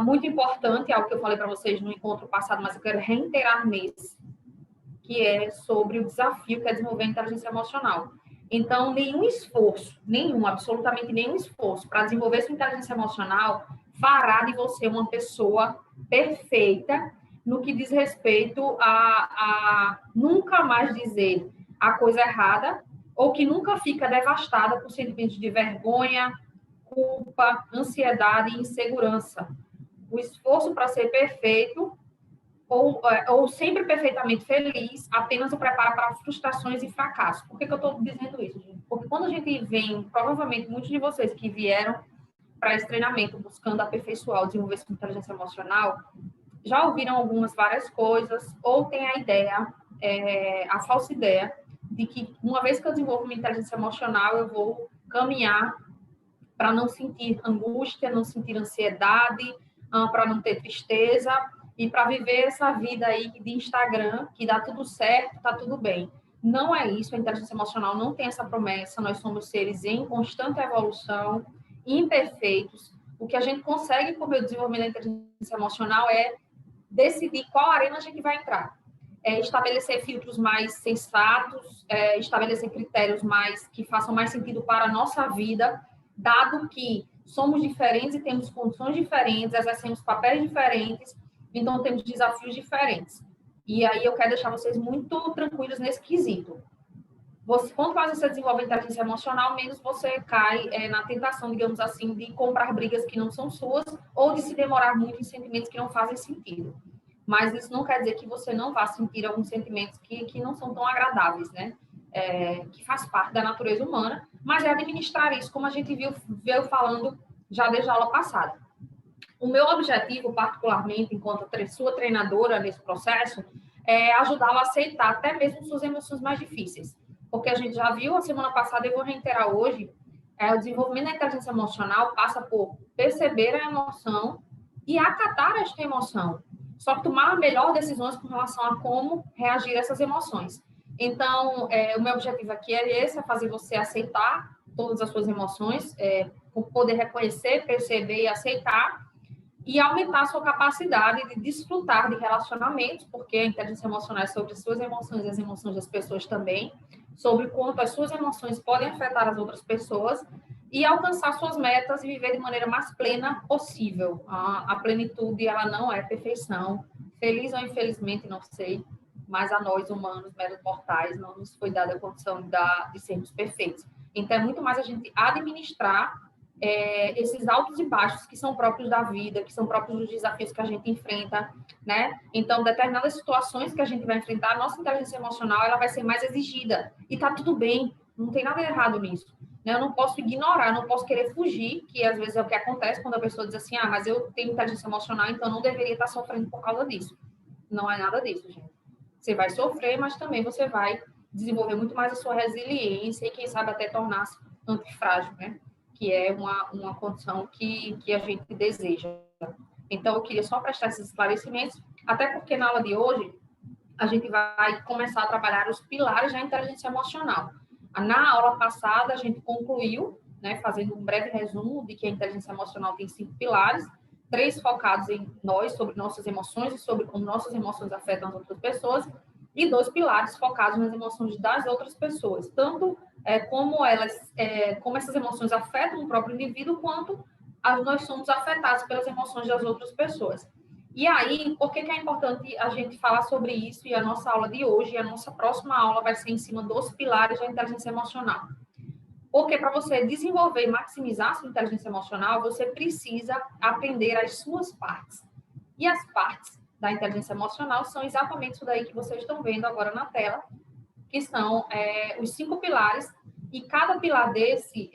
Muito importante, algo que eu falei para vocês no encontro passado, mas eu quero reiterar nesse, que é sobre o desafio que é desenvolver a inteligência emocional. Então, absolutamente nenhum esforço para desenvolver sua inteligência emocional fará de você uma pessoa perfeita no que diz respeito a nunca mais dizer a coisa errada ou que nunca fica devastada por sentimentos de vergonha, culpa, ansiedade e insegurança. O esforço para ser perfeito ou sempre perfeitamente feliz, apenas o prepara para frustrações e fracassos. Por que eu estou dizendo isso, gente? Porque quando a gente vem, provavelmente muitos de vocês que vieram para esse treinamento buscando aperfeiçoar, desenvolver sua inteligência emocional, já ouviram várias coisas, ou tem a ideia, a falsa ideia, de que uma vez que eu desenvolvo minha inteligência emocional, eu vou caminhar para não sentir angústia, não sentir ansiedade, para não ter tristeza e para viver essa vida aí de Instagram, que dá tudo certo, tá tudo bem. Não é isso, a inteligência emocional não tem essa promessa, nós somos seres em constante evolução, imperfeitos. O que a gente consegue com o desenvolvimento da inteligência emocional é decidir qual arena a gente vai entrar. Estabelecer filtros mais sensatos, estabelecer critérios que façam mais sentido para a nossa vida, dado que somos diferentes e temos condições diferentes, exercemos papéis diferentes, então temos desafios diferentes. E aí eu quero deixar vocês muito tranquilos nesse quesito. Quanto mais você desenvolve a inteligência emocional, menos você cai na tentação, digamos assim, de comprar brigas que não são suas ou de se demorar muito em sentimentos que não fazem sentido. Mas isso não quer dizer que você não vá sentir alguns sentimentos que não são tão agradáveis, né? Que faz parte da natureza humana, mas é administrar isso, como a gente veio falando já desde a aula passada. O meu objetivo, particularmente, enquanto sua treinadora nesse processo, é ajudá-la a aceitar até mesmo suas emoções mais difíceis. Porque a gente já viu a semana passada, e vou reiterar hoje, o desenvolvimento da inteligência emocional passa por perceber a emoção e acatar esta emoção. Só que tomar melhor decisões com relação a como reagir a essas emoções. Então, o meu objetivo aqui é esse, é fazer você aceitar todas as suas emoções, poder reconhecer, perceber e aceitar, e aumentar a sua capacidade de desfrutar de relacionamentos, porque a inteligência emocional é sobre as suas emoções e as emoções das pessoas também, sobre quanto as suas emoções podem afetar as outras pessoas, e alcançar suas metas e viver de maneira mais plena possível. A plenitude, ela não é perfeição. Feliz ou infelizmente, não sei, mas a nós, humanos, meros mortais, não nos foi dada a condição de sermos perfeitos. Então, é muito mais a gente administrar esses altos e baixos que são próprios da vida, que são próprios dos desafios que a gente enfrenta, né? Então, determinadas situações que a gente vai enfrentar, a nossa inteligência emocional, ela vai ser mais exigida. E tá tudo bem, não tem nada errado nisso. Né? Eu não posso ignorar, não posso querer fugir, que às vezes é o que acontece quando a pessoa diz assim, mas eu tenho inteligência emocional, então não deveria estar sofrendo por causa disso. Não é nada disso, gente. Você vai sofrer, mas também você vai desenvolver muito mais a sua resiliência e, quem sabe, até tornar-se antifrágil, né? Que é uma condição que a gente deseja. Então, eu queria só prestar esses esclarecimentos, até porque na aula de hoje a gente vai começar a trabalhar os pilares da inteligência emocional. Na aula passada, a gente concluiu, né, fazendo um breve resumo de que a inteligência emocional tem 5 pilares, 3 focados em nós, sobre nossas emoções e sobre como nossas emoções afetam as outras pessoas, e 2 pilares focados nas emoções das outras pessoas, tanto como essas emoções afetam o próprio indivíduo, quanto nós somos afetados pelas emoções das outras pessoas. E aí, por que é importante a gente falar sobre isso? E a nossa aula de hoje, a nossa próxima aula vai ser em cima dos pilares da inteligência emocional. Porque para você desenvolver e maximizar a sua inteligência emocional, você precisa aprender as suas partes. E as partes da inteligência emocional são exatamente isso daí que vocês estão vendo agora na tela, que são os 5 pilares, e cada pilar desse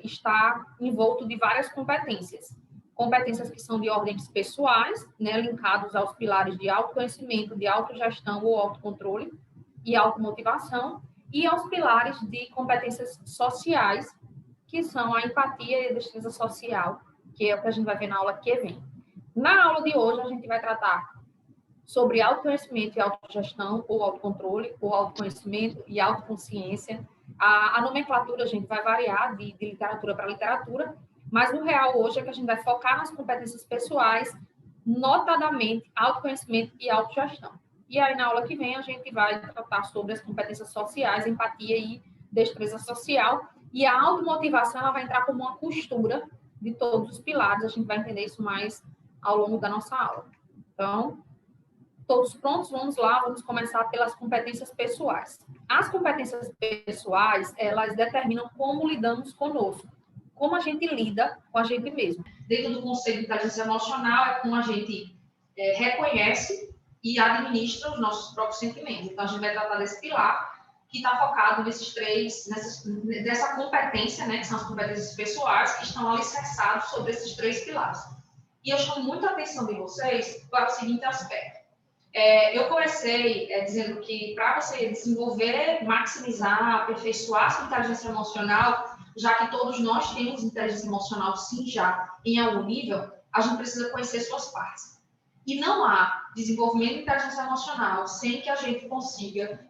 está envolto de várias competências. Competências que são de ordens pessoais, né, linkados aos pilares de autoconhecimento, de autogestão ou autocontrole e automotivação, e aos pilares de competências sociais, que são a empatia e a destreza social, que é o que a gente vai ver na aula que vem. Na aula de hoje, a gente vai tratar sobre autoconhecimento e autogestão, ou autocontrole, ou autoconhecimento e autoconsciência. A nomenclatura, gente, vai variar de literatura para literatura, Mas no real hoje é que a gente vai focar nas competências pessoais, notadamente autoconhecimento e autogestão. E aí na aula que vem a gente vai tratar sobre as competências sociais, empatia e destreza social, e a automotivação ela vai entrar como uma costura de todos os pilares, a gente vai entender isso mais ao longo da nossa aula. Então, todos prontos? Vamos lá, vamos começar pelas competências pessoais. As competências pessoais, elas determinam como lidamos conosco, como a gente lida com a gente mesmo. Dentro do conceito de inteligência emocional, é como a gente reconhece e administra os nossos próprios sentimentos. Então, a gente vai tratar desse pilar, que está focado nessa competência, né, que são as competências pessoais, que estão alicerçados sobre esses 3 pilares. E eu chamo muita atenção de vocês para o seguinte aspecto. Eu comecei dizendo que para você desenvolver, maximizar, aperfeiçoar a sua inteligência emocional, já que todos nós temos inteligência emocional, sim, já em algum nível, a gente precisa conhecer suas partes. E não há desenvolvimento de inteligência emocional sem que a gente consiga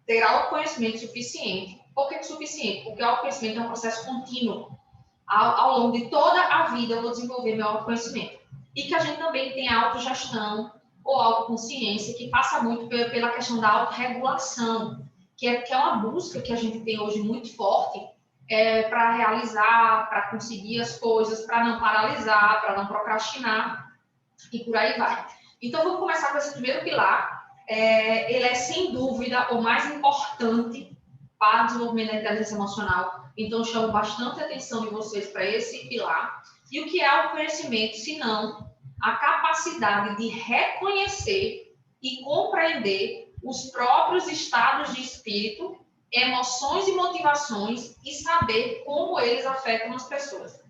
ter autoconhecimento suficiente. Por que suficiente? Porque o autoconhecimento é um processo contínuo. Ao longo de toda a vida eu vou desenvolver meu autoconhecimento. E que a gente também tem autogestão ou autoconsciência, que passa muito pela questão da autorregulação, que é uma busca que a gente tem hoje muito forte para realizar, para conseguir as coisas, para não paralisar, para não procrastinar, e por aí vai. Então, vamos começar com esse primeiro pilar. Ele é, sem dúvida, o mais importante para o desenvolvimento da inteligência emocional. Então, chamo bastante a atenção de vocês para esse pilar. E o que é o conhecimento, se não a capacidade de reconhecer e compreender os próprios estados de espírito, emoções e motivações e saber como eles afetam as pessoas.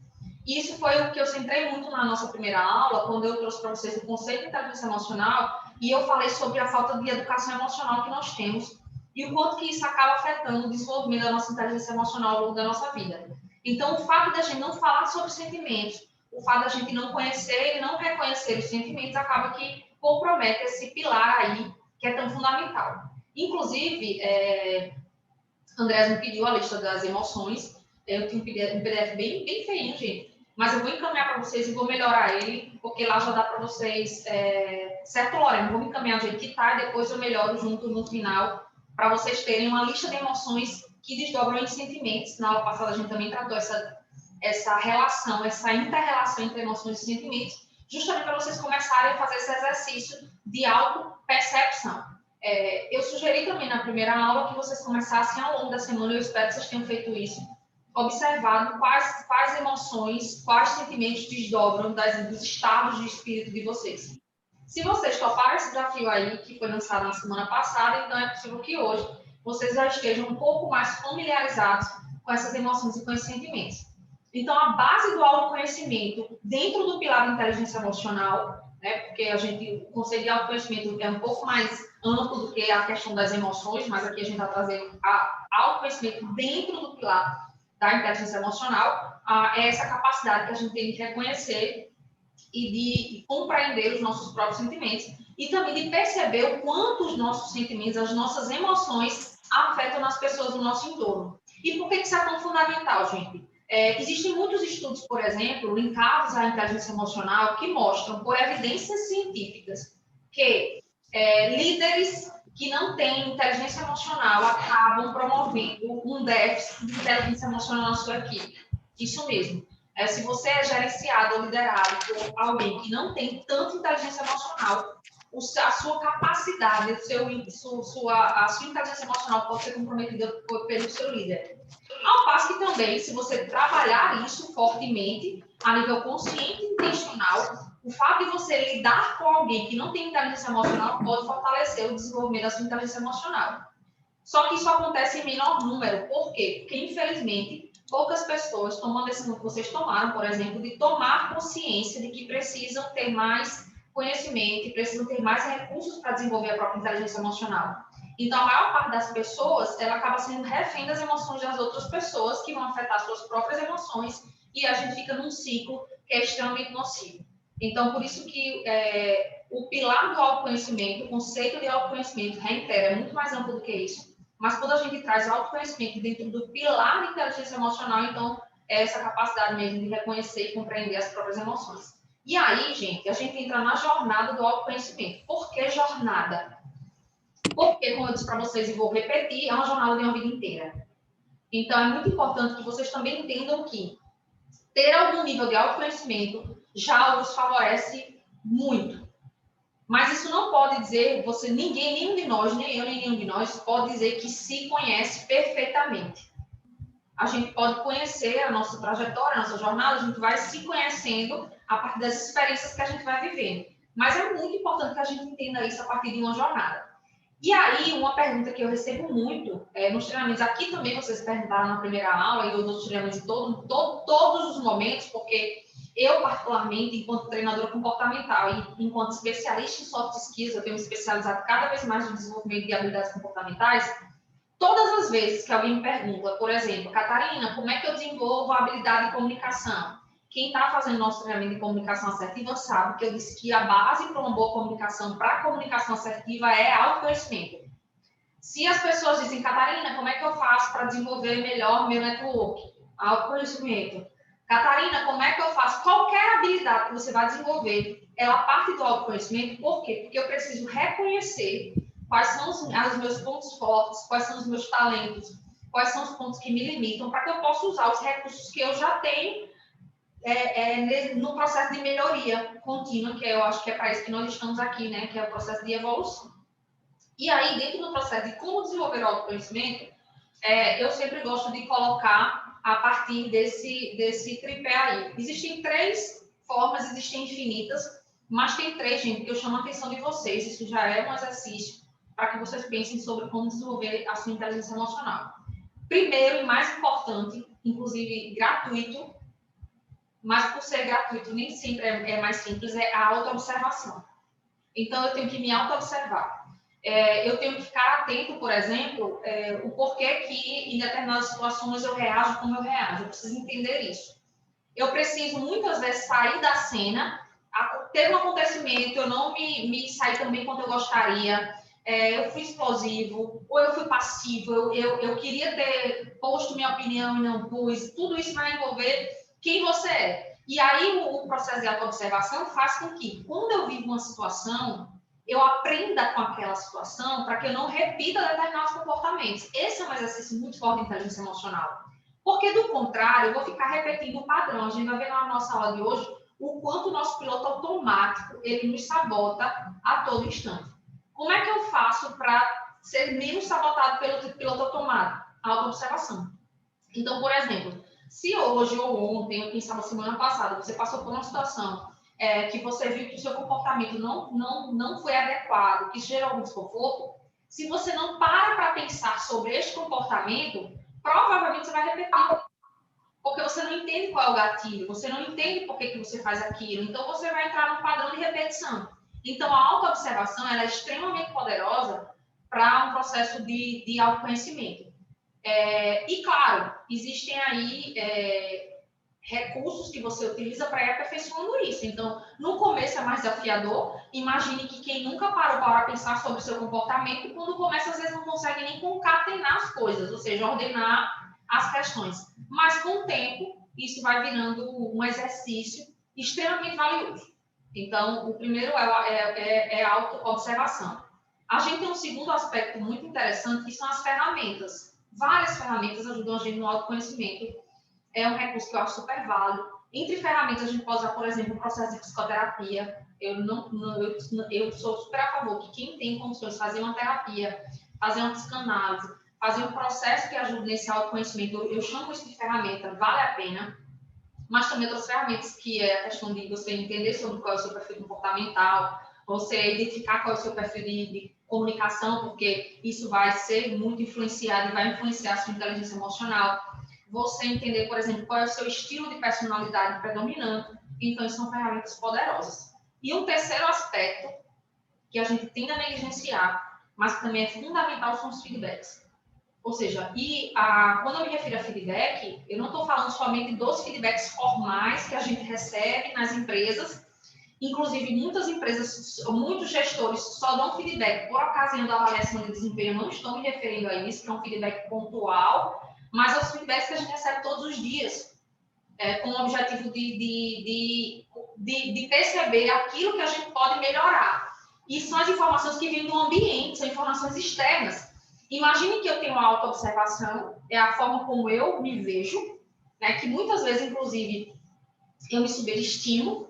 Isso foi o que eu centrei muito na nossa primeira aula, quando eu trouxe para vocês o conceito de inteligência emocional, e eu falei sobre a falta de educação emocional que nós temos e o quanto que isso acaba afetando o desenvolvimento da nossa inteligência emocional ao longo da nossa vida. Então, o fato de a gente não falar sobre sentimentos, o fato de a gente não conhecer e não reconhecer os sentimentos, acaba que compromete esse pilar aí, que é tão fundamental. Inclusive, Andrés me pediu a lista das emoções. Eu tenho um PDF bem feinho, gente. Mas eu vou encaminhar para vocês e vou melhorar ele, porque lá já dá para vocês... certo, Lorena? Vou me encaminhar do jeito que está e depois eu melhoro junto no final, para vocês terem uma lista de emoções que desdobram em sentimentos. Na aula passada a gente também tratou essa relação, essa inter-relação entre emoções e sentimentos, justamente para vocês começarem a fazer esse exercício de auto-percepção. Eu sugeri também na primeira aula que vocês começassem ao longo da semana, eu espero que vocês tenham feito isso, observado quais emoções, quais sentimentos desdobram dos estados de espírito de vocês. Se vocês toparam esse desafio aí, que foi lançado na semana passada, então é possível que hoje vocês já estejam um pouco mais familiarizados com essas emoções e com esses sentimentos. Então, a base do autoconhecimento, dentro do pilar da inteligência emocional, né, porque o conceito de autoconhecimento é um pouco mais amplo do que a questão das emoções, mas aqui a gente está trazendo autoconhecimento dentro do pilar da inteligência emocional, é essa capacidade que a gente tem de reconhecer e de compreender os nossos próprios sentimentos e também de perceber o quanto os nossos sentimentos, as nossas emoções afetam nas pessoas do nosso entorno. E por que isso é tão fundamental, gente? Existem muitos estudos, por exemplo, linkados à inteligência emocional, que mostram, por evidências científicas, que líderes que não têm inteligência emocional acabam promovendo um déficit de inteligência emocional na sua equipe. Isso mesmo. Se você é gerenciado ou liderado por alguém que não tem tanta inteligência emocional, a sua capacidade, a sua inteligência emocional pode ser comprometida pelo seu líder. Ao passo que também, se você trabalhar isso fortemente, a nível consciente e intencional, o fato de você lidar com alguém que não tem inteligência emocional pode fortalecer o desenvolvimento da sua inteligência emocional. Só que isso acontece em menor número. Por quê? Porque, infelizmente, poucas pessoas tomam a decisão que vocês tomaram, por exemplo, de tomar consciência de que precisam ter mais conhecimento e precisam ter mais recursos para desenvolver a própria inteligência emocional. Então, a maior parte das pessoas, ela acaba sendo refém das emoções das outras pessoas, que vão afetar suas próprias emoções, e a gente fica num ciclo que é extremamente nocivo. Então, por isso que o pilar do autoconhecimento, o conceito de autoconhecimento, reitero, é muito mais amplo do que isso. Mas quando a gente traz autoconhecimento dentro do pilar de inteligência emocional, então é essa capacidade mesmo de reconhecer e compreender as próprias emoções. E aí, gente, a gente entra na jornada do autoconhecimento. Por que jornada? Porque, como eu disse para vocês e vou repetir, é uma jornada de uma vida inteira. Então, é muito importante que vocês também entendam que ter algum nível de autoconhecimento já os favorece muito. Mas isso não pode dizer, nenhum de nós, nem eu, nem nenhum de nós, pode dizer que se conhece perfeitamente. A gente pode conhecer a nossa trajetória, a nossa jornada, a gente vai se conhecendo a partir das experiências que a gente vai vivendo. Mas é muito importante que a gente entenda isso a partir de uma jornada. E aí, uma pergunta que eu recebo muito nos treinamentos, aqui também vocês perguntaram na primeira aula e outros treinamentos em todos os momentos, porque eu, particularmente, enquanto treinadora comportamental e enquanto especialista em soft skills, eu tenho me especializado cada vez mais no desenvolvimento de habilidades comportamentais. Todas as vezes que alguém me pergunta, por exemplo, Catarina, como é que eu desenvolvo a habilidade de comunicação? Quem está fazendo nosso treinamento de comunicação assertiva sabe que eu disse que a base para uma boa comunicação, para a comunicação assertiva, é autoconhecimento. Se as pessoas dizem, Catarina, como é que eu faço para desenvolver melhor meu network? Autoconhecimento. Catarina, como é que eu faço? Qualquer habilidade que você vai desenvolver, ela parte do autoconhecimento. Por quê? Porque eu preciso reconhecer quais são os meus pontos fortes, quais são os meus talentos, quais são os pontos que me limitam, para que eu possa usar os recursos que eu já tenho no processo de melhoria contínua, que eu acho que é para isso que nós estamos aqui, né? Que é o processo de evolução. E aí, dentro do processo de como desenvolver o autoconhecimento, eu sempre gosto de colocar a partir desse tripé aí. Existem 3 formas, existem infinitas, mas tem 3, gente, que eu chamo a atenção de vocês. Isso já é um exercício para que vocês pensem sobre como desenvolver a sua inteligência emocional. Primeiro e mais importante, inclusive gratuito, mas por ser gratuito nem sempre é mais simples, é a autoobservação. Então, eu tenho que me autoobservar. Eu tenho que ficar atento, por exemplo, o porquê que em determinadas situações eu reajo como eu reajo. Eu preciso entender isso. Eu preciso, muitas vezes, sair da cena, ter um acontecimento, eu não me sair tão bem quanto eu gostaria, eu fui explosivo, ou eu fui passivo, eu queria ter posto minha opinião e não pus. Tudo isso vai envolver quem você é. E aí, o processo de autoobservação faz com que, quando eu vivo uma situação, eu aprenda com aquela situação para que eu não repita determinados comportamentos. Esse é um exercício muito forte de inteligência emocional. Porque, do contrário, eu vou ficar repetindo o padrão. A gente vai ver na nossa aula de hoje o quanto o nosso piloto automático, ele nos sabota a todo instante. Como é que eu faço para ser menos sabotado pelo piloto automático? A autoobservação. Então, por exemplo, se hoje ou ontem, ou quem sabe semana passada, você passou por uma situação que você viu que o seu comportamento não foi adequado, que gerou algum desconforto, se você não para pensar sobre este comportamento, provavelmente você vai repetir. Porque você não entende qual é o gatilho, você não entende por que você faz aquilo, então você vai entrar num padrão de repetição. Então, a autoobservação ela é extremamente poderosa para um processo de autoconhecimento. E, claro, existem aí recursos que você utiliza para ir aperfeiçoando isso. Então, no começo é mais desafiador. Imagine que quem nunca parou para pensar sobre o seu comportamento, quando começa, às vezes não consegue nem concatenar as coisas, ou seja, ordenar as questões. Mas, com o tempo, isso vai virando um exercício extremamente valioso. Então, o primeiro é a auto-observação. A gente tem um segundo aspecto muito interessante, que são as ferramentas. Várias ferramentas ajudam a gente no autoconhecimento. É um recurso que eu acho super válido. Entre ferramentas, a gente pode usar, por exemplo, o processo de psicoterapia. Eu sou super a favor que quem tem condições de fazer uma terapia, fazer uma psicanálise, fazer um processo que ajude nesse autoconhecimento, eu chamo isso de ferramenta, vale a pena. Mas também outras ferramentas, que é a questão de você entender sobre qual é o seu perfil comportamental, você identificar qual é o seu perfil de comunicação, porque isso vai ser muito influenciado e vai influenciar a sua inteligência emocional. Você entender, por exemplo, qual é o seu estilo de personalidade predominante. Então, isso são ferramentas poderosas. E um terceiro aspecto que a gente tende a negligenciar, mas que também é fundamental, são os feedbacks. Ou seja, quando eu me refiro a feedback, eu não estou falando somente dos feedbacks formais que a gente recebe nas empresas. Inclusive, muitas empresas, muitos gestores só dão feedback por ocasião da avaliação de desempenho. Eu não estou me referindo a isso, que é um feedback pontual, mas aos feedbacks que a gente recebe todos os dias. com o objetivo de perceber aquilo que a gente pode melhorar. E são as informações que vêm do ambiente, são informações externas. Imagine que eu tenho uma autoobservação, é a forma como eu me vejo, né, que muitas vezes, inclusive, eu me subestimo,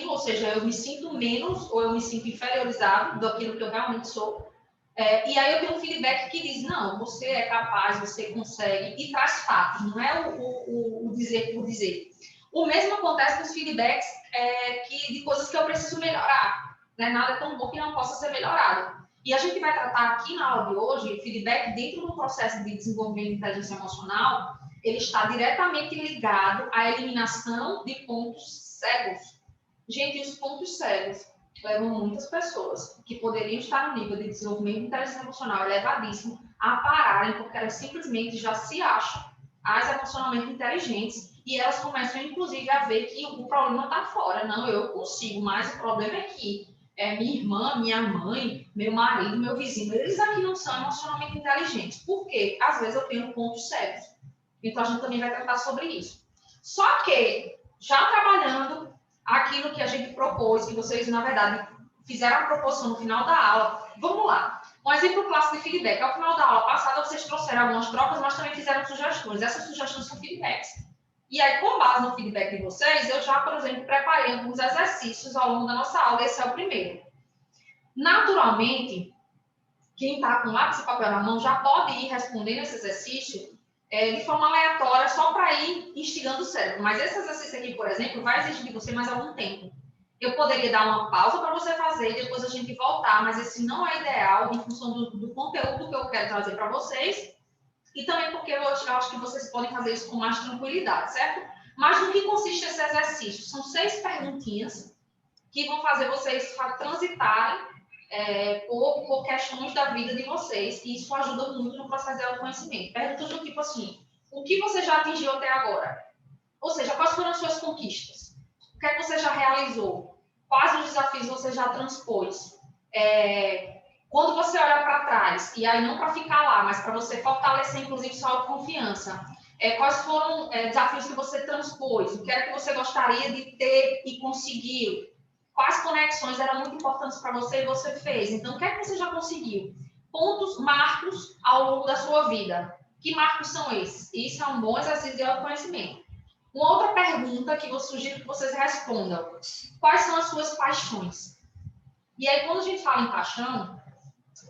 ou seja, eu me sinto menos ou eu me sinto inferiorizado daquilo que eu realmente sou. E aí eu tenho um feedback que diz, não, você é capaz, você consegue, e traz fatos, não é o dizer por dizer. O mesmo acontece com os feedbacks de coisas que eu preciso melhorar. Né? Nada é tão bom que não possa ser melhorado. E a gente vai tratar aqui na aula de hoje, feedback dentro do processo de desenvolvimento de inteligência emocional, ele está diretamente ligado à eliminação de pontos cegos. Gente, os pontos cegos levam muitas pessoas que poderiam estar no nível de desenvolvimento de inteligência emocional elevadíssimo a pararem, porque elas simplesmente já se acham as emocionalmente inteligentes e elas começam, inclusive, a ver que o problema está fora. Não, eu consigo, mas o problema é que minha irmã, minha mãe, meu marido, meu vizinho, eles aqui não são emocionalmente inteligentes. Por quê? Às vezes eu tenho pontos cegos. Então, a gente também vai tratar sobre isso. Só que, já trabalhando aquilo que a gente propôs, que vocês, na verdade, fizeram a proposição no final da aula. Vamos lá. Um exemplo clássico de feedback. Ao final da aula passada, vocês trouxeram algumas trocas, mas também fizeram sugestões. Essas sugestões são feedbacks. E aí, com base no feedback de vocês, eu já, por exemplo, preparei alguns exercícios ao longo da nossa aula. Esse é o primeiro. Naturalmente, quem está com lápis e papel na mão já pode ir respondendo esse exercício de forma aleatória, só para ir instigando o cérebro. Mas esse exercício aqui, por exemplo, vai exigir de você mais algum tempo. Eu poderia dar uma pausa para você fazer e depois a gente voltar, mas esse não é ideal em função do conteúdo que eu quero trazer para vocês e também porque eu acho que vocês podem fazer isso com mais tranquilidade, certo? Mas no que consiste esse exercício? São 6 perguntinhas que vão fazer vocês transitarem por questões da vida de vocês, e isso ajuda muito no processo de autoconhecimento. Perguntas do tipo assim, o que você já atingiu até agora? Ou seja, quais foram as suas conquistas? O que é que você já realizou? Quais os desafios você já transpôs? Quando você olha para trás, e aí não para ficar lá, mas para você fortalecer, inclusive, sua autoconfiança, quais foram desafios que você transpôs? O que é que você gostaria de ter e conseguiu? Quais conexões eram muito importantes para você e você fez? Então, o que é que você já conseguiu? Pontos, marcos ao longo da sua vida. Que marcos são esses? Isso é um bom exercício de autoconhecimento. Uma outra pergunta que eu sugiro que vocês respondam. Quais são as suas paixões? E aí, quando a gente fala em paixão,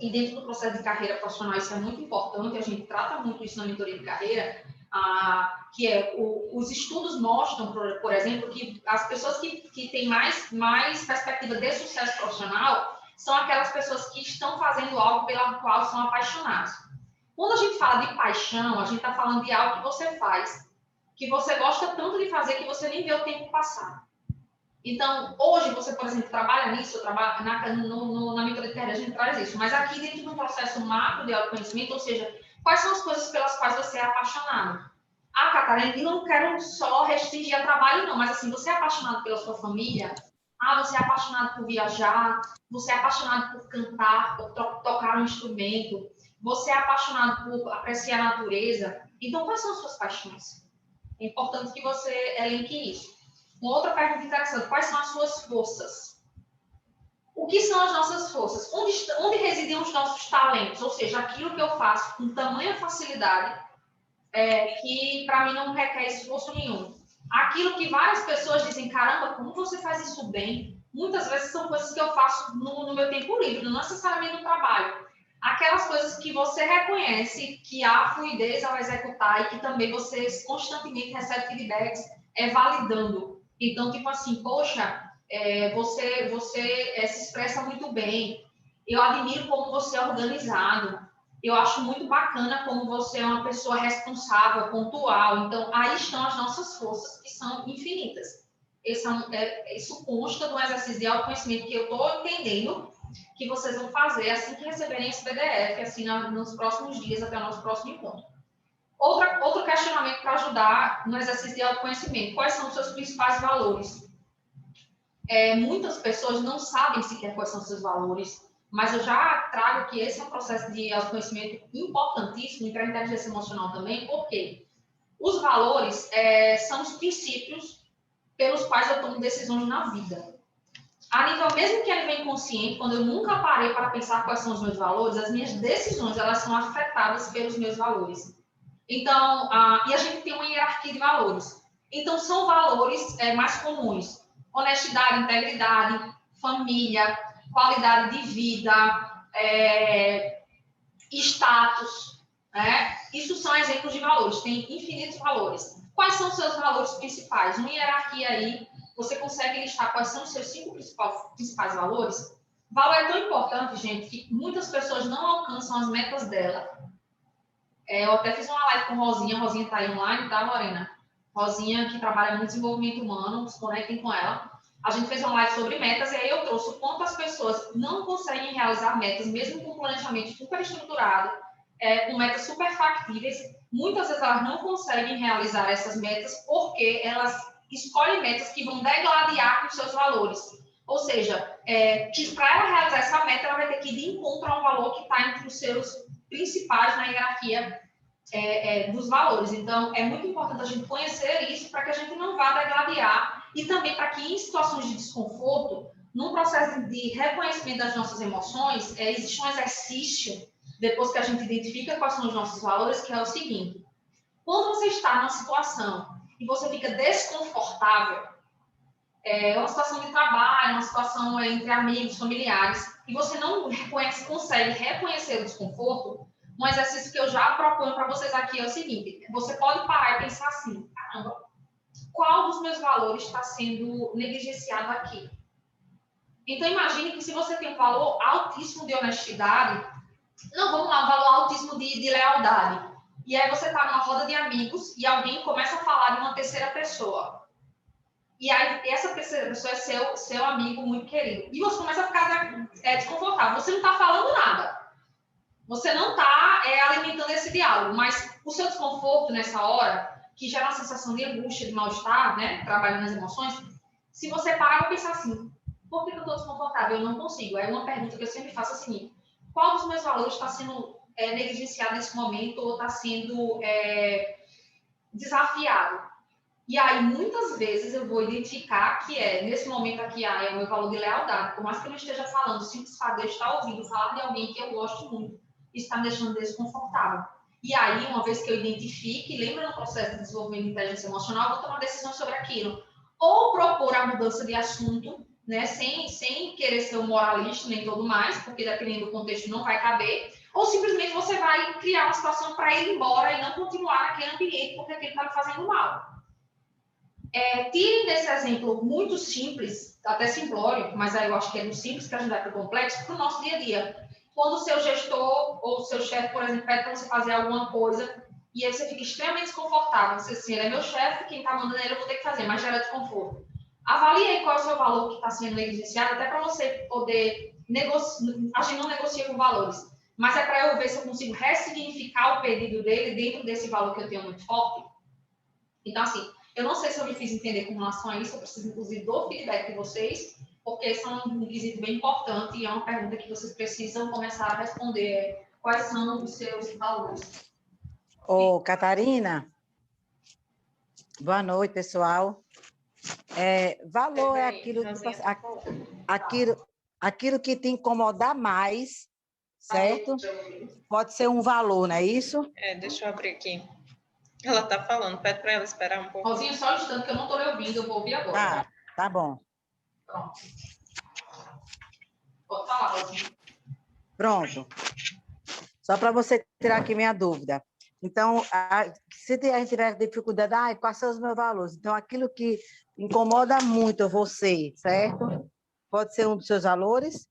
e dentro do processo de carreira profissional isso é muito importante, a gente trata muito isso na mentoria de carreira, que os estudos mostram, por exemplo, que as pessoas que têm mais perspectiva de sucesso profissional são aquelas pessoas que estão fazendo algo pela qual são apaixonadas. Quando a gente fala de paixão, a gente está falando de algo que você faz, que você gosta tanto de fazer que você nem vê o tempo passar. Então, hoje você, por exemplo, trabalha nisso, trabalha na mentoria de carreira, a gente traz isso, mas aqui dentro do processo macro de autoconhecimento, ou seja, quais são as coisas pelas quais você é apaixonado? Catarina, eu não quero só restringir a trabalho, não, mas assim, você é apaixonado pela sua família? Você é apaixonado por viajar? Você é apaixonado por cantar, por tocar um instrumento? Você é apaixonado por apreciar a natureza? Então, quais são as suas paixões? É importante que você elenque isso. Uma outra pergunta interessante, quais são as suas forças? O que são as nossas forças? Onde residem os nossos talentos? Ou seja, aquilo que eu faço com tamanha facilidade, que para mim não requer esforço nenhum. Aquilo que várias pessoas dizem, caramba, como você faz isso bem? Muitas vezes são coisas que eu faço no meu tempo livre, não necessariamente no trabalho. Aquelas coisas que você reconhece que há fluidez ao executar e que também você constantemente recebe feedbacks validando. Então, tipo assim, poxa, você se expressa muito bem. Eu admiro como você é organizado. Eu acho muito bacana como você é uma pessoa responsável, pontual. Então, aí estão as nossas forças, que são infinitas. Isso consta do exercício de autoconhecimento que eu estou entendendo que vocês vão fazer assim que receberem esse PDF, assim, nos próximos dias, até o nosso próximo encontro. Outro questionamento para ajudar no exercício de autoconhecimento. Quais são os seus principais valores? Muitas pessoas não sabem sequer quais são os seus valores, mas eu já trago que esse é um processo de autoconhecimento importantíssimo para a inteligência emocional também, porque Os valores são os princípios pelos quais eu tomo decisões na vida. A nível, mesmo que a nível inconsciente, quando eu nunca parei para pensar quais são os meus valores, as minhas decisões, elas são afetadas pelos meus valores. Então, e a gente tem uma hierarquia de valores. Então, são valores mais comuns. Honestidade, integridade, família, qualidade de vida, status, né? Isso são exemplos de valores, tem infinitos valores. Quais são os seus valores principais? Uma hierarquia aí, você consegue listar quais são os seus 5 principais valores? Valor é tão importante, gente, que muitas pessoas não alcançam as metas dela. Eu até fiz uma live com Rosinha está aí online, tá, Lorena? Rosinha, que trabalha no desenvolvimento humano, se conectem com ela. A gente fez uma live sobre metas e aí eu trouxe o quanto as pessoas não conseguem realizar metas, mesmo com um planejamento super estruturado, com metas super factíveis. Muitas vezes elas não conseguem realizar essas metas porque elas escolhem metas que vão degladiar com seus valores. Ou seja, que para ela realizar essa meta, ela vai ter que ir de encontro a um valor que está entre os seus principais na hierarquia dos valores. Então, é muito importante a gente conhecer isso para que a gente não vá degladiar e também para que em situações de desconforto, num processo de reconhecimento das nossas emoções, existe um exercício, depois que a gente identifica quais são os nossos valores, que é o seguinte: quando você está numa situação e você fica desconfortável, uma situação de trabalho, uma situação entre amigos, familiares, e você não consegue reconhecer o desconforto, um exercício que eu já proponho para vocês aqui é o seguinte: você pode parar e pensar assim, caramba, qual dos meus valores está sendo negligenciado aqui? Então, imagine que se você tem um valor altíssimo de honestidade, não, vamos lá, um valor altíssimo de lealdade, e aí você está numa roda de amigos e alguém começa a falar de uma terceira pessoa. E aí, essa terceira pessoa é seu amigo muito querido. E você começa a ficar desconfortável. Você não está falando nada. Você não está alimentando esse diálogo. Mas o seu desconforto nessa hora, que gera uma sensação de angústia, de mal-estar, né? Trabalhando nas emoções, se você parar e pensar assim, por que eu estou desconfortável? Eu não consigo. É uma pergunta que eu sempre faço assim: qual dos meus valores está sendo negligenciado nesse momento ou está sendo desafiado? E aí, muitas vezes, eu vou identificar que nesse momento aqui, é o meu valor de lealdade. Por mais que eu não esteja falando, o simples fato de eu estar ouvindo falar de alguém que eu gosto muito, isso está me deixando desconfortável. E aí, uma vez que eu identifique, lembra no processo de desenvolvimento de inteligência emocional, eu vou tomar decisão sobre aquilo. Ou propor a mudança de assunto, né, sem querer ser um moralista nem tudo mais, porque dependendo do contexto não vai caber, ou simplesmente você vai criar uma situação para ir embora e não continuar naquele ambiente porque aquele está me fazendo mal. Tirem desse exemplo muito simples, até simplório, mas aí eu acho que é do simples que a gente vai para o complexo, para o nosso dia a dia. Quando o seu gestor ou o seu chefe, por exemplo, pede para você fazer alguma coisa e aí você fica extremamente desconfortável. Você assim, ele é meu chefe, quem está mandando ele eu vou ter que fazer, mas gera desconforto. Avalie aí qual é o seu valor que está sendo negligenciado, até para você poder negociar. A gente não negocia com valores, mas é para eu ver se eu consigo ressignificar o pedido dele dentro desse valor que eu tenho muito forte. Então, assim, eu não sei se eu me fiz entender com relação a isso, eu preciso, inclusive, do feedback de vocês, porque isso é um quesito bem importante e é uma pergunta que vocês precisam começar a responder. Quais são os seus valores? Ô, Catarina, boa noite, pessoal. Valor é aquilo que te incomodar mais, certo? Pode ser um valor, não é isso? Deixa eu abrir aqui. Ela está falando, pede para ela esperar um pouco. Rosinha, só um instante que eu não estou me ouvindo, eu vou ouvir agora. Tá bom. Pronto. Pode falar, Rosinha. Pronto. Só para você tirar aqui minha dúvida. Então, se a gente tiver dificuldade, quais são os meus valores? Então, aquilo que incomoda muito você, certo? Pode ser um dos seus valores?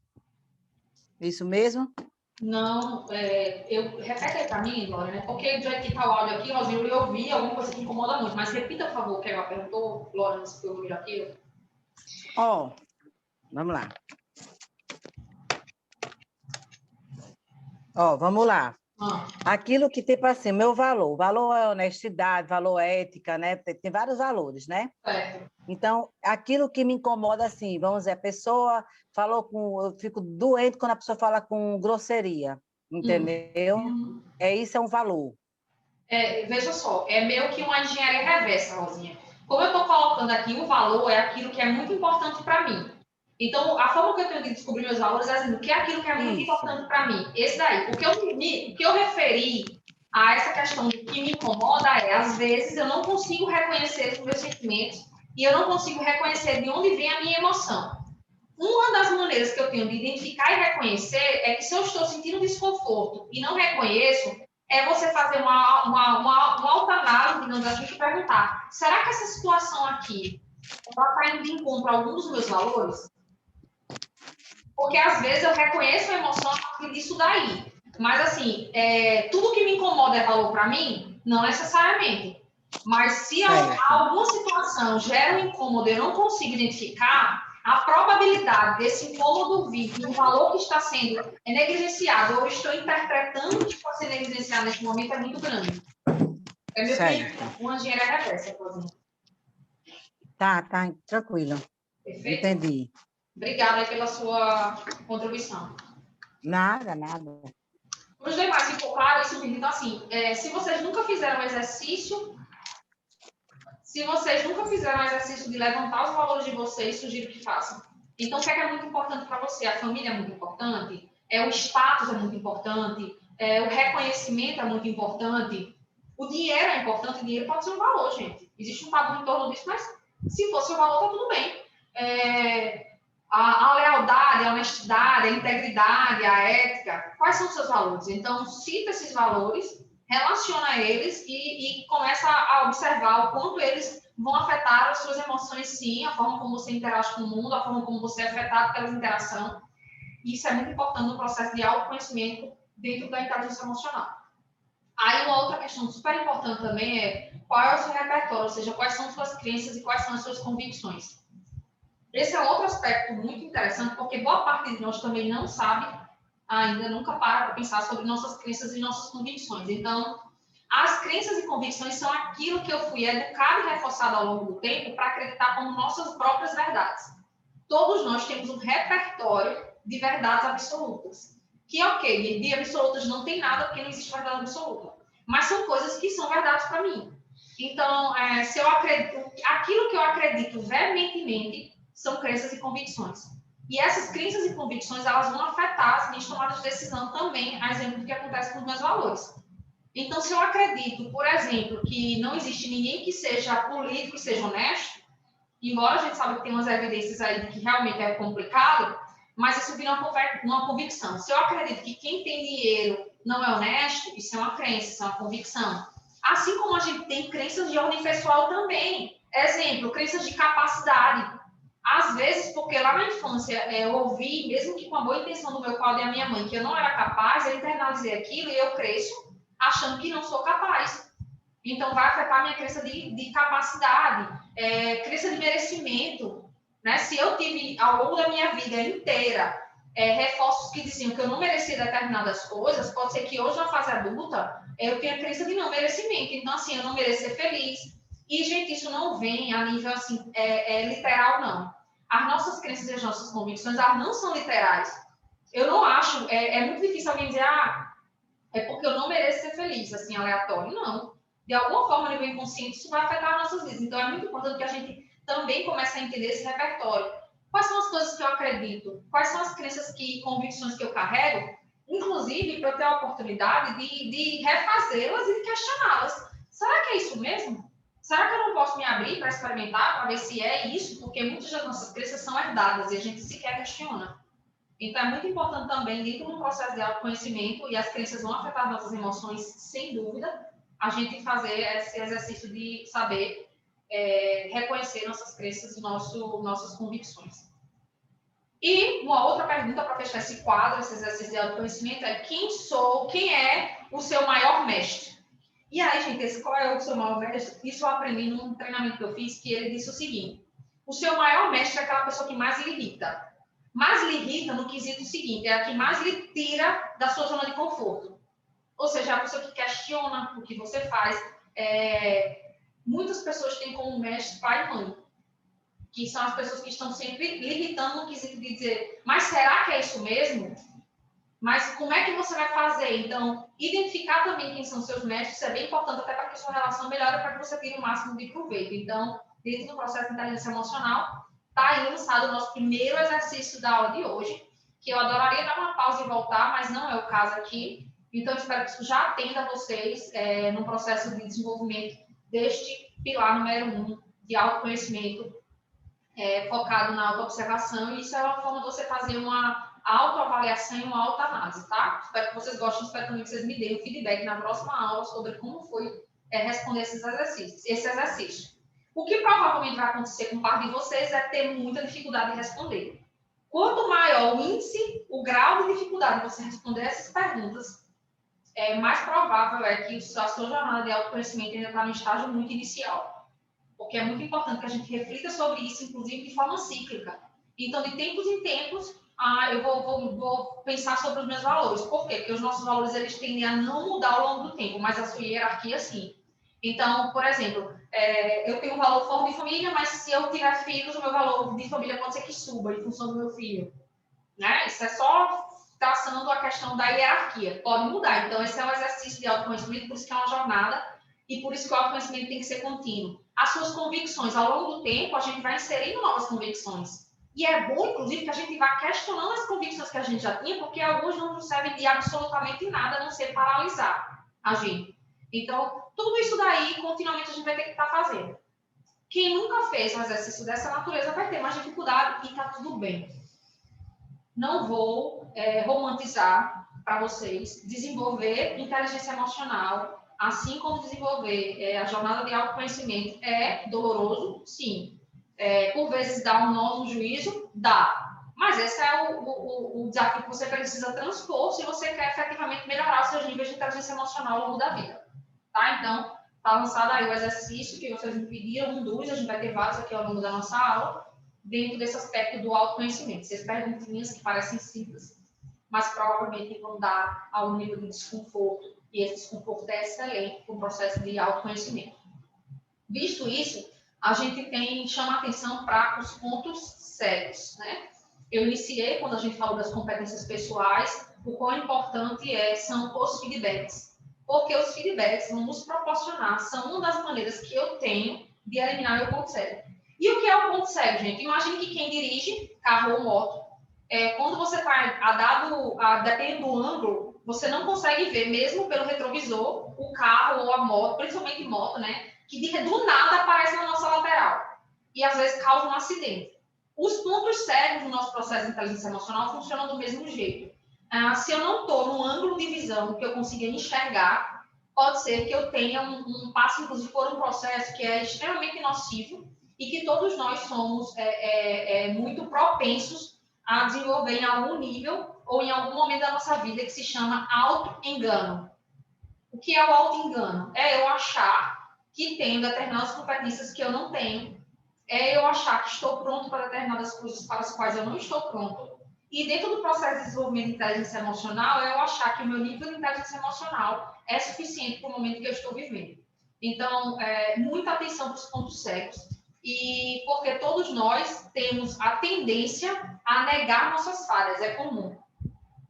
Isso mesmo? Não, repete aí para mim, Glória, né? Porque do jeito que está o áudio aqui, Rosinha, eu ouvi alguma coisa que incomoda muito, mas repita, por favor, o que ela perguntou, Glória, não sei se eu ouvi aquilo. Vamos lá. Vamos lá. Aquilo que tem para ser meu valor. Valor é honestidade, valor é ética, né? Tem vários valores, né? Então, aquilo que me incomoda, assim, vamos dizer, a pessoa falou eu fico doente quando a pessoa fala com grosseria, entendeu? Isso é um valor. Veja só, é meio que uma engenharia reversa, Rosinha. Como eu estou colocando aqui, o valor é aquilo que é muito importante para mim. Então, a forma que eu tenho de descobrir meus valores é assim, o que é aquilo que é muito importante para mim. Esse daí. O que eu referi a essa questão do que me incomoda é, às vezes, eu não consigo reconhecer os meus sentimentos e eu não consigo reconhecer de onde vem a minha emoção. Uma das maneiras que eu tenho de identificar e reconhecer é que se eu estou sentindo desconforto e não reconheço, é você fazer uma autoanálise, digamos assim, e perguntar, será que essa situação aqui está indo de encontro a algum dos meus valores? Porque, às vezes, eu reconheço a emoção a partir disso daí. Mas, assim, tudo que me incomoda é valor para mim? Não necessariamente. Mas, se alguma situação gera um incômodo e eu não consigo identificar, a probabilidade desse incômodo vir de um valor que está sendo negligenciado ou eu estou interpretando que pode ser negligenciado nesse momento é muito grande. É meu que uma engenharia reversa, por exemplo. Tá, tranquilo. Perfeito? Entendi. Obrigada pela sua contribuição. Nada. Para os demais, ficou claro isso? Então, assim, se vocês nunca fizeram exercício de levantar os valores de vocês, sugiro que façam. Então, o que é muito importante para você? A família é muito importante, o status é muito importante, o reconhecimento é muito importante, o dinheiro é importante, o dinheiro pode ser um valor, gente. Existe um tabu em torno disso, mas se fosse o valor, está tudo bem. A lealdade, a honestidade, a integridade, a ética, quais são os seus valores? Então, cita esses valores, relaciona eles e começa a observar o quanto eles vão afetar as suas emoções, sim, a forma como você interage com o mundo, a forma como você é afetado pela interação. Isso é muito importante no processo de autoconhecimento dentro da inteligência emocional. Aí, uma outra questão super importante também é qual é o seu repertório, ou seja, quais são as suas crenças e quais são as suas convicções. Esse é outro aspecto muito interessante, porque boa parte de nós também não sabe, ainda nunca para pensar sobre nossas crenças e nossas convicções. Então, as crenças e convicções são aquilo que eu fui educado e reforçado ao longo do tempo para acreditar como nossas próprias verdades. Todos nós temos um repertório de verdades absolutas. Que, ok, de absolutas não tem nada, porque não existe verdade absoluta. Mas são coisas que são verdades para mim. Então, se eu acredito, aquilo que eu acredito veementemente são crenças e convicções. E essas crenças e convicções, elas vão afetar as minhas tomadas de decisão também, a exemplo do que acontece com os meus valores. Então, se eu acredito, por exemplo, que não existe ninguém que seja político e seja honesto, embora a gente saiba que tem umas evidências aí de que realmente é complicado, mas isso vira uma convicção. Se eu acredito que quem tem dinheiro não é honesto, isso é uma crença, isso é uma convicção. Assim como a gente tem crenças de ordem pessoal também. Exemplo, crenças de capacidade. Às vezes, porque lá na infância eu ouvi, mesmo que com a boa intenção do meu pai e da minha mãe, que eu não era capaz, eu internalizei aquilo e eu cresço achando que não sou capaz. Então, vai afetar a minha crença de capacidade, crença de merecimento. Né? Se eu tive, ao longo da minha vida inteira, reforços que diziam que eu não merecia determinadas coisas, pode ser que hoje, na fase adulta, eu tenha crença de não merecimento. Então, assim, eu não mereço ser feliz. E, gente, isso não vem a nível, assim, literal, não. As nossas crenças e as nossas convicções, elas não são literais. Eu não acho, é muito difícil alguém dizer, é porque eu não mereço ser feliz, assim, aleatório. Não. De alguma forma, no nível inconsciente, isso vai afetar as nossas vidas. Então, é muito importante que a gente também comece a entender esse repertório. Quais são as coisas que eu acredito? Quais são as crenças e convicções que eu carrego? Inclusive, para eu ter a oportunidade de refazê-las e de questioná-las. Será que é isso mesmo? Será que eu não posso me abrir para experimentar, para ver se é isso? Porque muitas das nossas crenças são herdadas e a gente sequer questiona. Então, é muito importante também, dentro do processo de autoconhecimento, e as crenças vão afetar nossas emoções, sem dúvida, a gente fazer esse exercício de saber reconhecer nossas crenças e nossas convicções. E uma outra pergunta para fechar esse quadro, esse exercício de autoconhecimento, é quem é o seu maior mestre? E aí, gente, qual é o seu maior mestre? Isso eu aprendi num treinamento que eu fiz, que ele disse o seguinte: o seu maior mestre é aquela pessoa que mais lhe irrita. Mais lhe irrita no quesito seguinte, é a que mais lhe tira da sua zona de conforto. Ou seja, é a pessoa que questiona o que você faz. Muitas pessoas têm como mestre pai e mãe, que são as pessoas que estão sempre lhe irritando no quesito de dizer, mas será que é isso mesmo? Mas como é que você vai fazer? Então, identificar também quem são seus mestres, isso é bem importante até para que a sua relação melhore, para que você tenha o máximo de proveito. Então, dentro do processo de inteligência emocional, está aí lançado o nosso primeiro exercício da aula de hoje, que eu adoraria dar uma pausa e voltar, mas não é o caso aqui. Então, eu espero que isso já atenda vocês no processo de desenvolvimento deste pilar número 1 de autoconhecimento, focado na autoobservação, e isso é uma forma de você fazer uma autoavaliação e uma autoanálise, tá? Espero que vocês gostem, espero também que vocês me deem o feedback na próxima aula sobre como foi responder esse exercício. O que provavelmente vai acontecer com parte de vocês é ter muita dificuldade em responder. Quanto maior o índice, o grau de dificuldade de você responder essas perguntas, mais provável é que a sua jornada de autoconhecimento ainda está no estágio muito inicial. Porque é muito importante que a gente reflita sobre isso, inclusive de forma cíclica. Então, de tempos em tempos, eu vou pensar sobre os meus valores. Por quê? Porque os nossos valores eles tendem a não mudar ao longo do tempo, mas a sua hierarquia sim. Então, por exemplo, eu tenho um valor forte de família, mas se eu tiver filhos, o meu valor de família pode ser que suba em função do meu filho. Né? Isso é só traçando a questão da hierarquia. Pode mudar. Então, esse é um exercício de autoconhecimento, por isso que é uma jornada, e por isso que o autoconhecimento tem que ser contínuo. As suas convicções, ao longo do tempo, a gente vai inserindo novas convicções. E é bom, inclusive, que a gente vá questionando as convicções que a gente já tinha, porque algumas não nos servem de absolutamente nada, a não ser paralisar a gente. Então, tudo isso daí, continuamente, a gente vai ter que estar fazendo. Quem nunca fez um exercício dessa natureza vai ter mais dificuldade e está tudo bem. Não vou romantizar para vocês. Desenvolver inteligência emocional, assim como desenvolver a jornada de autoconhecimento, é doloroso, sim. Por vezes dá um nó no juízo, dá. Mas esse é o desafio que você precisa transpor se você quer efetivamente melhorar os seus níveis de inteligência emocional ao longo da vida. Tá? Então, está lançado aí o exercício que vocês me pediram, um dos, a gente vai ter vários aqui ao longo da nossa aula, dentro desse aspecto do autoconhecimento. Vocês perguntinhas que parecem simples, mas provavelmente vão dar a um nível de desconforto, e esse desconforto é excelente para o processo de autoconhecimento. Visto isso, a gente chama atenção para os pontos cegos, né? Eu iniciei, quando a gente falou das competências pessoais, o quão importante são os feedbacks, porque os feedbacks vão nos proporcionar, são uma das maneiras que eu tenho de eliminar meu ponto cego. E o que é o ponto cego, gente? Imagine que quem dirige carro ou moto, quando você está dependendo do ângulo, você não consegue ver, mesmo pelo retrovisor, o carro ou a moto, principalmente moto, né? Que do nada aparece na nossa lateral. E às vezes causa um acidente. Os pontos cegos no nosso processo de inteligência emocional funcionam do mesmo jeito. Se eu não estou num ângulo de visão que eu consiga enxergar, pode ser que eu tenha passe, inclusive, por um processo que é extremamente nocivo e que todos nós somos muito propensos a desenvolver em algum nível ou em algum momento da nossa vida, que se chama auto-engano. O que é o auto-engano? É eu achar que tenho determinadas competências que eu não tenho, é eu achar que estou pronto para determinadas coisas para as quais eu não estou pronto, e dentro do processo de desenvolvimento de inteligência emocional, é eu achar que o meu nível de inteligência emocional é suficiente para o momento que eu estou vivendo. Então, muita atenção para os pontos cegos, e porque todos nós temos a tendência a negar nossas falhas, é comum.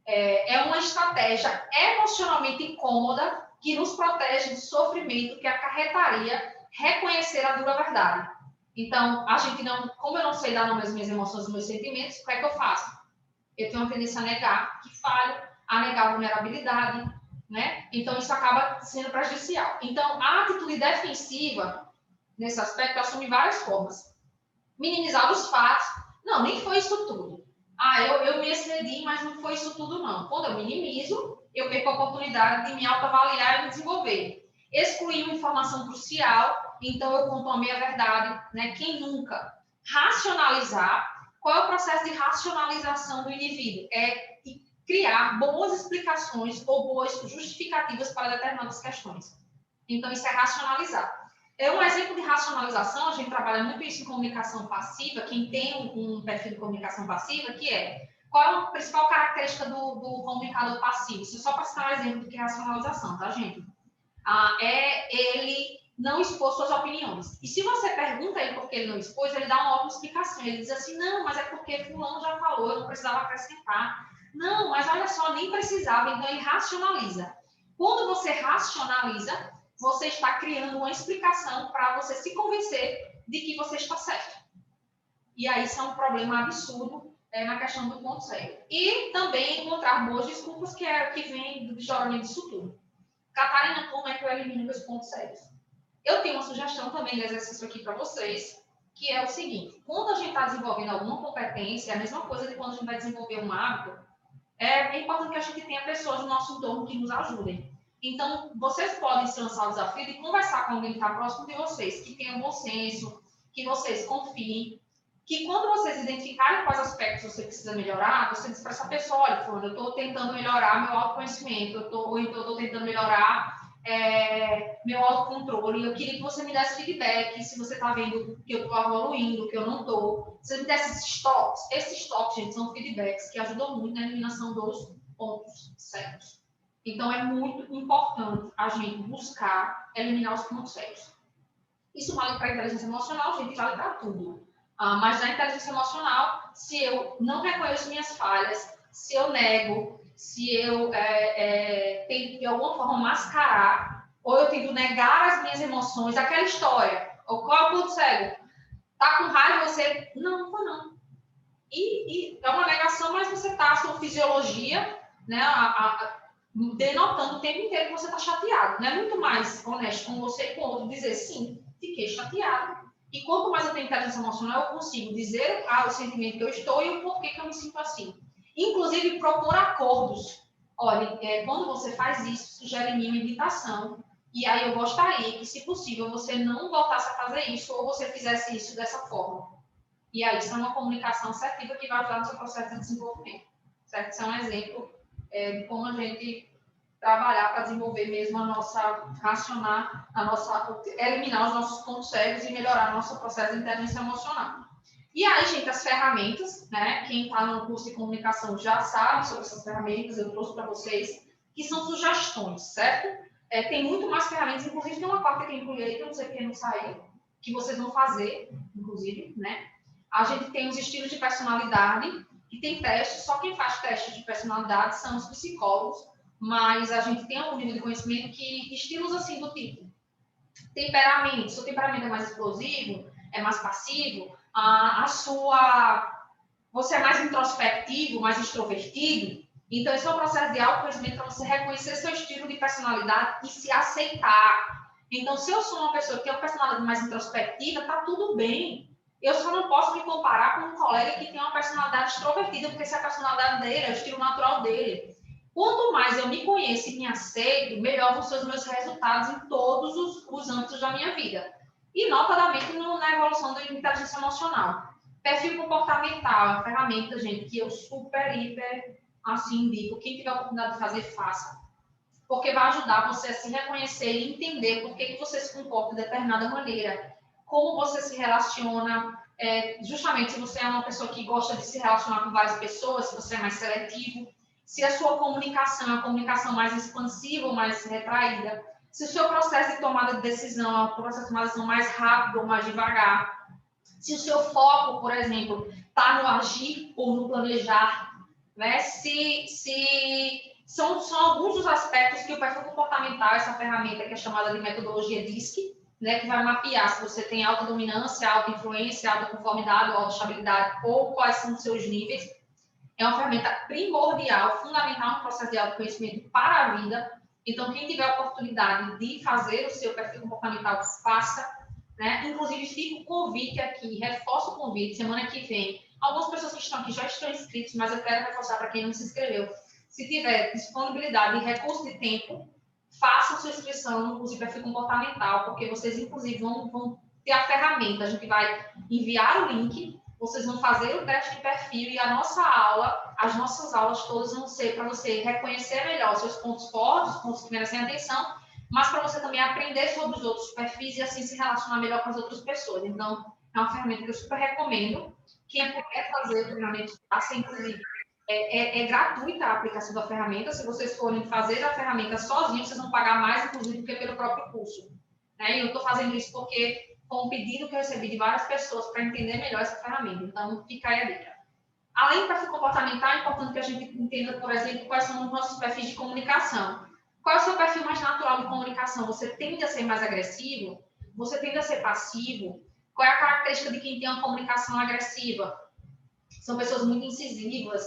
É uma estratégia emocionalmente incômoda que nos protege do sofrimento que acarretaria reconhecer a dura verdade. Então, a gente não, como eu não sei dar nome às minhas emoções e meus sentimentos, o que é que eu faço? Eu tenho uma tendência a negar que falho, a negar a vulnerabilidade, né? Então, isso acaba sendo prejudicial. Então, a atitude defensiva, nesse aspecto, assume várias formas. Minimizar os fatos. Não, nem foi isso tudo. Eu me excedi, mas não foi isso tudo, não. Quando eu minimizo, eu perco a oportunidade de me autoavaliar e me desenvolver. Excluir uma informação crucial, então eu conto a minha verdade, né? Quem nunca? Racionalizar. Qual é o processo de racionalização do indivíduo? É criar boas explicações ou boas justificativas para determinadas questões. Então, isso é racionalizar. Um exemplo de racionalização, a gente trabalha muito isso em comunicação passiva, quem tem um perfil de comunicação passiva, que qual é a principal característica do comunicador passivo? Isso só para citar um exemplo do que é racionalização, tá, gente? Ele não expor suas opiniões. E se você pergunta ele por que ele não expôs, ele dá uma ótima explicação. Ele diz assim, não, mas é porque fulano já falou, eu não precisava acrescentar. Não, mas olha só, nem precisava, então ele racionaliza. Quando você racionaliza, você está criando uma explicação para você se convencer de que você está certo. E aí isso é um problema absurdo na questão do ponto cego. E também encontrar boas desculpas, que é o que vem do desdobramento disso tudo. Catarina, como é que eu elimino meus pontos cegos? Eu tenho uma sugestão também de exercício aqui para vocês, que é o seguinte: quando a gente está desenvolvendo alguma competência, é a mesma coisa de quando a gente vai desenvolver um hábito, é importante que a gente tenha pessoas no nosso entorno que nos ajudem. Então, vocês podem se lançar o desafio de conversar com alguém que está próximo de vocês, que tenha bom senso, que vocês confiem, que quando vocês identificarem quais aspectos você precisa melhorar, você diz para essa pessoa: olha, eu estou tentando melhorar meu autoconhecimento, ou então eu estou tentando melhorar meu autocontrole, eu queria que você me desse feedback, se você está vendo que eu estou evoluindo, que eu não estou. Se você me desse esses toques, gente, são feedbacks que ajudam muito na eliminação dos pontos cegos. Então, é muito importante a gente buscar eliminar os pontos cegos. Isso vale para a inteligência emocional, gente, vale para tudo. Mas na inteligência emocional, se eu não reconheço minhas falhas, se eu nego, se eu tento de alguma forma mascarar, ou eu tento negar as minhas emoções, aquela história, ou qual é o ponto cego? Tá com raiva, você... Não, não. E é uma negação, mas você está, a sua fisiologia, né, denotando o tempo inteiro que você está chateado. Não é muito mais honesto com você e com o outro dizer: sim, fiquei chateado. E quanto mais eu tenho inteligência emocional, eu consigo dizer o sentimento que eu estou e o porquê que eu me sinto assim. Inclusive, propor acordos. Olha, quando você faz isso, sugere em mim uma invitação. E aí eu gostaria que, se possível, você não voltasse a fazer isso ou você fizesse isso dessa forma. E aí, isso é uma comunicação assertiva que vai ajudar no seu processo de desenvolvimento. Certo? Isso é um exemplo de como a gente trabalhar para desenvolver mesmo a nossa, eliminar os nossos pontos cegos e melhorar o nosso processo de inteligência emocional. E aí, gente, as ferramentas, né? Quem está no curso de comunicação já sabe sobre essas ferramentas, eu trouxe para vocês, que são sugestões, certo? Tem muito mais ferramentas, inclusive tem uma quarta que eu incluí aí, que eu não sei porque não saiu, que vocês vão fazer, inclusive, né? A gente tem os estilos de personalidade, que tem testes, só quem faz testes de personalidade são os psicólogos, mas a gente tem algum nível de conhecimento que estilos assim do tipo temperamento, seu temperamento é mais explosivo, é mais passivo, você é mais introspectivo, mais extrovertido. Então, esse é um processo de autoconhecimento para você reconhecer seu estilo de personalidade e se aceitar. Então, se eu sou uma pessoa que tem uma personalidade mais introspectiva, tá tudo bem. Eu só não posso me comparar com um colega que tem uma personalidade extrovertida, porque essa é a personalidade dele, é o estilo natural dele. Quanto mais eu me conheço e me aceito, melhor vão ser os meus resultados em todos os âmbitos da minha vida. E, notadamente, na evolução da inteligência emocional. Perfil comportamental é uma ferramenta, gente, que eu super, hiper, assim, indico. Quem tiver a oportunidade de fazer, faça. Porque vai ajudar você a se reconhecer e entender por que você se comporta de determinada maneira. Como você se relaciona, justamente se você é uma pessoa que gosta de se relacionar com várias pessoas, se você é mais seletivo, se a sua comunicação é uma comunicação mais expansiva ou mais retraída, se o seu processo de tomada de decisão é um processo de tomada de decisão mais rápido ou mais devagar, se o seu foco, por exemplo, está no agir ou no planejar, né? São alguns dos aspectos que o perfil comportamental, essa ferramenta que é chamada de metodologia DISC, né, que vai mapear se você tem alta dominância, alta influência, alta conformidade, alta estabilidade, ou quais são os seus níveis. É uma ferramenta primordial, fundamental no processo de autoconhecimento para a vida. Então, quem tiver a oportunidade de fazer o seu perfil comportamental, faça. Né? Inclusive, fica o convite aqui, reforço o convite, semana que vem. Algumas pessoas que estão aqui já estão inscritas, mas eu quero reforçar para quem não se inscreveu. Se tiver disponibilidade e recurso de tempo, façam sua inscrição no curso de perfil comportamental, porque vocês, inclusive, vão ter a ferramenta. A gente vai enviar o link, vocês vão fazer o teste de perfil e as nossas aulas todas vão ser para você reconhecer melhor os seus pontos fortes, os pontos que merecem atenção, mas para você também aprender sobre os outros perfis e assim se relacionar melhor com as outras pessoas. Então, é uma ferramenta que eu super recomendo. Quem puder fazer o treinamento, faça, inclusive. É gratuita a aplicação da ferramenta. Se vocês forem fazer a ferramenta sozinhos, vocês vão pagar mais, inclusive, do que pelo próprio curso. Né? E eu estou fazendo isso porque foi um pedido que eu recebi de várias pessoas para entender melhor essa ferramenta. Então, fica aí a dica. Além do perfil comportamental, é importante que a gente entenda, por exemplo, quais são os nossos perfis de comunicação. Qual é o seu perfil mais natural de comunicação? Você tende a ser mais agressivo? Você tende a ser passivo? Qual é a característica de quem tem uma comunicação agressiva? São pessoas muito incisivas,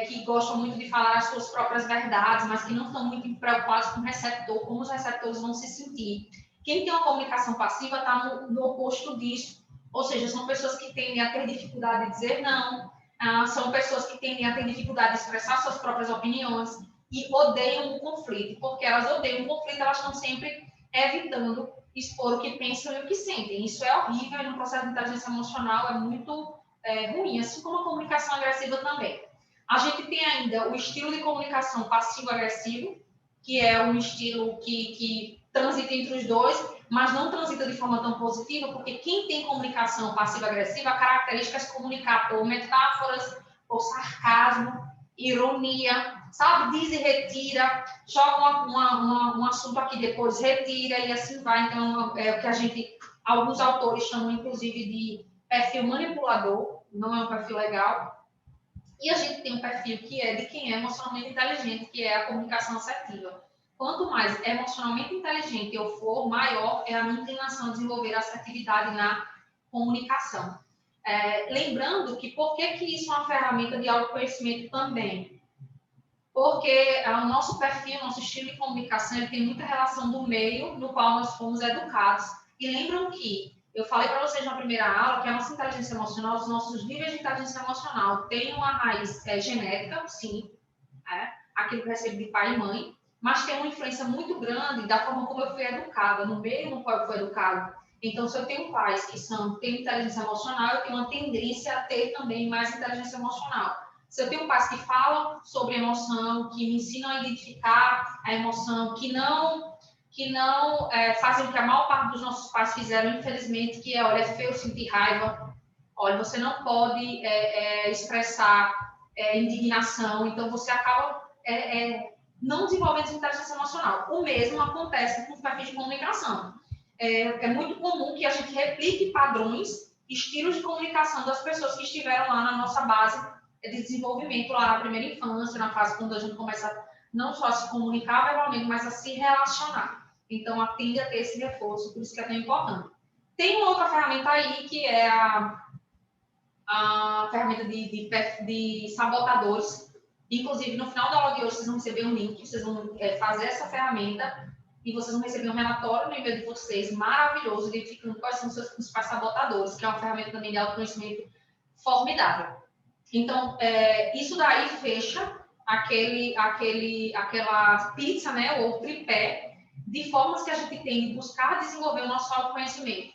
que gostam muito de falar as suas próprias verdades, mas que não estão muito preocupados com o receptor, como os receptores vão se sentir. Quem tem uma comunicação passiva está no oposto disso, ou seja, são pessoas que tendem a ter dificuldade de dizer não, são pessoas que tendem a ter dificuldade de expressar suas próprias opiniões e odeiam o conflito, porque elas odeiam o conflito, elas estão sempre evitando expor o que pensam e o que sentem. Isso é horrível e no processo de inteligência emocional é muito ruim, assim como a comunicação agressiva também. A gente tem ainda o estilo de comunicação passivo-agressivo, que é um estilo que transita entre os dois, mas não transita de forma tão positiva, porque quem tem comunicação passiva-agressiva, a característica é se comunicar por metáforas, por sarcasmo, ironia, sabe? Diz e retira, joga um assunto aqui, depois retira e assim vai. Então, é o que alguns autores chamam, inclusive, de perfil manipulador, não é um perfil legal. E a gente tem um perfil que é de quem é emocionalmente inteligente, que é a comunicação assertiva. Quanto mais emocionalmente inteligente eu for, maior é a minha inclinação a desenvolver assertividade na comunicação. Lembrando que por que isso é uma ferramenta de autoconhecimento também? Porque o nosso perfil, o nosso estilo de comunicação, ele tem muita relação do meio no qual nós fomos educados. E lembram que eu falei para vocês na primeira aula que a nossa inteligência emocional, os nossos níveis de inteligência emocional têm uma raiz genética, sim, aquilo que eu recebo de pai e mãe, mas tem uma influência muito grande da forma como eu fui educada, no meio no qual eu fui educada. Então, se eu tenho pais que têm inteligência emocional, eu tenho uma tendência a ter também mais inteligência emocional. Se eu tenho pais que falam sobre emoção, que me ensinam a identificar a emoção, que não fazem o que a maior parte dos nossos pais fizeram, infelizmente, que olha, é feio sentir raiva, olha, você não pode expressar indignação, então você acaba não desenvolvendo inteligência emocional. O mesmo acontece com os perfis de comunicação. É muito comum que a gente replique padrões, estilos de comunicação das pessoas que estiveram lá na nossa base de desenvolvimento, lá na primeira infância, na fase quando a gente começa não só a se comunicar verbalmente, mas a se relacionar. Então, atende a ter esse reforço, por isso que é tão importante. Tem uma outra ferramenta aí, que é a ferramenta de sabotadores. Inclusive, no final da aula de hoje, vocês vão receber um link, vocês vão fazer essa ferramenta e vocês vão receber um relatório no e-mail de vocês, maravilhoso, identificando quais são os seus principais sabotadores, que é uma ferramenta também de autoconhecimento formidável. Então, isso daí fecha aquela pizza, né, ou tripé, de formas que a gente tem de buscar desenvolver o nosso autoconhecimento.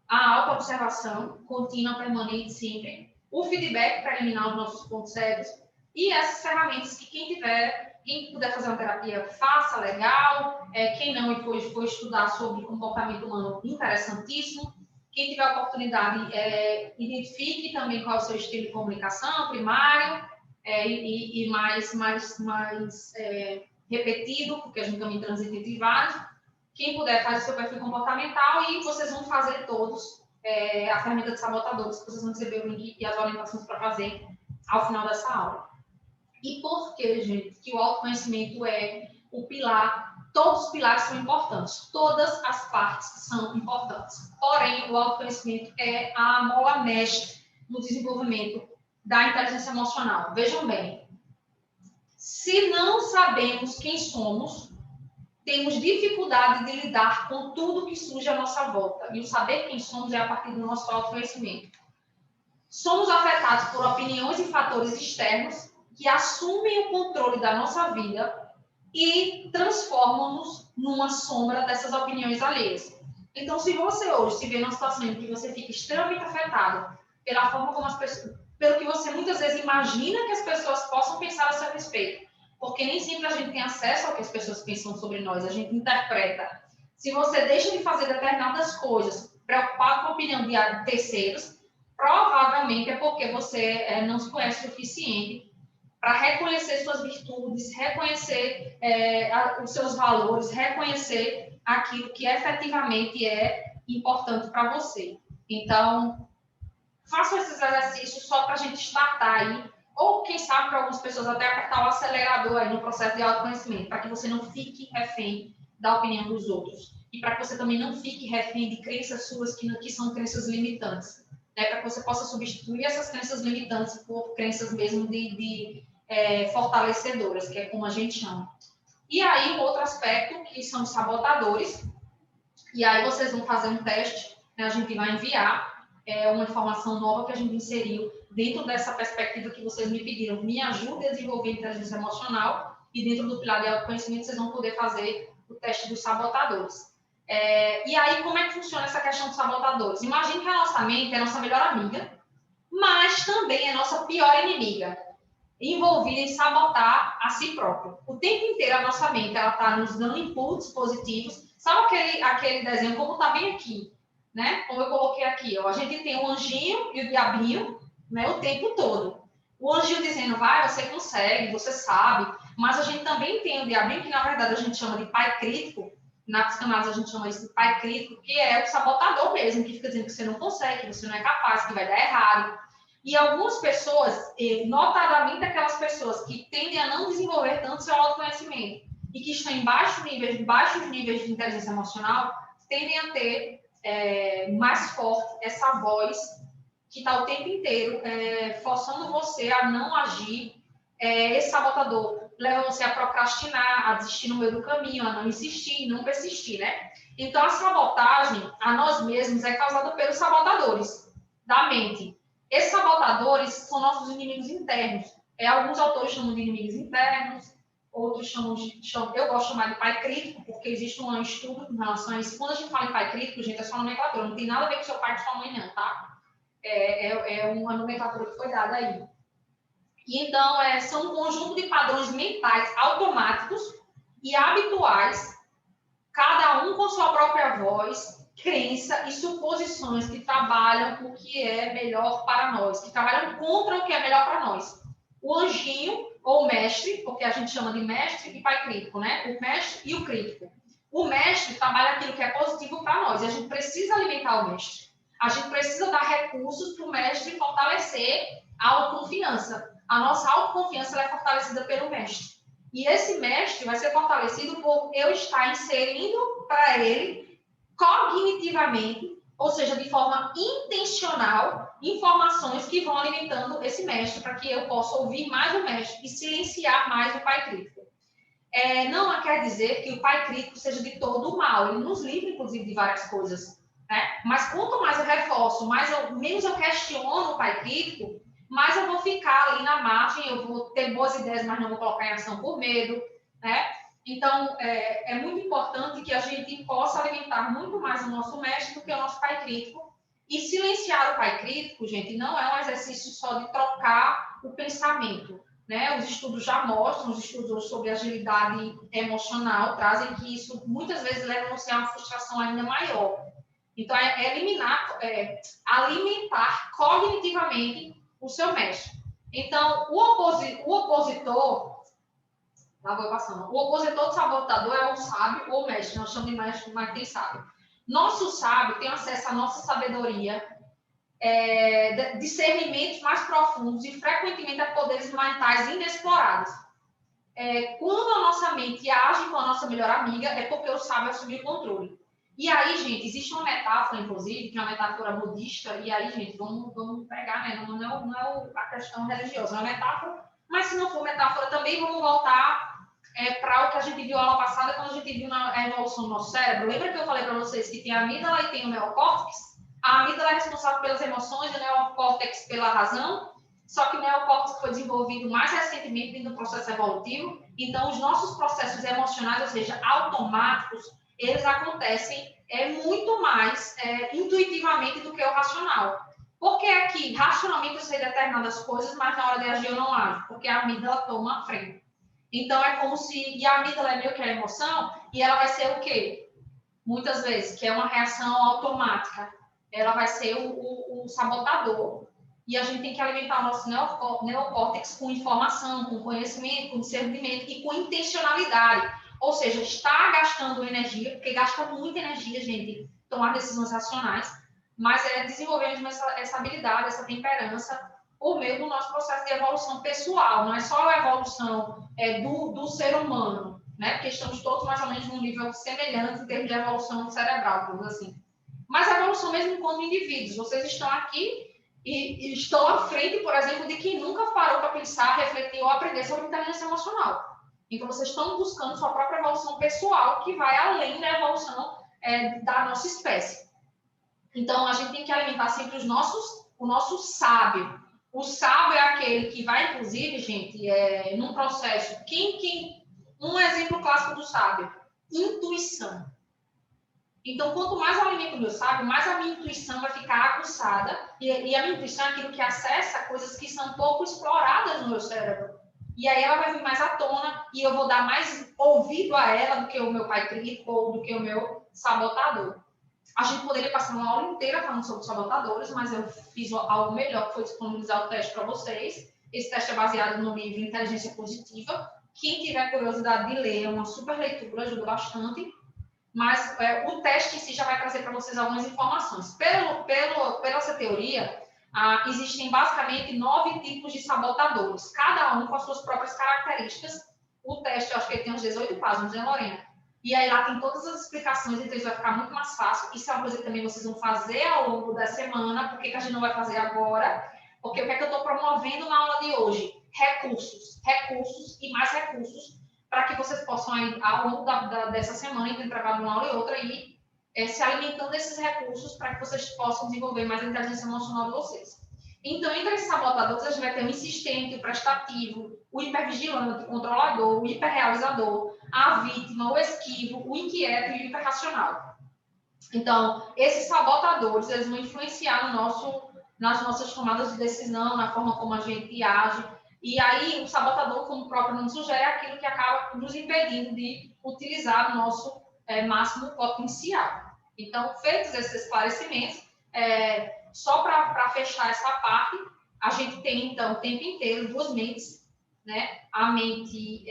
A autoobservação, contínua, permanente, sempre. O feedback para eliminar os nossos pontos cegos. E essas ferramentas que quem puder fazer uma terapia, faça, legal. Quem não e for estudar sobre comportamento humano, interessantíssimo. Quem tiver a oportunidade, identifique também qual é o seu estilo de comunicação, primário e mais repetido, porque a gente também transita entre vários. Quem puder, faz o seu perfil comportamental e vocês vão fazer todos a ferramenta de sabotadores, que vocês vão receber o link e as orientações para fazer ao final dessa aula. E por que, gente, que o autoconhecimento é o pilar? Todos os pilares são importantes, todas as partes são importantes. Porém, o autoconhecimento é a mola mestre no desenvolvimento da inteligência emocional. Vejam bem, se não sabemos quem somos, temos dificuldade de lidar com tudo que surge à nossa volta. E o saber quem somos é a partir do nosso autoconhecimento. Somos afetados por opiniões e fatores externos que assumem o controle da nossa vida e transformam-nos numa sombra dessas opiniões alheias. Então, se você hoje se vê numa situação em que você fica extremamente afetado pela forma como as pessoas, pelo que você muitas vezes imagina que as pessoas possam pensar a seu respeito, porque nem sempre a gente tem acesso ao que as pessoas pensam sobre nós, a gente interpreta. Se você deixa de fazer determinadas coisas, preocupado com a opinião de terceiros, provavelmente é porque você não se conhece o suficiente para reconhecer suas virtudes, reconhecer os seus valores, reconhecer aquilo que efetivamente é importante para você. Então, façam esses exercícios só para a gente startar aí Ou, quem sabe, para algumas pessoas até apertar o acelerador aí no processo de autoconhecimento, para que você não fique refém da opinião dos outros. E para que você também não fique refém de crenças suas que são crenças limitantes. Né? Para que você possa substituir essas crenças limitantes por crenças mesmo de fortalecedoras, que é como a gente chama. E aí, um outro aspecto, que são os sabotadores. E aí, vocês vão fazer um teste, né? A gente vai enviar uma informação nova que a gente inseriu dentro dessa perspectiva que vocês me pediram. Me ajude a desenvolver inteligência emocional. E dentro do pilar de autoconhecimento, vocês vão poder fazer o teste dos sabotadores. E aí, como é que funciona essa questão dos sabotadores? Imagine que a nossa mente é a nossa melhor amiga, mas também é a nossa pior inimiga, envolvida em sabotar a si própria. O tempo inteiro a nossa mente está nos dando inputs positivos. Sabe aquele desenho, como está bem aqui, né? Como eu coloquei aqui, ó, a gente tem o anjinho e o diabinho, né, o tempo todo. O anjinho dizendo, vai, você consegue, você sabe. Mas a gente também tem o diabinho, que na verdade a gente chama de pai crítico. Na psicanálise a gente chama isso de pai crítico, que é o sabotador mesmo, que fica dizendo que você não consegue, que você não é capaz, que vai dar errado. E algumas pessoas, notadamente aquelas pessoas que tendem a não desenvolver tanto seu autoconhecimento e que estão em baixos níveis de inteligência emocional, tendem a ter mais forte essa voz que está o tempo inteiro forçando você a não agir. Esse sabotador leva você a procrastinar, a desistir no meio do caminho, a não insistir, não persistir, né? Então, a sabotagem a nós mesmos é causada pelos sabotadores da mente. Esses sabotadores são nossos inimigos internos. Alguns autores chamam de inimigos internos, outros chamam eu gosto de chamar de pai crítico, porque existe um estudo em relação a isso. Quando a gente fala em pai crítico, gente, é só nomenclatura, não tem nada a ver com seu pai e sua mãe, não, tá? É uma nomenclatura que foi dada aí. E, então, são um conjunto de padrões mentais automáticos e habituais, cada um com sua própria voz, crença e suposições que trabalham o que é melhor para nós, que trabalham contra o que é melhor para nós. O anjinho, ou mestre, porque a gente chama de mestre e pai crítico, né? O mestre e o crítico. O mestre trabalha aquilo que é positivo para nós, e a gente precisa alimentar o mestre. A gente precisa dar recursos para o mestre fortalecer a autoconfiança. A nossa autoconfiança é fortalecida pelo mestre. E esse mestre vai ser fortalecido por eu estar inserindo para ele cognitivamente, ou seja, de forma intencional, informações que vão alimentando esse mestre para que eu possa ouvir mais o mestre e silenciar mais o pai crítico. Não quer dizer que o pai crítico seja de todo mal, ele nos livra, inclusive, de várias coisas. Né? Mas quanto mais eu reforço, menos eu questiono o pai crítico, mais eu vou ficar ali na margem, eu vou ter boas ideias, mas não vou colocar em ação por medo, né? Então, é muito importante que a gente possa alimentar muito mais o nosso mestre do que o nosso pai crítico. E silenciar o pai crítico, gente, não é um exercício só de trocar o pensamento, né? Os estudos já mostram, os estudos sobre agilidade emocional trazem que isso muitas vezes leva você a uma frustração ainda maior. Então, alimentar cognitivamente o seu mestre. Então, o opositor, lá vou passando, o opositor do sabotador é o sábio ou mestre, nós chamamos de mestre, mas quem sabe. Nosso sábio tem acesso à nossa sabedoria, discernimentos mais profundos e frequentemente a poderes mentais inexplorados. Quando a nossa mente age com a nossa melhor amiga, é porque o sábio assumiu o controle. E aí, gente, existe uma metáfora, inclusive, que é uma metáfora budista, e aí, gente, vamos pegar, né? Não é a questão religiosa, é uma metáfora, mas se não for metáfora também, vamos voltar para o que a gente viu aula passada, quando a gente viu a evolução do nosso cérebro. Lembra que eu falei para vocês que tem a amígdala e tem o neocórtex? A amígdala é responsável pelas emoções, o neocórtex pela razão, só que o neocórtex foi desenvolvido mais recentemente dentro do processo evolutivo, então os nossos processos emocionais, ou seja, automáticos, eles acontecem muito mais intuitivamente do que o racional. Porque aqui, racionalmente, eu sei determinadas coisas, mas na hora de agir eu não ajo, porque a amígdala toma a frente. Então, é como se... E a amígdala é meio que a emoção, e ela vai ser o quê? Muitas vezes, que é uma reação automática. Ela vai ser o sabotador. E a gente tem que alimentar o nosso neocórtex com informação, com conhecimento, com discernimento e com intencionalidade. Ou seja, está gastando energia, porque gasta muita energia, gente, tomar decisões racionais, mas desenvolvendo essa habilidade, essa temperança, por meio do nosso processo de evolução pessoal, não é só a evolução do ser humano, né? Porque estamos todos mais ou menos num nível semelhante em termos de evolução cerebral, vamos assim. Mas a evolução mesmo como indivíduos. Vocês estão aqui e estão à frente, por exemplo, de quem nunca parou para pensar, refletir ou aprender sobre inteligência emocional. Então, vocês estão buscando sua própria evolução pessoal, que vai além da evolução da nossa espécie. Então, a gente tem que alimentar sempre o nosso sábio. O sábio é aquele que vai, inclusive, gente, num processo. Um exemplo clássico do sábio: intuição. Então, quanto mais eu alimento o meu sábio, mais a minha intuição vai ficar aguçada. E a minha intuição é aquilo que acessa coisas que são pouco exploradas no meu cérebro. E aí ela vai vir mais à tona e eu vou dar mais ouvido a ela do que o meu pai crítico ou do que o meu sabotador. A gente poderia passar uma aula inteira falando sobre sabotadores, mas eu fiz algo melhor, que foi disponibilizar o teste para vocês. Esse teste é baseado no livro Inteligência Positiva. Quem tiver curiosidade de ler, é uma super leitura, ajuda bastante. Mas o teste em si já vai trazer para vocês algumas informações. Pela essa teoria, existem basicamente 9 tipos de sabotadores, cada um com as suas próprias características. O teste, eu acho que ele tem uns 18 páginas, né, Lorena? E aí lá tem todas as explicações, então isso vai ficar muito mais fácil. Isso é uma coisa que também vocês vão fazer ao longo da semana. Por que a gente não vai fazer agora? Porque o que é que eu estou promovendo na aula de hoje? Recursos, recursos e mais recursos, para que vocês possam, aí, ao longo dessa semana, entre trabalhar uma aula e outra, ir se alimentando desses recursos para que vocês possam desenvolver mais a inteligência emocional de vocês. Então, entre esses sabotadores, a gente vai ter o insistente, o prestativo, o hipervigilante, o controlador, o hiperrealizador, a vítima, o esquivo, o inquieto e o hiperracional. Então, esses sabotadores, eles vão influenciar nas nossas tomadas de decisão, na forma como a gente age. E aí, o sabotador, como o próprio nome sugere, é aquilo que acaba nos impedindo de utilizar o nosso máximo potencial. Então, feitos esses esclarecimentos, só para fechar essa parte, a gente tem, então, o tempo inteiro duas mentes, né? A mente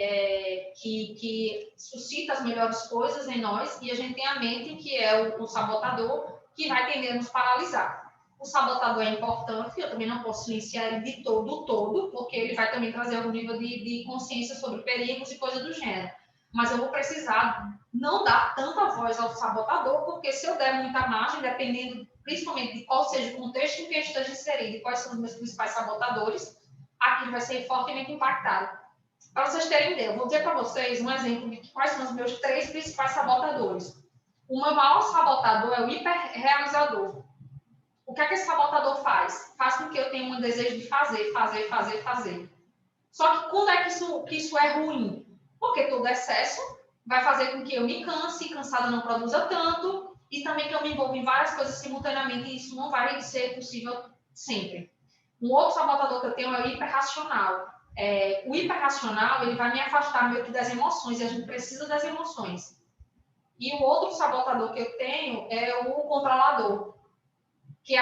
que suscita as melhores coisas em nós, e a gente tem a mente que é o sabotador, que vai tender a nos paralisar. O sabotador é importante, eu também não posso silenciar ele de todo, porque ele vai também trazer algum nível de consciência sobre perigos e coisas do gênero. Mas eu vou precisar não dar tanta voz ao sabotador, porque se eu der muita margem, dependendo principalmente de qual seja o contexto em que eu esteja inserido e quais são os meus principais sabotadores, aquilo vai ser fortemente impactado. Para vocês terem ideia, eu vou dizer para vocês um exemplo de quais são os meus 3 principais sabotadores. O meu maior sabotador é o hiperrealizador. O que é que esse sabotador faz? Faz com que eu tenha um desejo de fazer. Só que quando é que isso é ruim? Porque todo excesso vai fazer com que eu me canse, cansada não produza tanto, e também que eu me envolva em várias coisas simultaneamente, e isso não vai ser possível sempre. Um outro sabotador que eu tenho é o hiperracional. O hiperracional, ele vai me afastar meio que das emoções, e a gente precisa das emoções. E o outro sabotador que eu tenho é o controlador, que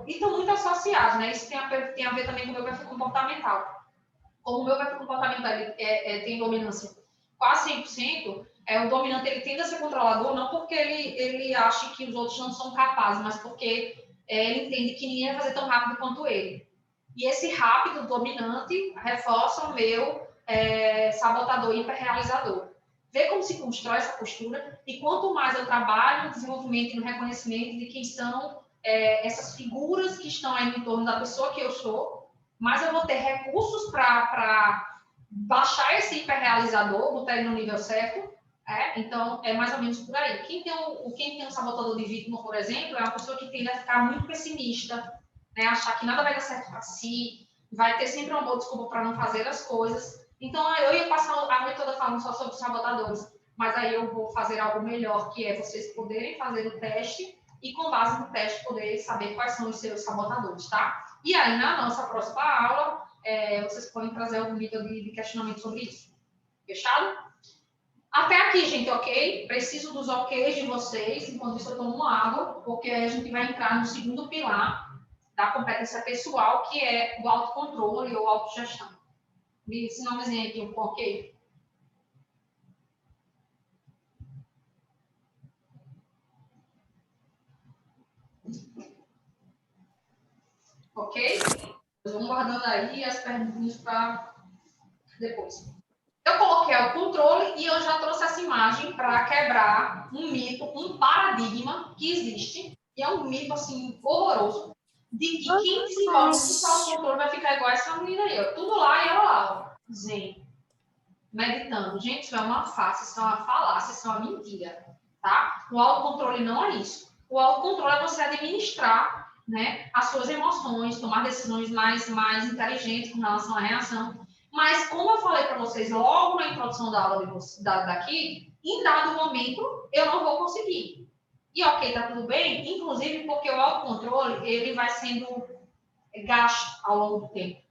estão muito associados, né? Isso tem a ver também com o meu perfil comportamental. Como o meu perfil comportamental tem dominância quase 100%, o dominante ele tende a ser controlador, não porque ele acha que os outros não são capazes, mas porque ele entende que ninguém vai fazer tão rápido quanto ele. E esse rápido dominante reforça o meu sabotador hiperrealizador. Vê como se constrói essa postura, e quanto mais eu trabalho no desenvolvimento e no reconhecimento de quem são essas figuras que estão aí em torno da pessoa que eu sou, mais eu vou ter recursos para baixar esse hiperrealizador, botar ele no nível certo. Então, é mais ou menos por aí. Quem tem um sabotador de vítima, por exemplo, é uma pessoa que tende a ficar muito pessimista, né? Achar que nada vai dar certo para si, vai ter sempre uma boa desculpa para não fazer as coisas. Então, eu ia passar a noite toda falando só sobre sabotadores, mas aí eu vou fazer algo melhor, que é vocês poderem fazer o teste e, com base no teste, poder saber quais são os seus sabotadores, tá? E aí, na nossa próxima aula, vocês podem trazer algum nível de questionamento sobre isso. Fechado? Até aqui, gente, ok? Preciso dos OKs de vocês, enquanto isso eu tomo água, porque aí a gente vai entrar no segundo pilar da competência pessoal, que é o autocontrole ou autogestão. Esse nomezinho aqui, um ok? Ok? Vamos guardando aí as perguntas para depois. Eu coloquei o controle e eu já trouxe essa imagem para quebrar um mito, um paradigma que existe, e é um mito, assim, horroroso, de que quem desenvolve o autocontrole vai ficar igual essa menina aí, ó, tudo lá e ela lá, ó, zen, meditando. Gente, isso é uma farsa, isso é uma falácia, isso é uma mentira, tá? O autocontrole não é isso. O autocontrole é você administrar, né, as suas emoções, tomar decisões mais inteligentes com relação à reação. Mas, como eu falei para vocês logo na introdução da aula daqui, em dado momento, eu não vou conseguir. E ok, tá tudo bem, inclusive porque o autocontrole, ele vai sendo gasto ao longo do tempo.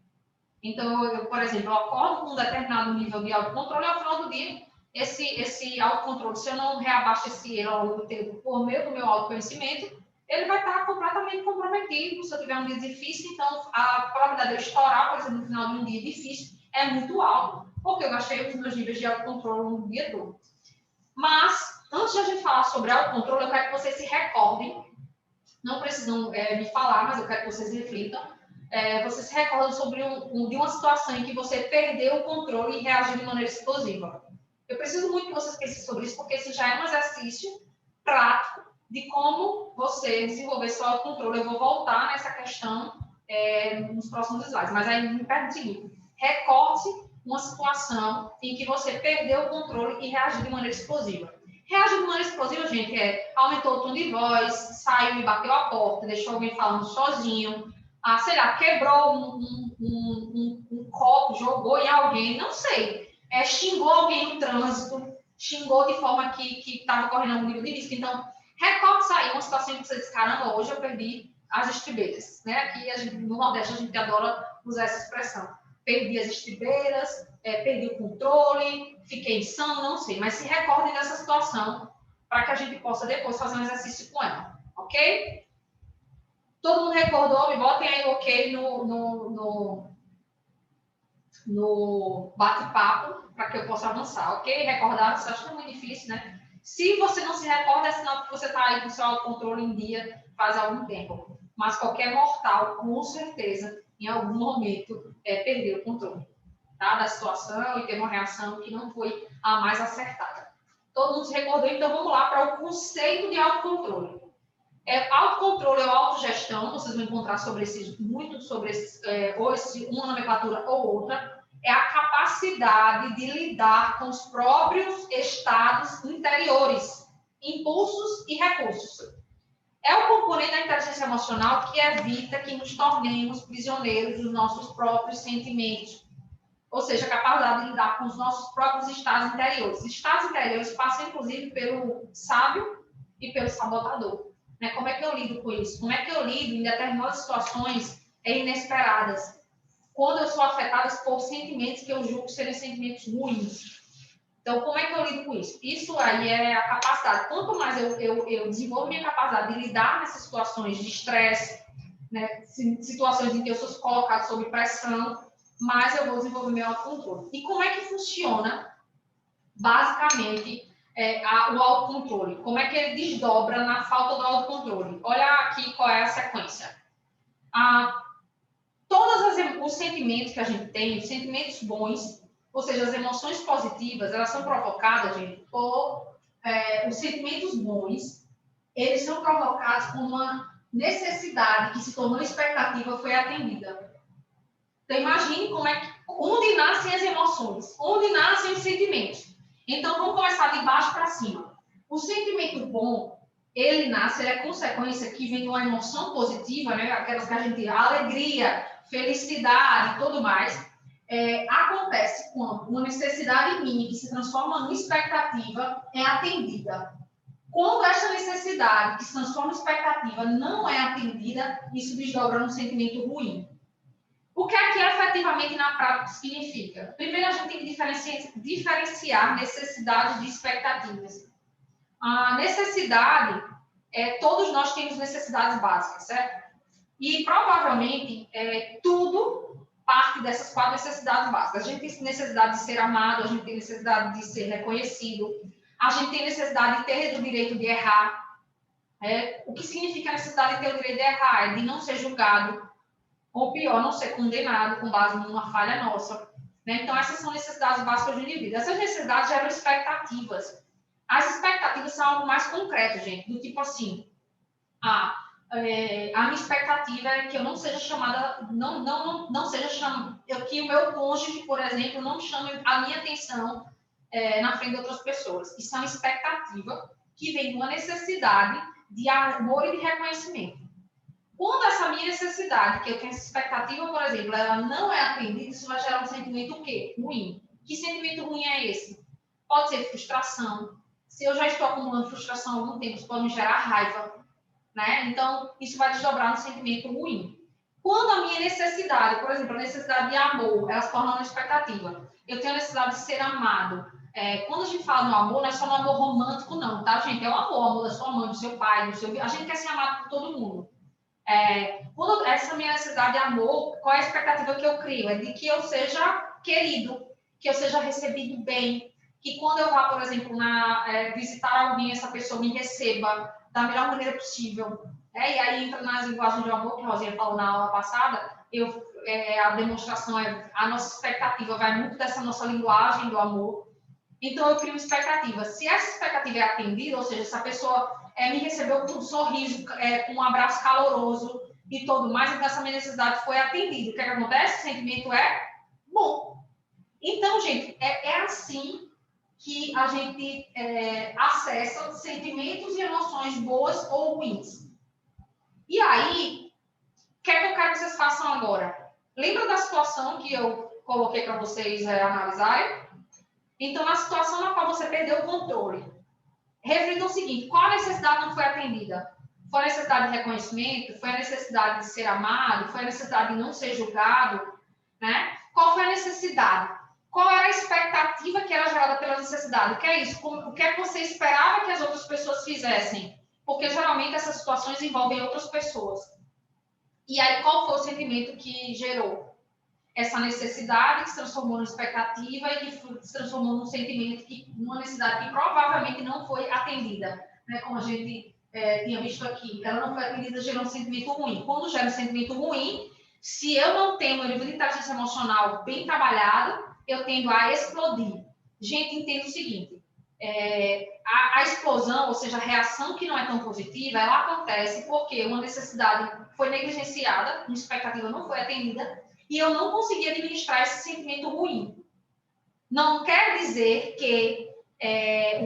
Então, eu, por exemplo, eu acordo com um determinado nível de autocontrole e ao final do dia, esse autocontrole, se eu não reabasteci ele ao longo do tempo por meio do meu autoconhecimento, ele vai estar completamente comprometido. Se eu tiver um dia difícil, então a probabilidade de eu estourar, por exemplo, no final de um dia difícil, é muito alta, porque eu gastei os meus níveis de autocontrole no dia todo. Mas, antes de a gente falar sobre autocontrole, eu quero que vocês se recordem, não precisam me falar, mas eu quero que vocês reflitam. Você se recorda sobre de uma situação em que você perdeu o controle e reagiu de maneira explosiva. Eu preciso muito que vocês pensem sobre isso, porque isso já é um exercício prático de como você desenvolver seu autocontrole. Eu vou voltar nessa questão nos próximos slides, mas aí me pergunta o seguinte: recorde uma situação em que você perdeu o controle e reagiu de maneira explosiva. Reagir de maneira explosiva, gente, aumentou o tom de voz, saiu e bateu a porta, deixou alguém falando sozinho, sei lá, quebrou um copo, jogou em alguém, não sei. Xingou alguém no trânsito, xingou de forma que estava correndo algum nível de risco. Então, recorde sair uma situação que você diz, caramba, hoje eu perdi as estribeiras, né? Aqui no Nordeste a gente adora usar essa expressão. Perdi as estribeiras, perdi o controle, fiquei insano, não sei. Mas se recordem dessa situação para que a gente possa depois fazer um exercício com ela, ok? Todo mundo recordou? Me botem aí ok no bate-papo para que eu possa avançar, ok? Recordar, você acha que é muito difícil, né? Se você não se recorda, é sinal que você está aí com o seu autocontrole em dia faz algum tempo. Mas qualquer mortal, com certeza, em algum momento, perdeu o controle, tá? Da situação e teve uma reação que não foi a mais acertada. Todo mundo se recordou? Então, vamos lá para o conceito de autocontrole. Autocontrole ou autogestão, vocês vão encontrar muito sobre esses, uma nomenclatura ou outra, é a capacidade de lidar com os próprios estados interiores, impulsos e recursos. É o componente da inteligência emocional que evita que nos tornemos prisioneiros dos nossos próprios sentimentos. Ou seja, a capacidade de lidar com os nossos próprios estados interiores. Estados interiores passam, inclusive, pelo sábio e pelo sabotador. Como é que eu lido com isso? Como é que eu lido em determinadas situações inesperadas? Quando eu sou afetada por sentimentos que eu julgo serem sentimentos ruins. Então, como é que eu lido com isso? Isso aí é a capacidade. Quanto mais eu desenvolvo minha capacidade de lidar nessas situações de estresse, né, situações em que eu sou colocado sob pressão, mais eu vou desenvolver meu autocontrole. E como é que funciona, basicamente, o autocontrole? Como é que ele desdobra na falta do autocontrole? Olha aqui qual é a sequência. Todos os sentimentos que a gente tem, os sentimentos bons, ou seja, as emoções positivas, elas são provocadas, gente, por os sentimentos bons, eles são provocados por uma necessidade que se tornou expectativa, foi atendida. Então, imagine onde nascem as emoções, onde nascem os sentimentos. Então, vamos começar de baixo para cima. O sentimento bom, ele é consequência que vem de uma emoção positiva, né? Aquelas que a gente... alegria, felicidade e tudo mais. Acontece quando uma necessidade minha que se transforma numa expectativa é atendida. Quando essa necessidade que se transforma em expectativa não é atendida, isso desdobra num sentimento ruim. O que é que efetivamente na prática significa? Primeiro, a gente tem que diferenciar necessidades de expectativas. A necessidade, todos nós temos necessidades básicas, certo? E provavelmente tudo parte dessas 4 necessidades básicas. A gente tem necessidade de ser amado, a gente tem necessidade de ser reconhecido, a gente tem necessidade de ter o direito de errar. O que significa a necessidade de ter o direito de errar? É de não ser julgado. ou pior, não ser condenado com base numa falha nossa. Né? Então, essas são necessidades básicas do indivíduo. Essas necessidades geram expectativas. As expectativas são algo mais concreto, gente, do tipo assim, a minha expectativa é que eu não seja chamada, não seja chamada, que o meu cônjuge, por exemplo, não chame a minha atenção na frente de outras pessoas. Isso é uma expectativa que vem de uma necessidade de amor e de reconhecimento. Quando essa minha necessidade, que eu tenho essa expectativa, por exemplo, ela não é atendida, isso vai gerar um sentimento o quê? Ruim. Que sentimento ruim é esse? Pode ser frustração. Se eu já estou acumulando frustração há algum tempo, isso pode me gerar raiva. Né? Então, isso vai desdobrar no sentimento ruim. Quando a minha necessidade, por exemplo, a necessidade de amor, ela se torna uma expectativa. Eu tenho a necessidade de ser amado. Quando a gente fala no amor, não é só no amor romântico, não, tá, gente? É o amor da sua mãe, do seu pai, do seu... A gente quer ser amado por todo mundo. Quando essa minha necessidade de amor, qual é a expectativa que eu crio? É de que eu seja querido, que eu seja recebido bem, que quando eu vá, por exemplo, visitar alguém, essa pessoa me receba da melhor maneira possível. E aí entra nas linguagens de amor, que a Rosinha falou na aula passada, a demonstração a nossa expectativa vai muito dessa nossa linguagem do amor. Então, eu crio expectativa. Se essa expectativa é atendida, ou seja, se a pessoa me recebeu com um sorriso, com um abraço caloroso e tudo mais, então essa minha necessidade foi atendida. O que acontece? O sentimento é bom. Então, gente, é assim que a gente acessa sentimentos e emoções boas ou ruins. E aí, o que é que eu quero que vocês façam agora? Lembra da situação que eu coloquei para vocês analisarem? Então, na situação na qual você perdeu o controle, reflita o seguinte: qual a necessidade não foi atendida? Foi a necessidade de reconhecimento? Foi a necessidade de ser amado? Foi a necessidade de não ser julgado? Né? Qual foi a necessidade? Qual era a expectativa que era gerada pela necessidade? O que é isso? O que é que você esperava que as outras pessoas fizessem? Porque, geralmente, essas situações envolvem outras pessoas. E aí, qual foi o sentimento que gerou? Essa necessidade que se transformou numa expectativa e que se transformou num sentimento, numa necessidade que provavelmente não foi atendida. Né? Como a gente tinha visto aqui, ela não foi atendida, gerou um sentimento ruim. Quando gera um sentimento ruim, se eu não tenho meu nível de inteligência emocional bem trabalhado, eu tendo a explodir. Gente, entenda o seguinte, a explosão, ou seja, a reação que não é tão positiva, ela acontece porque uma necessidade foi negligenciada, uma expectativa não foi atendida, e eu não consegui administrar esse sentimento ruim. Não quer dizer que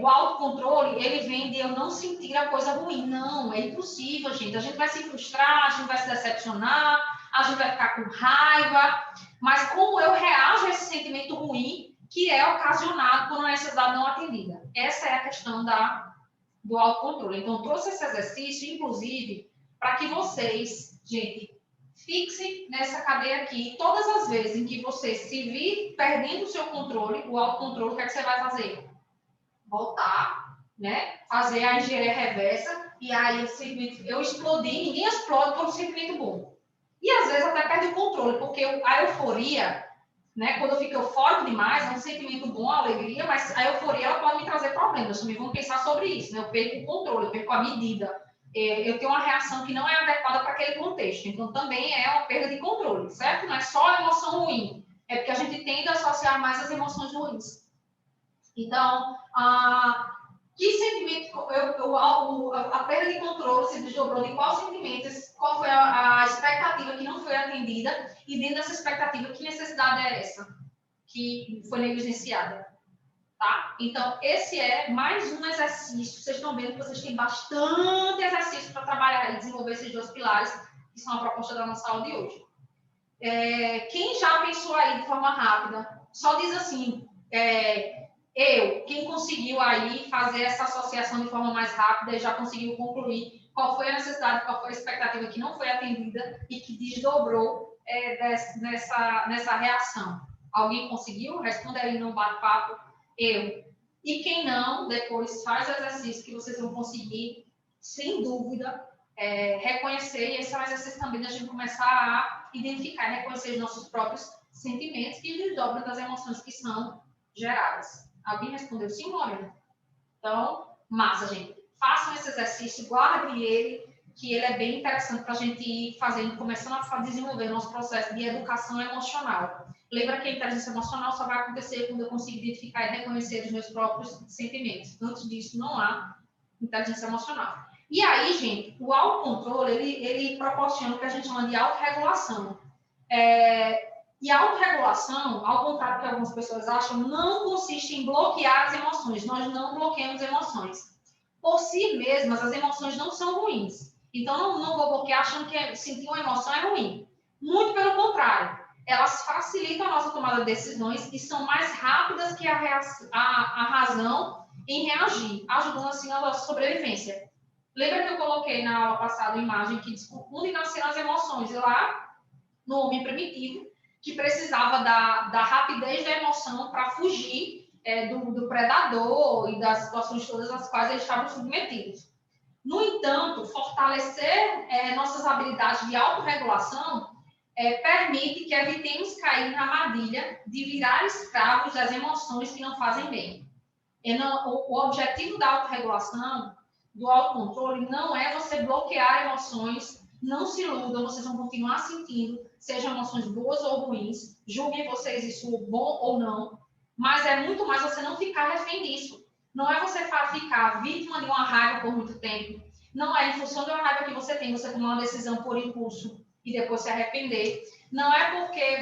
o autocontrole, ele vem de eu não sentir a coisa ruim. Não, é impossível, gente. A gente vai se frustrar, a gente vai se decepcionar, a gente vai ficar com raiva, mas como eu reajo a esse sentimento ruim que é ocasionado por uma necessidade não atendida? Essa é a questão do autocontrole. Então, eu trouxe esse exercício, inclusive, para que vocês, gente, fixem nessa cadeia aqui. Todas as vezes em que você se vir perdendo o seu controle, o autocontrole, o que é que você vai fazer? Voltar, né? Fazer a engenharia reversa, e aí eu explodi, ninguém explode por um sentimento bom. E às vezes até perde o controle, porque a euforia, né? Quando eu fico eufórico demais, é um sentimento bom, a alegria, mas a euforia ela pode me trazer problemas. Também vamos pensar sobre isso, né? Eu perco o controle, eu perco a medida. Eu tenho uma reação que não é adequada para aquele contexto. Então, também é uma perda de controle, certo? Não é só a emoção ruim. É porque a gente tende a associar mais as emoções ruins. Então, que sentimento... a perda de controle se desdobrou de qual sentimento, qual foi a expectativa que não foi atendida, e dentro dessa expectativa, que necessidade é essa que foi negligenciada? Tá? Então, esse é mais um exercício. Vocês estão vendo que vocês têm bastante exercício para trabalhar e desenvolver esses dois pilares, que são a proposta da nossa aula de hoje. Quem já pensou aí de forma rápida, só diz assim, quem conseguiu aí fazer essa associação de forma mais rápida e já conseguiu concluir qual foi a necessidade, qual foi a expectativa que não foi atendida e que desdobrou nessa reação. Alguém conseguiu? Responda aí no bate-papo. Eu. E quem não, depois faz o exercício que vocês vão conseguir, sem dúvida, reconhecer, e esse é um exercício também da gente começar a identificar e reconhecer os nossos próprios sentimentos que desdobram das emoções que são geradas. Alguém respondeu sim, Lorena? Então, massa, gente. Façam esse exercício, guardem ele, que ele é bem interessante para a gente ir fazendo, começando a desenvolver o nosso processo de educação emocional. Lembra que a inteligência emocional só vai acontecer quando eu consigo identificar e reconhecer os meus próprios sentimentos. Antes disso, não há inteligência emocional. E aí, gente, o autocontrole, ele proporciona o que a gente chama de autorregulação. E a autorregulação, ao contrário do que algumas pessoas acham, não consiste em bloquear as emoções. Nós não bloqueamos emoções. Por si mesmas, as emoções não são ruins. Então, não vou bloquear achando que sentir uma emoção é ruim. Muito pelo contrário. Elas facilitam a nossa tomada de decisões e são mais rápidas que a razão em reagir, ajudando assim a nossa sobrevivência. Lembra que eu coloquei na aula passada uma imagem que diz onde nasceram as emoções? E lá, no homem primitivo, que precisava da rapidez da emoção para fugir do predador e das situações todas às quais eles estavam submetidos. No entanto, fortalecer nossas habilidades de autorregulação permite que evitemos cair na armadilha de virar escravos das emoções que não fazem bem. O objetivo da autorregulação, do autocontrole, não é você bloquear emoções. Não se iludam, vocês vão continuar sentindo, sejam emoções boas ou ruins, julguem vocês isso bom ou não, mas é muito mais você não ficar refém disso. Não é você ficar vítima de uma raiva por muito tempo, não é em função da raiva que você tem, você tomar uma decisão por impulso e depois se arrepender. Não é porque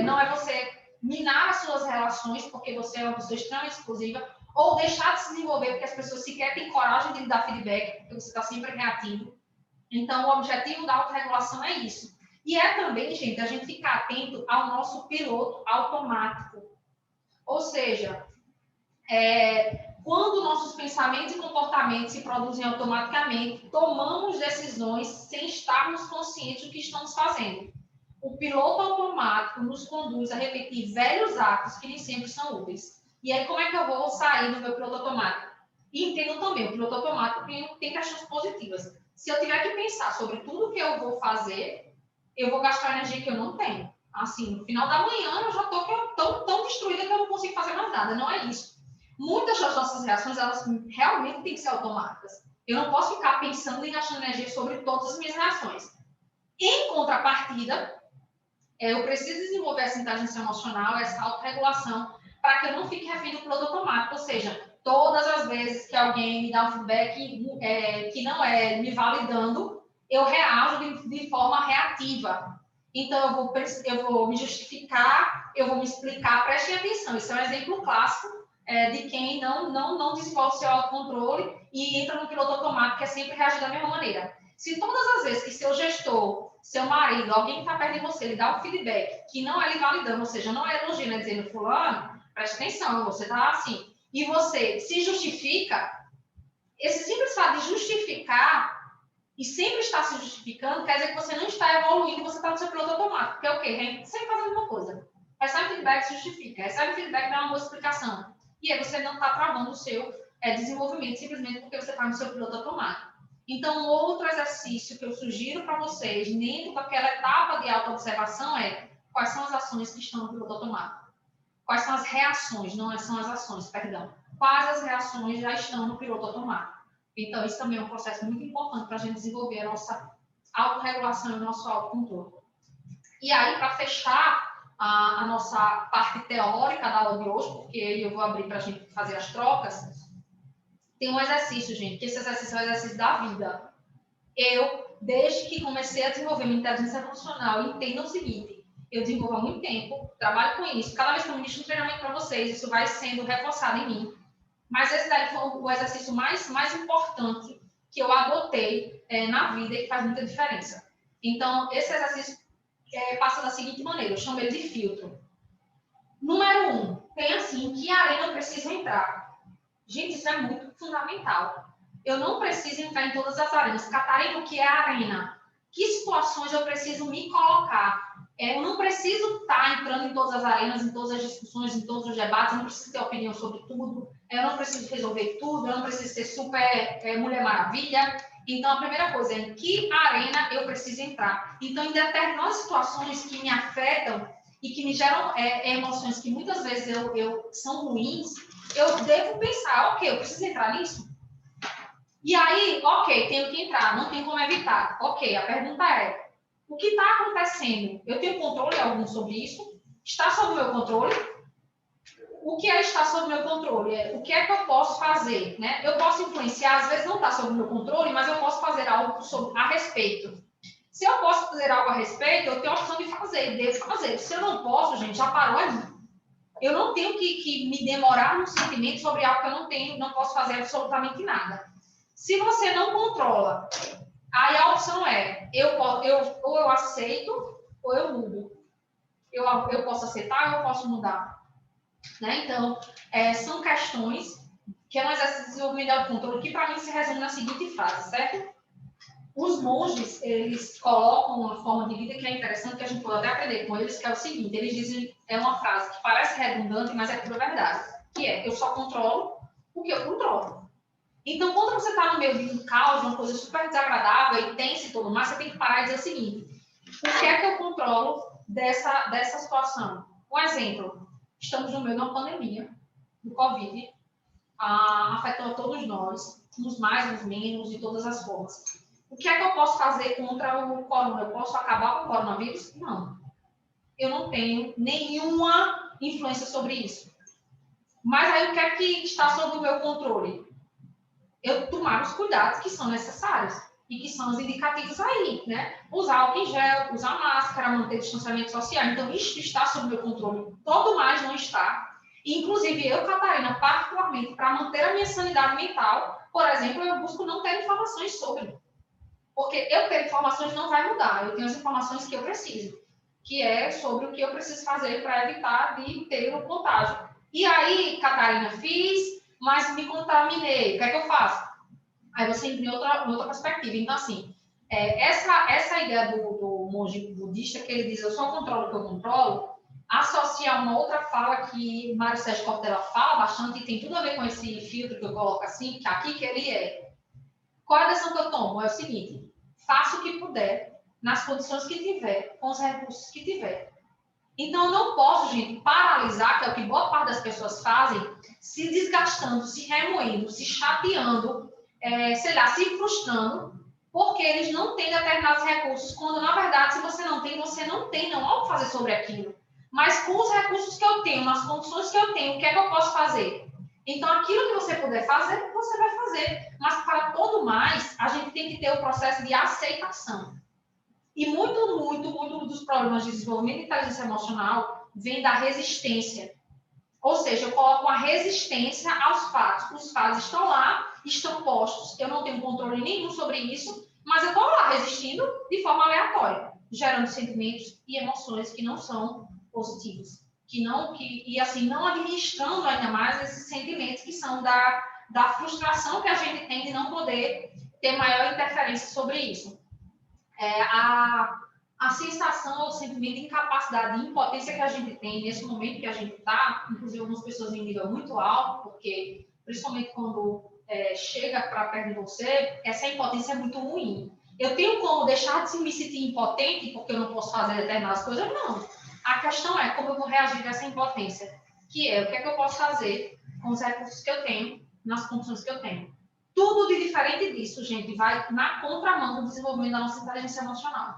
não é você minar as suas relações, porque você é uma pessoa extremamente exclusiva, ou deixar de se desenvolver porque as pessoas sequer têm coragem de dar feedback, porque você está sempre reativo. Então, o objetivo da autorregulação é isso. E é também, gente, a gente ficar atento ao nosso piloto automático. Ou seja, quando nossos pensamentos e comportamentos se produzem automaticamente, tomamos decisões sem estarmos conscientes do que estamos fazendo. O piloto automático nos conduz a repetir velhos atos que nem sempre são úteis. E aí, como é que eu vou sair do meu piloto automático? E entendo também, o piloto automático tem questões positivas. Se eu tiver que pensar sobre tudo que eu vou fazer, eu vou gastar energia que eu não tenho. Assim, no final da manhã, eu já estou tão destruída que eu não consigo fazer mais nada. Não é isso. Muitas das nossas reações, elas realmente têm que ser automáticas. Eu não posso ficar pensando e gastando energia sobre todas as minhas reações. Em contrapartida, eu preciso desenvolver essa inteligência emocional, essa autorregulação, para que eu não fique refém do piloto automático. Ou seja, todas as vezes que alguém me dá um feedback que não é me validando, eu reajo de forma reativa. Então, eu vou me justificar, eu vou me explicar, prestem atenção. Isso é um exemplo clássico de quem não desenvolve seu autocontrole e entra no piloto automático, que é sempre reagir da mesma maneira. Se todas as vezes que seu gestor, seu marido, alguém que está perto de você, lhe dá um feedback que não é lhe validando, ou seja, não é elogiando, é dizendo, fulano, preste atenção, você está assim, e você se justifica, esse simples fato de justificar e sempre estar se justificando, quer dizer que você não está evoluindo, você está no seu piloto automático, que é o quê? A gente sempre faz a mesma coisa. Recebe feedback, se justifica. Recebe feedback, dá uma boa explicação. E aí você não está travando o seu desenvolvimento simplesmente porque você está no seu piloto automático. Então, outro exercício que eu sugiro para vocês, dentro daquela etapa de autoobservação, é quais são as ações que estão no piloto automático. Quais são as reações, não são as ações, perdão. Quais as reações já estão no piloto automático. Então, isso também é um processo muito importante para a gente desenvolver a nossa autorregulação e o nosso autocontrole. E aí, para fechar a nossa parte teórica da aula de hoje, porque eu vou abrir para a gente fazer as trocas, tem um exercício, gente, que esse exercício é o exercício da vida. Eu, desde que comecei a desenvolver minha inteligência emocional, entendo o seguinte, eu desenvolvo há muito tempo, trabalho com isso, cada vez que eu ministro um treinamento para vocês, isso vai sendo reforçado em mim. Mas esse daí foi o exercício mais importante que eu adotei na vida e que faz muita diferença. Então, esse exercício passa da seguinte maneira, eu chamo ele de filtro. Número 1, pensa em que arena eu preciso entrar. Gente, isso é muito fundamental. Eu não preciso entrar em todas as arenas. Catarina, o que é a arena? Que situações eu preciso me colocar? Eu não preciso estar entrando em todas as arenas, em todas as discussões, em todos os debates, eu não preciso ter opinião sobre tudo, eu não preciso resolver tudo, eu não preciso ser super Mulher Maravilha. Então, a primeira coisa é em que arena eu preciso entrar. Então, em determinadas situações que me afetam e que me geram emoções que muitas vezes são ruins, eu devo pensar, ok, eu preciso entrar nisso? E aí, ok, tenho que entrar, não tem como evitar. Ok, a pergunta é, o que está acontecendo? Eu tenho controle algum sobre isso? Está sob o meu controle? O que é estar sob o meu controle? O que é que eu posso fazer? Né? Eu posso influenciar, às vezes não está sob o meu controle, mas eu posso fazer algo a respeito. Se eu posso fazer algo a respeito, eu tenho a opção de fazer, devo fazer. Se eu não posso, gente, já parou ali. Eu não tenho que me demorar no sentimento sobre algo que eu não tenho, não posso fazer absolutamente nada. Se você não controla, aí a opção é, ou eu aceito, ou eu mudo. Eu posso aceitar, ou eu posso mudar. Né? Então, são questões que é um exercício de desenvolvimento de autocontrole que, para mim, se resume na seguinte frase, certo? Os monges, eles colocam uma forma de vida que é interessante, que a gente pode até aprender com eles, que é o seguinte, eles dizem, é uma frase que parece redundante, mas é pura verdade, que é, eu só controlo o que eu controlo. Então, quando você está no meio de um caos, uma coisa super desagradável e tensa e tudo mais, você tem que parar e dizer o seguinte, o que é que eu controlo dessa situação? Um exemplo, estamos no meio de uma pandemia do Covid, afetando a todos nós, uns mais, uns menos, de todas as formas. O que é que eu posso fazer contra o corona? Eu posso acabar com o coronavírus? Não. Eu não tenho nenhuma influência sobre isso. Mas aí o que é que está sob o meu controle? Eu tomar os cuidados que são necessários e que são os indicativos aí, né? Usar álcool em gel, usar máscara, manter distanciamento social. Então, isso está sob o meu controle. Todo mais não está. Inclusive, eu, Catarina, particularmente, para manter a minha sanidade mental, por exemplo, eu busco não ter informações sobre. Porque eu ter informações não vai mudar. Eu tenho as informações que eu preciso, que é sobre o que eu preciso fazer para evitar de ter o contágio. E aí, Catarina, fiz, mas me contaminei. O que é que eu faço? Aí você entra em outra perspectiva. Então, assim, essa ideia do monge budista, que ele diz, eu só controlo o que eu controlo, associa a uma outra fala que Mário Sérgio Cortella fala bastante, e tem tudo a ver com esse filtro que eu coloco assim, que aqui que ele é. Qual é a decisão que eu tomo? É o seguinte, faço o que puder, nas condições que tiver, com os recursos que tiver. Então, eu não posso, gente, paralisar, que é o que boa parte das pessoas fazem, se desgastando, se remoendo, se chateando, sei lá, se frustrando, porque eles não têm determinados recursos, quando, na verdade, se você não tem, não há o que fazer sobre aquilo. Mas com os recursos que eu tenho, nas condições que eu tenho, o que é que eu posso fazer? Então, aquilo que você puder fazer, você vai fazer. Mas, para todo mais, a gente tem que ter o processo de aceitação. E muito dos problemas de desenvolvimento de inteligência emocional vem da resistência. Ou seja, eu coloco uma resistência aos fatos. Os fatos estão lá, estão postos, eu não tenho controle nenhum sobre isso, mas eu estou lá resistindo de forma aleatória, gerando sentimentos e emoções que não são positivos. E assim, não administrando ainda mais esses sentimentos que são da frustração que a gente tem de não poder ter maior interferência sobre isso. A sensação ou sentimento de incapacidade e impotência que a gente tem nesse momento que a gente está, inclusive algumas pessoas em nível muito alto, porque principalmente quando chega para perto de você, essa impotência é muito ruim. Eu tenho como deixar de me sentir impotente porque eu não posso fazer determinadas coisas? Não. A questão é como eu vou reagir a essa impotência, que é o que é que eu posso fazer com os recursos que eu tenho, nas condições que eu tenho. Tudo de diferente disso, gente, vai na contramão do desenvolvimento da nossa inteligência emocional.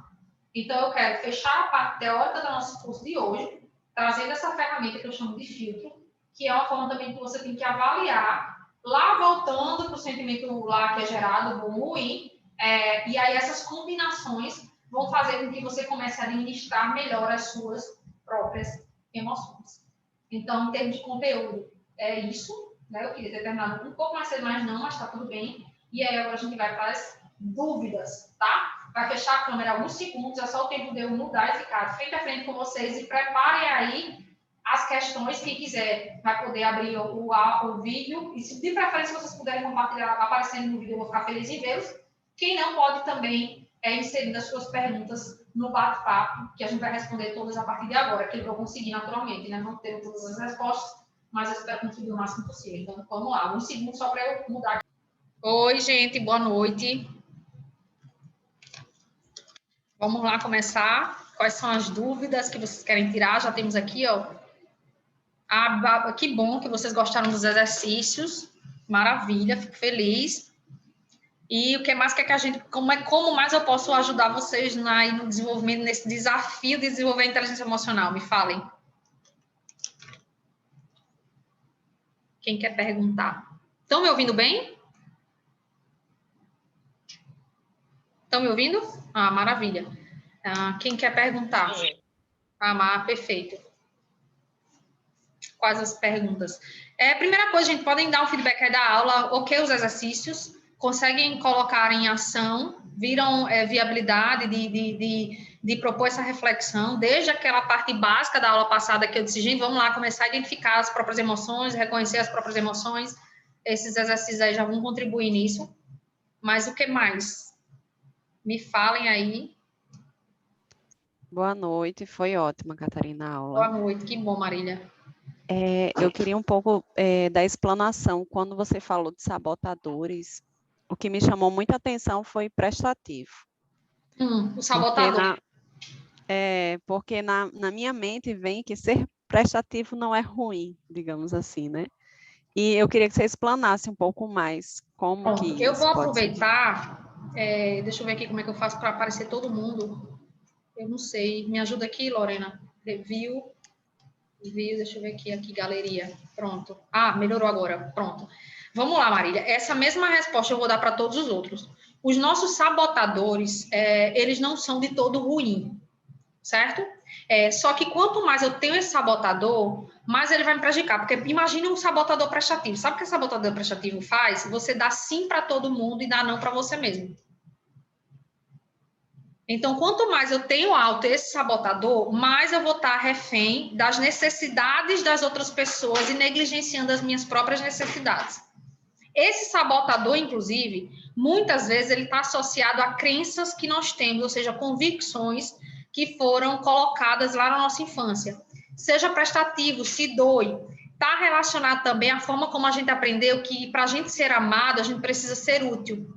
Então, eu quero fechar a parte teórica do nosso curso de hoje, trazendo essa ferramenta que eu chamo de filtro, que é uma forma também que você tem que avaliar, lá voltando para o sentimento lá que é gerado, bom ou ruim, e aí essas combinações vão fazer com que você comece a administrar melhor as suas próprias emoções. Então, em termos de conteúdo, é isso. Né? Eu queria ter terminado um pouco mais cedo, mas não, mas está tudo bem. E aí agora a gente vai para as dúvidas, tá? Vai fechar a câmera alguns segundos, é só o tempo de eu mudar e ficar frente a frente com vocês e preparem aí as questões. Quem quiser vai poder abrir o vídeo e, se de preferência, vocês puderem compartilhar aparecendo no vídeo, eu vou ficar feliz em vê-los. Quem não pode também inserir as suas perguntas no bate-papo, que a gente vai responder todas a partir de agora, que eu vou conseguir naturalmente, né? Não ter todas as respostas, mas eu espero conseguir o máximo possível. Então, vamos lá. Um segundo só para eu mudar aqui. Oi, gente. Boa noite. Vamos lá começar. Quais são as dúvidas que vocês querem tirar? Já temos aqui, ó. Que bom que vocês gostaram dos exercícios. Maravilha, fico feliz. E o que mais que a gente, como mais eu posso ajudar vocês no desenvolvimento, nesse desafio de desenvolver a inteligência emocional? Me falem. Quem quer perguntar? Estão me ouvindo bem? Estão me ouvindo? Ah, maravilha. Quem quer perguntar? Perfeito. Quais as perguntas? Primeira coisa, gente, podem dar um feedback aí da aula, ok, os exercícios, conseguem colocar em ação, viram viabilidade de propor essa reflexão, desde aquela parte básica da aula passada que eu disse, gente, vamos lá começar a identificar as próprias emoções, reconhecer as próprias emoções, esses exercícios aí já vão contribuir nisso. Mas o que mais? Me falem aí. Boa noite, foi ótima, Catarina, a aula. Boa noite, que bom, Marília. Eu queria um pouco da explanação. Quando você falou de sabotadores, o que me chamou muita atenção foi prestativo. O sabotador. Porque na minha mente vem que ser prestativo não é ruim, digamos assim, né? E eu queria que você explanasse um pouco mais como que isso eu vou pode aproveitar, deixa eu ver aqui como é que eu faço para aparecer todo mundo. Eu não sei, me ajuda aqui, Lorena. Review, deixa eu ver aqui, galeria. Pronto. Melhorou agora, pronto. Vamos lá, Marília. Essa mesma resposta eu vou dar para todos os outros. Os nossos sabotadores, eles não são de todo ruim, certo? Só que quanto mais eu tenho esse sabotador, mais ele vai me prejudicar. Porque imagine um sabotador prestativo. Sabe o que o sabotador prestativo faz? Você dá sim para todo mundo e dá não para você mesmo. Então, quanto mais eu tenho alto esse sabotador, mais eu vou estar refém das necessidades das outras pessoas e negligenciando as minhas próprias necessidades. Esse sabotador, inclusive, muitas vezes ele está associado a crenças que nós temos, ou seja, convicções que foram colocadas lá na nossa infância. Seja prestativo, se doe. Está relacionado também à forma como a gente aprendeu que para a gente ser amado, a gente precisa ser útil.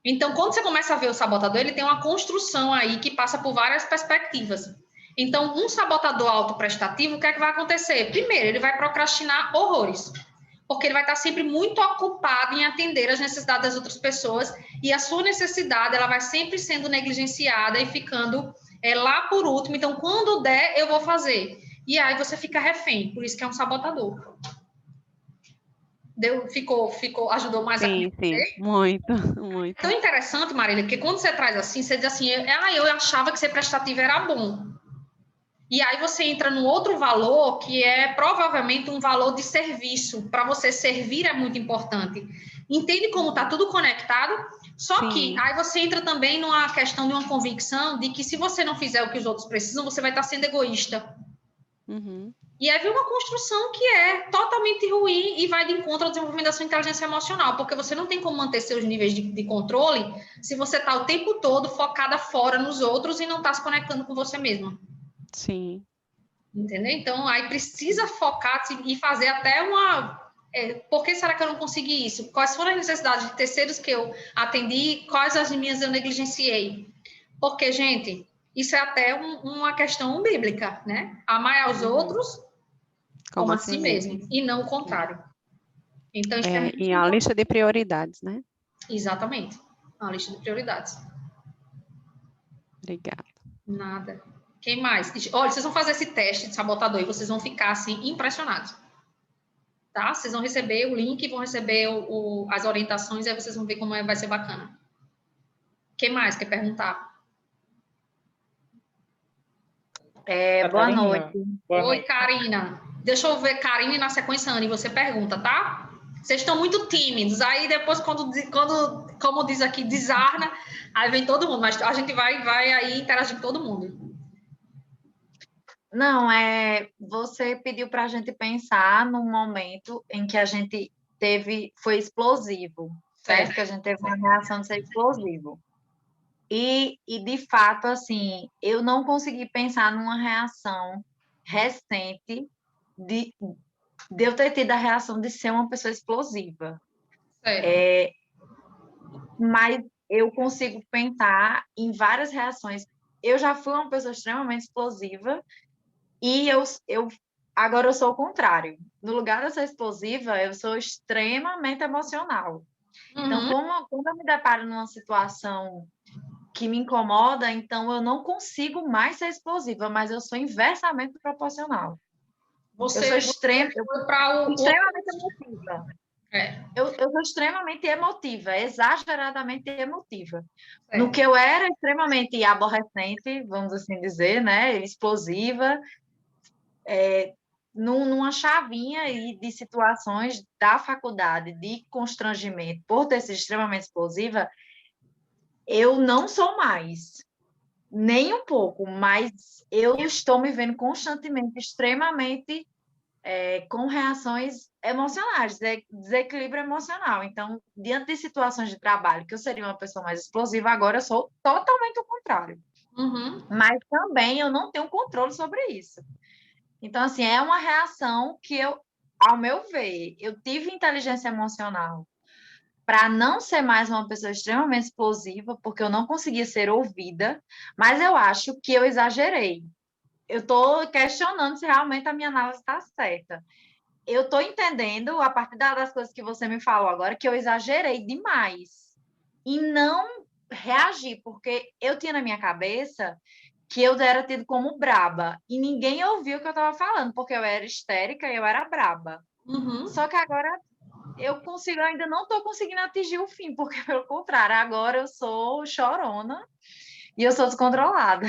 Então, quando você começa a ver o sabotador, ele tem uma construção aí que passa por várias perspectivas. Então, um sabotador autoprestativo, o que é que vai acontecer? Primeiro, ele vai procrastinar horrores, porque ele vai estar sempre muito ocupado em atender as necessidades das outras pessoas e a sua necessidade, ela vai sempre sendo negligenciada e ficando lá por último. Então, quando der, eu vou fazer. E aí você fica refém, por isso que é um sabotador. Ajudou mais a entender? Sim, muito. É tão interessante, Marília, porque quando você traz assim, você diz assim, eu achava que ser prestativo era bom. E aí você entra num outro valor, que é provavelmente um valor de serviço. Para você servir é muito importante. Entende como está tudo conectado? Só que aí você entra também numa questão de uma convicção de que se você não fizer o que os outros precisam, você vai estar sendo egoísta. Uhum. E aí vem uma construção que é totalmente ruim e vai de encontro ao desenvolvimento da sua inteligência emocional, porque você não tem como manter seus níveis de controle se você está o tempo todo focada fora nos outros e não está se conectando com você mesma. Sim. Entendeu? Então, aí precisa focar e fazer até por que será que eu não consegui isso? Quais foram as necessidades de terceiros que eu atendi? Quais as minhas eu negligenciei? Porque, gente, isso é até uma questão bíblica, né? Amar aos outros como a si mesmo, e não o contrário. Então, isso é e a lista de prioridades, né? Exatamente. A lista de prioridades. Obrigada. Nada. Quem mais? Olha, vocês vão fazer esse teste de sabotador e vocês vão ficar, assim, impressionados. Tá? Vocês vão receber o link, vão receber as orientações, e aí vocês vão ver como vai ser bacana. Quem mais quer perguntar? Boa noite. Oi, Karina. Deixa eu ver, Karine, na sequência, Anne, você pergunta, tá? Vocês estão muito tímidos. Aí depois, quando como diz aqui, desarna, aí vem todo mundo. Mas a gente vai aí interagir com todo mundo. Não, você pediu para a gente pensar num momento em que a gente foi explosivo, certo? Que a gente teve uma reação de ser explosivo. E, de fato, assim, eu não consegui pensar numa reação recente de eu ter tido a reação de ser uma pessoa explosiva. Mas eu consigo pensar em várias reações. Eu já fui uma pessoa extremamente explosiva e agora eu sou o contrário. No lugar de ser explosiva, eu sou extremamente emocional. Então, quando eu me deparo numa situação que me incomoda, então eu não consigo mais ser explosiva, mas eu sou inversamente proporcional. Eu sou extremamente emotiva. Eu sou extremamente emotiva, exageradamente emotiva. No que eu era extremamente aborrecente, vamos assim dizer, né? Explosiva, numa chavinha aí de situações da faculdade de constrangimento, por ter sido extremamente explosiva, eu não sou mais, nem um pouco, mas eu estou me vendo constantemente extremamente com reações emocionais, desequilíbrio emocional. Então, diante de situações de trabalho, que eu seria uma pessoa mais explosiva, agora eu sou totalmente o contrário. Mas também eu não tenho controle sobre isso. Então, assim, é uma reação que eu, ao meu ver, eu tive inteligência emocional para não ser mais uma pessoa extremamente explosiva, porque eu não conseguia ser ouvida, mas eu acho que eu exagerei. Eu estou questionando se realmente a minha análise está certa. Eu estou entendendo, a partir das coisas que você me falou agora, que eu exagerei demais e não reagi, porque eu tinha na minha cabeça que eu era tido como braba e ninguém ouviu o que eu estava falando, porque eu era histérica e eu era braba. Só que agora ainda não estou conseguindo atingir o fim, porque pelo contrário, agora eu sou chorona e eu sou descontrolada.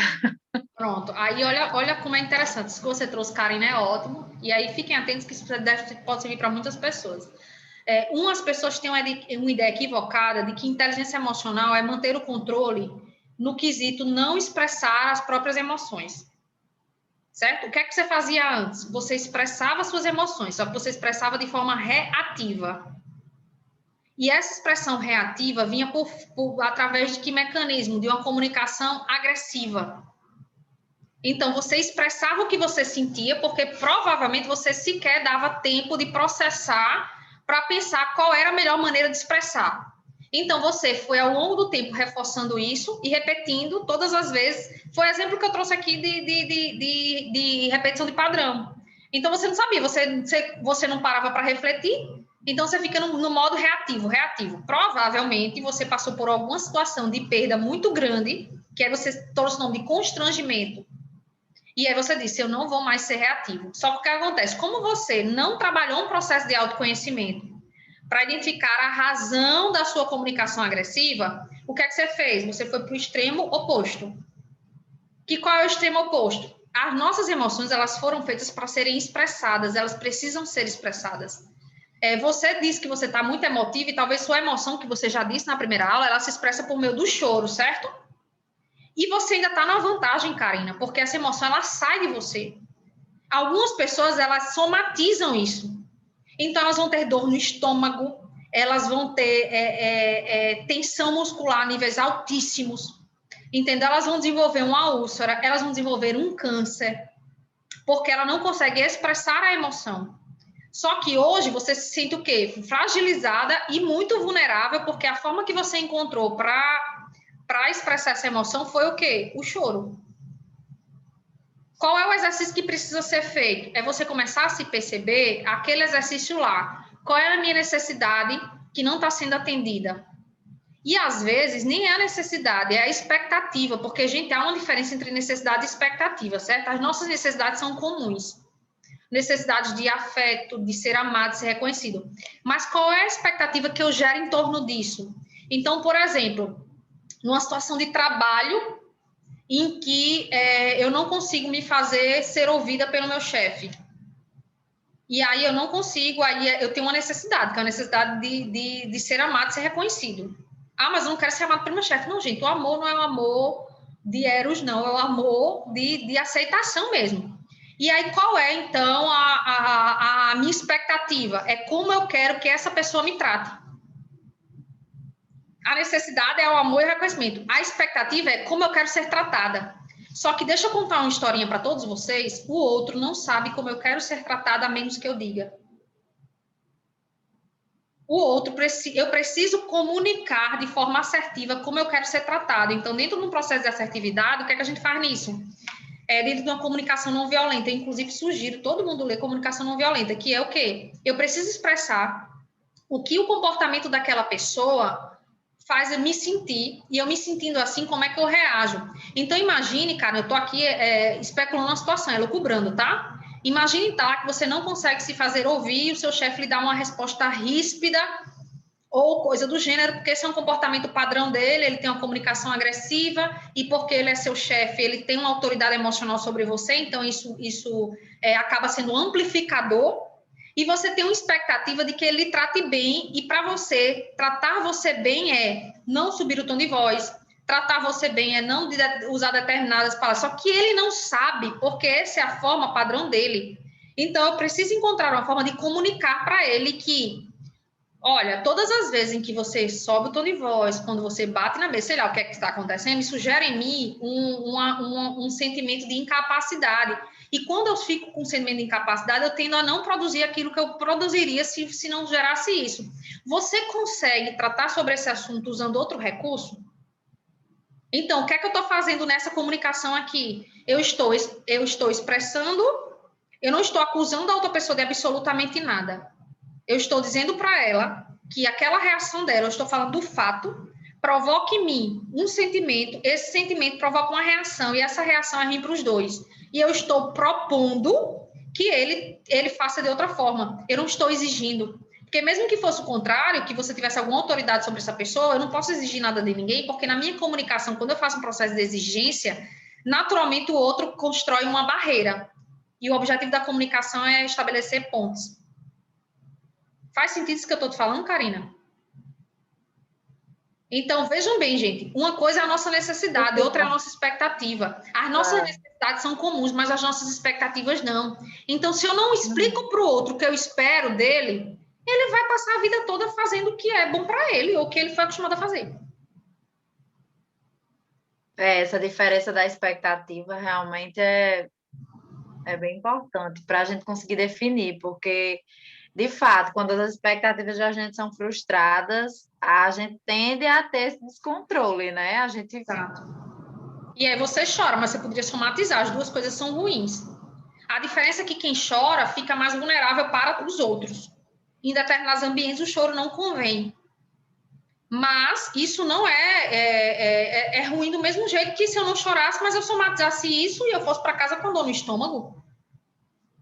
Pronto, aí olha como é interessante. Isso que você trouxe, Karine, é ótimo. E aí fiquem atentos que isso pode servir para muitas pessoas. Umas pessoas têm uma ideia equivocada de que inteligência emocional é manter o controle no quesito não expressar as próprias emoções. Certo? O que é que você fazia antes? Você expressava suas emoções, só que você expressava de forma reativa. E essa expressão reativa vinha através de que mecanismo? De uma comunicação agressiva. Então, você expressava o que você sentia, porque provavelmente você sequer dava tempo de processar para pensar qual era a melhor maneira de expressar. Então, você foi ao longo do tempo reforçando isso e repetindo todas as vezes. Foi o exemplo que eu trouxe aqui de repetição de padrão. Então, você não sabia, você não parava para refletir, então você fica no modo reativo. Provavelmente, você passou por alguma situação de perda muito grande, que aí você trouxe o nome de constrangimento. E aí você disse, eu não vou mais ser reativo. Só que o que acontece? Como você não trabalhou um processo de autoconhecimento para identificar a razão da sua comunicação agressiva, o que é que você fez? Você foi para o extremo oposto. Qual é o extremo oposto? As nossas emoções, elas foram feitas para serem expressadas, elas precisam ser expressadas. Você disse que você está muito emotivo e talvez sua emoção, que você já disse na primeira aula, ela se expressa por meio do choro, certo? E você ainda está na vantagem, Karina, porque essa emoção, ela sai de você. Algumas pessoas, elas somatizam isso. Então, elas vão ter dor no estômago, elas vão ter tensão muscular a níveis altíssimos, entendeu? Elas vão desenvolver uma úlcera, elas vão desenvolver um câncer, porque ela não consegue expressar a emoção. Só que hoje você se sente o quê? Fragilizada e muito vulnerável, porque a forma que você encontrou para expressar essa emoção foi o quê? O choro. Qual é o exercício que precisa ser feito? É você começar a se perceber aquele exercício lá. Qual é a minha necessidade que não está sendo atendida? E, às vezes, nem é a necessidade, é a expectativa, porque, gente, há uma diferença entre necessidade e expectativa, certo? As nossas necessidades são comuns. Necessidade de afeto, de ser amado, de ser reconhecido. Mas qual é a expectativa que eu gero em torno disso? Então, por exemplo, numa situação de trabalho em que eu não consigo me fazer ser ouvida pelo meu chefe. E aí eu não consigo, aí eu tenho uma necessidade, que é a necessidade de ser amado, de ser reconhecido. Ah, mas eu não quero ser amado pelo meu chefe. Não, gente, o amor não é o amor de eros, não, é o amor de aceitação mesmo. E aí qual é, então, a minha expectativa? É como eu quero que essa pessoa me trate. A necessidade é o amor e o reconhecimento. A expectativa é como eu quero ser tratada. Só que deixa eu contar uma historinha para todos vocês. O outro não sabe como eu quero ser tratada, a menos que eu diga. O outro, eu preciso comunicar de forma assertiva como eu quero ser tratado. Então, dentro de um processo de assertividade, o que é que a gente faz nisso? Dentro de uma comunicação não violenta. Eu, inclusive, sugiro todo mundo ler comunicação não violenta, que é o quê? Eu preciso expressar o que o comportamento daquela pessoa faz eu me sentir, e eu me sentindo assim, como é que eu reajo. Então, imagine, cara, eu tô aqui especulando uma situação, elucubrando, tá? Imagine, tá, que você não consegue se fazer ouvir e o seu chefe lhe dá uma resposta ríspida ou coisa do gênero, porque esse é um comportamento padrão dele, ele tem uma comunicação agressiva, e porque ele é seu chefe, ele tem uma autoridade emocional sobre você, então isso acaba sendo um amplificador, e você tem uma expectativa de que ele trate bem, e para você, tratar você bem é não subir o tom de voz, tratar você bem é não usar determinadas palavras, só que ele não sabe, porque essa é a forma padrão dele. Então, eu preciso encontrar uma forma de comunicar para ele que, olha, todas as vezes em que você sobe o tom de voz, quando você bate na mesa, sei lá o que é que está acontecendo, isso gera em mim um sentimento de incapacidade. E quando eu fico com um sentimento de incapacidade, eu tendo a não produzir aquilo que eu produziria se não gerasse isso. Você consegue tratar sobre esse assunto usando outro recurso? Então, o que é que eu estou fazendo nessa comunicação aqui? Eu estou expressando, eu não estou acusando a outra pessoa de absolutamente nada. Eu estou dizendo para ela que aquela reação dela, eu estou falando do fato, provoca em mim um sentimento, esse sentimento provoca uma reação, e essa reação é ruim para os dois. E eu estou propondo que ele faça de outra forma. Eu não estou exigindo. Porque mesmo que fosse o contrário, que você tivesse alguma autoridade sobre essa pessoa, eu não posso exigir nada de ninguém, porque na minha comunicação, quando eu faço um processo de exigência, naturalmente o outro constrói uma barreira. E o objetivo da comunicação é estabelecer pontos. Faz sentido isso que eu estou te falando, Karina? Então, vejam bem, gente, uma coisa é a nossa necessidade, outra é a nossa expectativa. As nossas necessidades são comuns, mas as nossas expectativas não. Então, se eu não explico para o outro o que eu espero dele, ele vai passar a vida toda fazendo o que é bom para ele, ou o que ele foi acostumado a fazer. Essa diferença da expectativa realmente é bem importante para a gente conseguir definir, porque, de fato, quando as expectativas da gente são frustradas, a gente tende a ter esse descontrole, né? A gente... Exato. E aí você chora, mas você poderia somatizar, as duas coisas são ruins. A diferença é que quem chora fica mais vulnerável para os outros. Em determinados ambientes, o choro não convém. Mas isso não é ruim do mesmo jeito que se eu não chorasse, mas eu somatizasse isso e eu fosse para casa com dor no estômago.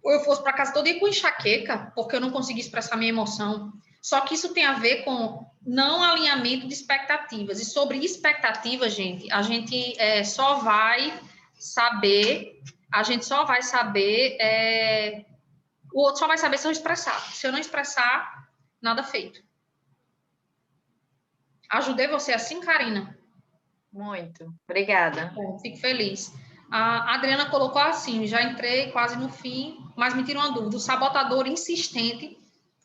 Ou eu fosse para casa todo dia com enxaqueca, porque eu não consegui expressar minha emoção. Só que isso tem a ver com não alinhamento de expectativas. E sobre expectativas, gente, a gente só vai saber, o outro só vai saber se eu expressar. Se eu não expressar, nada feito. Ajudei você assim, Karina? Muito. Obrigada. Bom, fico feliz. A Adriana colocou assim, já entrei quase no fim, mas me tira uma dúvida. O sabotador insistente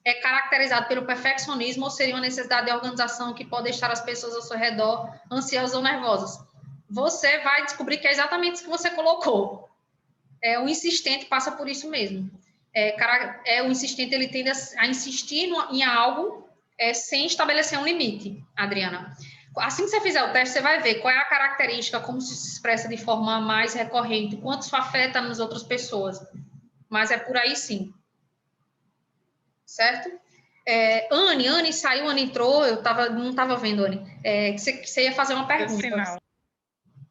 é caracterizado pelo perfeccionismo ou seria uma necessidade de organização que pode deixar as pessoas ao seu redor ansiosas ou nervosas? Você vai descobrir que é exatamente isso que você colocou. O insistente passa por isso mesmo. O insistente, ele tende a insistir em algo sem estabelecer um limite, Adriana. Assim que você fizer o teste, você vai ver qual é a característica, como se expressa de forma mais recorrente, quanto isso afeta nas outras pessoas. Mas é por aí sim. Certo? Anne saiu, Anne entrou, não estava vendo, Anne. Você ia fazer uma pergunta.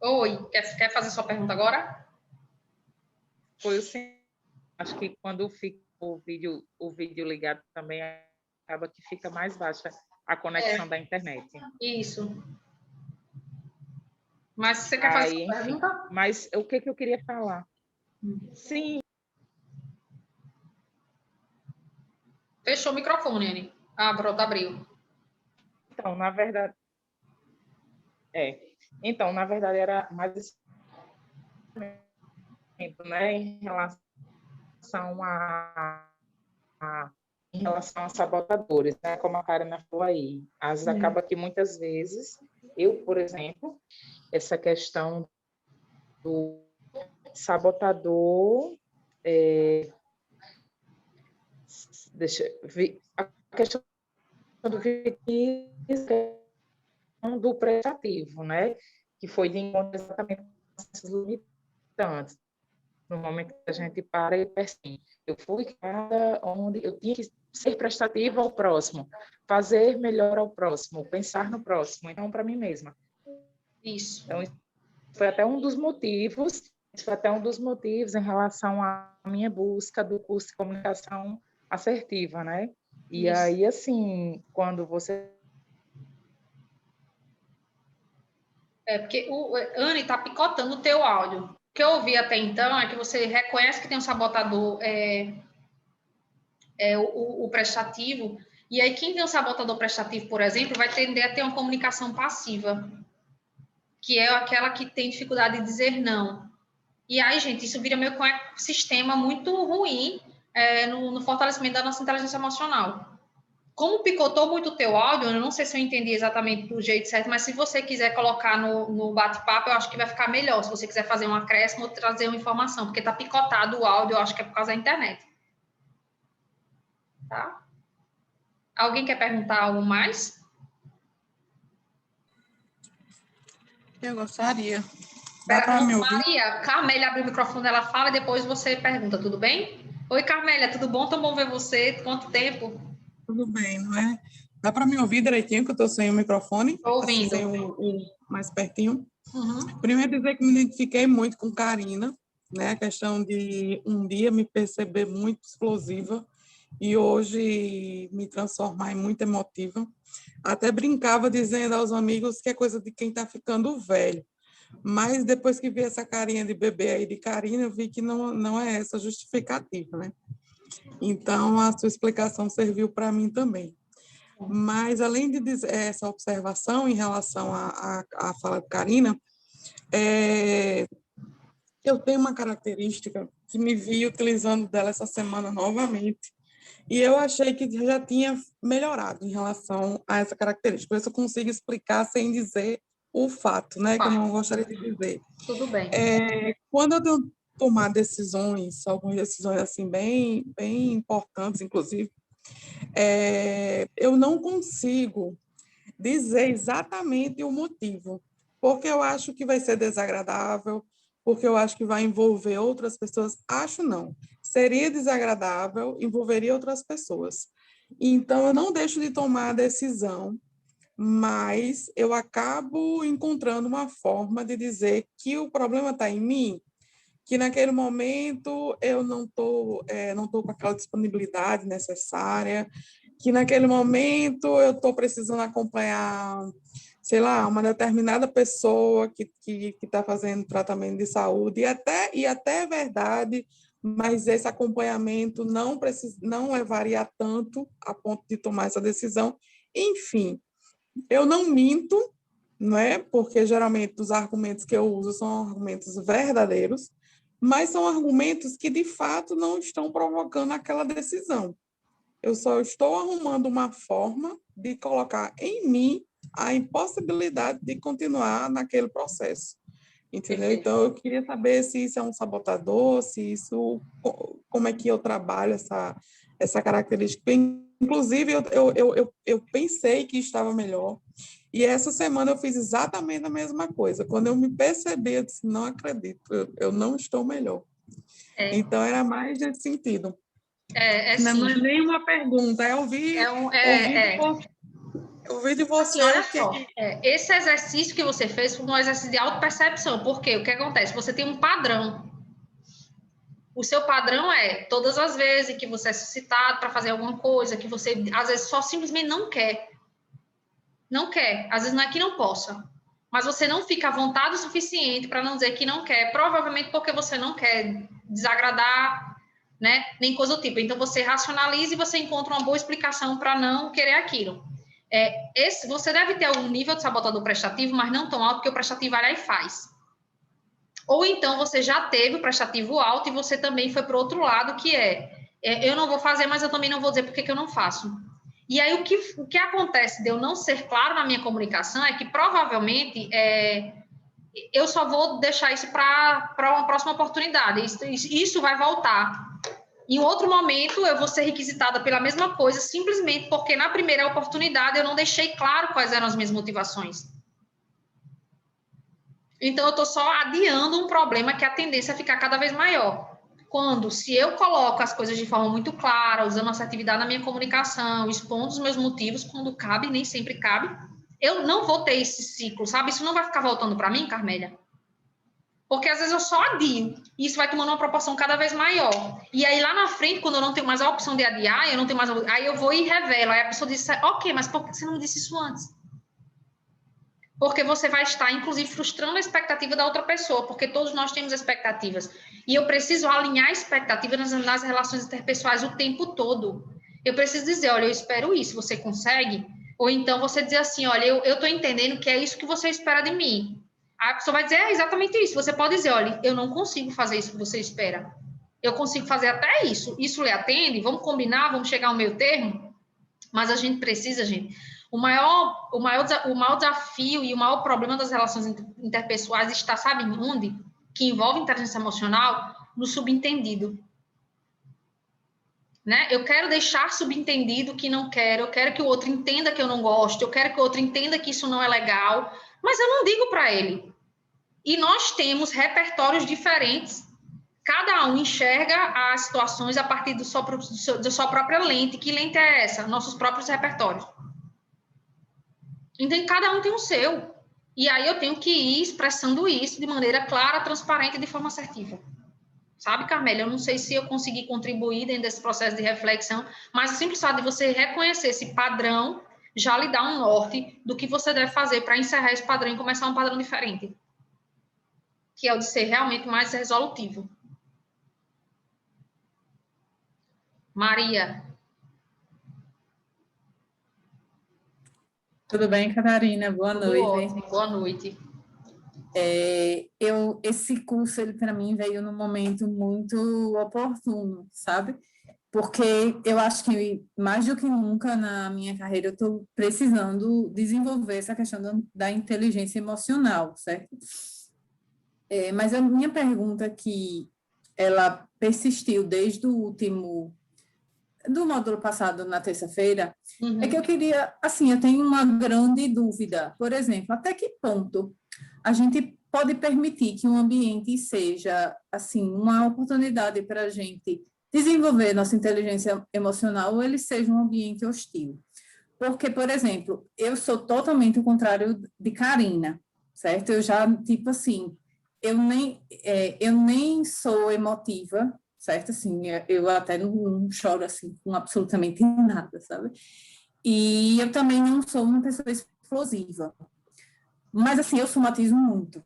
Oi, quer fazer sua pergunta agora? Foi assim, acho que quando fica o vídeo ligado também, acaba que fica mais baixa a conexão da internet. Isso. Mas você quer fazer uma pergunta? Mas o que eu queria falar? Sim. Fechou o microfone, Anne. Pronto, abriu. Então, na verdade... Então, na verdade, era mais... né, em relação a sabotadores, né? Como a Karina falou aí. Acaba que muitas vezes, eu, por exemplo, essa questão do sabotador, a questão do do prestativo, né? Que foi de encontro exatamente com essas limitantes. no momento que a gente para e percebe. Eu fui criada onde eu tinha que ser prestativa ao próximo, fazer melhor ao próximo, pensar no próximo, então para mim mesma. Isso. Então, isso foi até um dos motivos em relação à minha busca do curso de comunicação assertiva, né? E Isso. aí, assim, quando você... Porque o Anne está picotando o teu áudio. O que eu ouvi até então é que você reconhece que tem um sabotador, o prestativo, e aí quem tem um sabotador prestativo, por exemplo, vai tender a ter uma comunicação passiva, que é aquela que tem dificuldade de dizer não. E aí, gente, isso vira meio que um ecossistema muito ruim no fortalecimento da nossa inteligência emocional. Como picotou muito o teu áudio, eu não sei se eu entendi exatamente do jeito certo, mas se você quiser colocar no bate-papo, eu acho que vai ficar melhor. Se você quiser fazer um acréscimo ou trazer uma informação, porque tá picotado o áudio, eu acho que é por causa da internet. Tá? Alguém quer perguntar algo mais? Eu gostaria. Dá para me ouvir? Maria, Carmélia abre o microfone, ela fala e depois você pergunta, tudo bem? Oi, Carmélia, tudo bom? Tão bom ver você. Quanto tempo? Tudo bem, não é? Dá para me ouvir direitinho, que eu estou sem o microfone? Tô ouvindo. Assim, sem o mais pertinho. Uhum. Primeiro dizer que me identifiquei muito com Karina, né? A questão de um dia me perceber muito explosiva e hoje me transformar em muito emotiva. Até brincava dizendo aos amigos que é coisa de quem está ficando velho. Mas depois que vi essa carinha de bebê aí de Karina, eu vi que não é essa justificativa, né? Então, a sua explicação serviu para mim também. Mas, além de dizer essa observação em relação à fala de Karina, eu tenho uma característica que me vi utilizando dela essa semana novamente, e eu achei que já tinha melhorado em relação a essa característica. Por isso eu consigo explicar sem dizer o fato, né, que eu não gostaria de dizer. Tudo bem. Quando eu tenho que tomar decisões, algumas decisões assim bem importantes, inclusive, eu não consigo dizer exatamente o motivo, porque eu acho que vai ser desagradável, porque eu acho que vai envolver outras pessoas. Acho não. Seria desagradável, envolveria outras pessoas. Então, eu não deixo de tomar a decisão, mas eu acabo encontrando uma forma de dizer que o problema está em mim, que naquele momento eu não tô com aquela disponibilidade necessária, que naquele momento eu estou precisando acompanhar, sei lá, uma determinada pessoa que está fazendo tratamento de saúde, e até é verdade, mas esse acompanhamento não levaria tanto a ponto de tomar essa decisão. Enfim, eu não minto, não é? Porque geralmente os argumentos que eu uso são argumentos verdadeiros, mas são argumentos que de fato não estão provocando aquela decisão. Eu só estou arrumando uma forma de colocar em mim a impossibilidade de continuar naquele processo. Entendeu? Então, eu queria saber se isso é um sabotador, como é que eu trabalho essa característica. Inclusive, eu pensei que estava melhor, e essa semana eu fiz exatamente a mesma coisa. Quando eu me percebi, eu disse, não acredito, eu não estou melhor. Então, era mais nesse sentido. Não é nem uma pergunta, é ouvir de você. Olha só, esse exercício que você fez foi um exercício de autopercepção, porque o que acontece? Você tem um padrão. O seu padrão é, todas as vezes que você é suscitado para fazer alguma coisa, que você, às vezes, só simplesmente não quer. Não quer. Às vezes não é que não possa. Mas você não fica à vontade o suficiente para não dizer que não quer, provavelmente porque você não quer desagradar, né? Nem coisa do tipo. Então, você racionaliza e você encontra uma boa explicação para não querer aquilo. Você deve ter algum nível de sabotador prestativo, mas não tão alto que o prestativo vai lá e faz. Ou então você já teve o prestativo alto e você também foi para o outro lado, que eu não vou fazer, mas eu também não vou dizer por que eu não faço. E aí o que acontece de eu não ser claro na minha comunicação é que provavelmente eu só vou deixar isso para uma próxima oportunidade. Isso vai voltar. Em outro momento, eu vou ser requisitada pela mesma coisa, simplesmente porque na primeira oportunidade eu não deixei claro quais eram as minhas motivações. Então, eu estou só adiando um problema que a tendência é ficar cada vez maior. Quando, se eu coloco as coisas de forma muito clara, usando assertividade na minha comunicação, expondo os meus motivos, quando cabe, nem sempre cabe, eu não vou ter esse ciclo, sabe? Isso não vai ficar voltando para mim, Carmélia? Porque às vezes eu só adio, e isso vai tomando uma proporção cada vez maior. E aí lá na frente, quando eu não tenho mais a opção de adiar, eu não tenho mais, aí eu vou e revelo. Aí a pessoa diz, ok, mas por que você não me disse isso antes? Porque você vai estar, inclusive, frustrando a expectativa da outra pessoa, porque todos nós temos expectativas. E eu preciso alinhar a expectativa nas relações interpessoais o tempo todo. Eu preciso dizer, olha, eu espero isso, você consegue? Ou então você dizer assim, olha, eu estou entendendo que é isso que você espera de mim. A pessoa vai dizer, é exatamente isso. Você pode dizer, olha, eu não consigo fazer isso que você espera. Eu consigo fazer até isso. Isso lhe atende? Vamos combinar, vamos chegar ao meio termo? Mas a gente precisa, gente... O maior desafio e o maior problema das relações interpessoais está, sabe onde? Que envolve inteligência emocional, no subentendido. Né? Eu quero deixar subentendido que não quero, eu quero que o outro entenda que eu não gosto, eu quero que o outro entenda que isso não é legal, mas eu não digo para ele. E nós temos repertórios diferentes. Cada um enxerga as situações a partir da sua própria lente. Que lente é essa? Nossos próprios repertórios. Então, cada um tem o seu. E aí eu tenho que ir expressando isso de maneira clara, transparente e de forma assertiva. Sabe, Carmélia? Eu não sei se eu consegui contribuir dentro desse processo de reflexão, mas o simples fato de você reconhecer esse padrão já lhe dá um norte do que você deve fazer para encerrar esse padrão e começar um padrão diferente, que é o de ser realmente mais resolutivo. Maria. Tudo bem, Catarina? Boa noite. Boa noite. Esse curso, ele para mim veio num momento muito oportuno, sabe? Porque eu acho que mais do que nunca na minha carreira eu estou precisando desenvolver essa questão da inteligência emocional, certo? Mas a minha pergunta que ela persistiu desde o último do módulo passado, na terça-feira, é que eu queria, assim, eu tenho uma grande dúvida, por exemplo, até que ponto a gente pode permitir que um ambiente seja, assim, uma oportunidade para a gente desenvolver nossa inteligência emocional ou ele seja um ambiente hostil. Porque, por exemplo, eu sou totalmente o contrário de Karina, certo? Eu já, tipo assim, eu nem sou emotiva, certo? Assim, eu até não choro, assim, com absolutamente nada, sabe? E eu também não sou uma pessoa explosiva. Mas, assim, eu somatizo muito,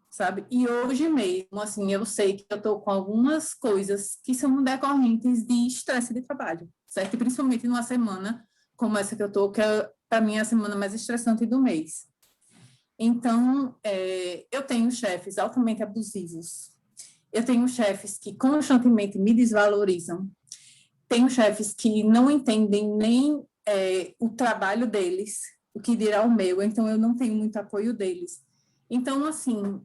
sabe? E hoje mesmo, assim, eu sei que eu estou com algumas coisas que são decorrentes de estresse de trabalho, certo? E principalmente numa semana como essa que eu estou, que é, para mim, a semana mais estressante do mês. Então, eu tenho chefes altamente abusivos, eu tenho chefes que constantemente me desvalorizam, tenho chefes que não entendem nem o trabalho deles, o que dirá o meu, então eu não tenho muito apoio deles. Então, assim,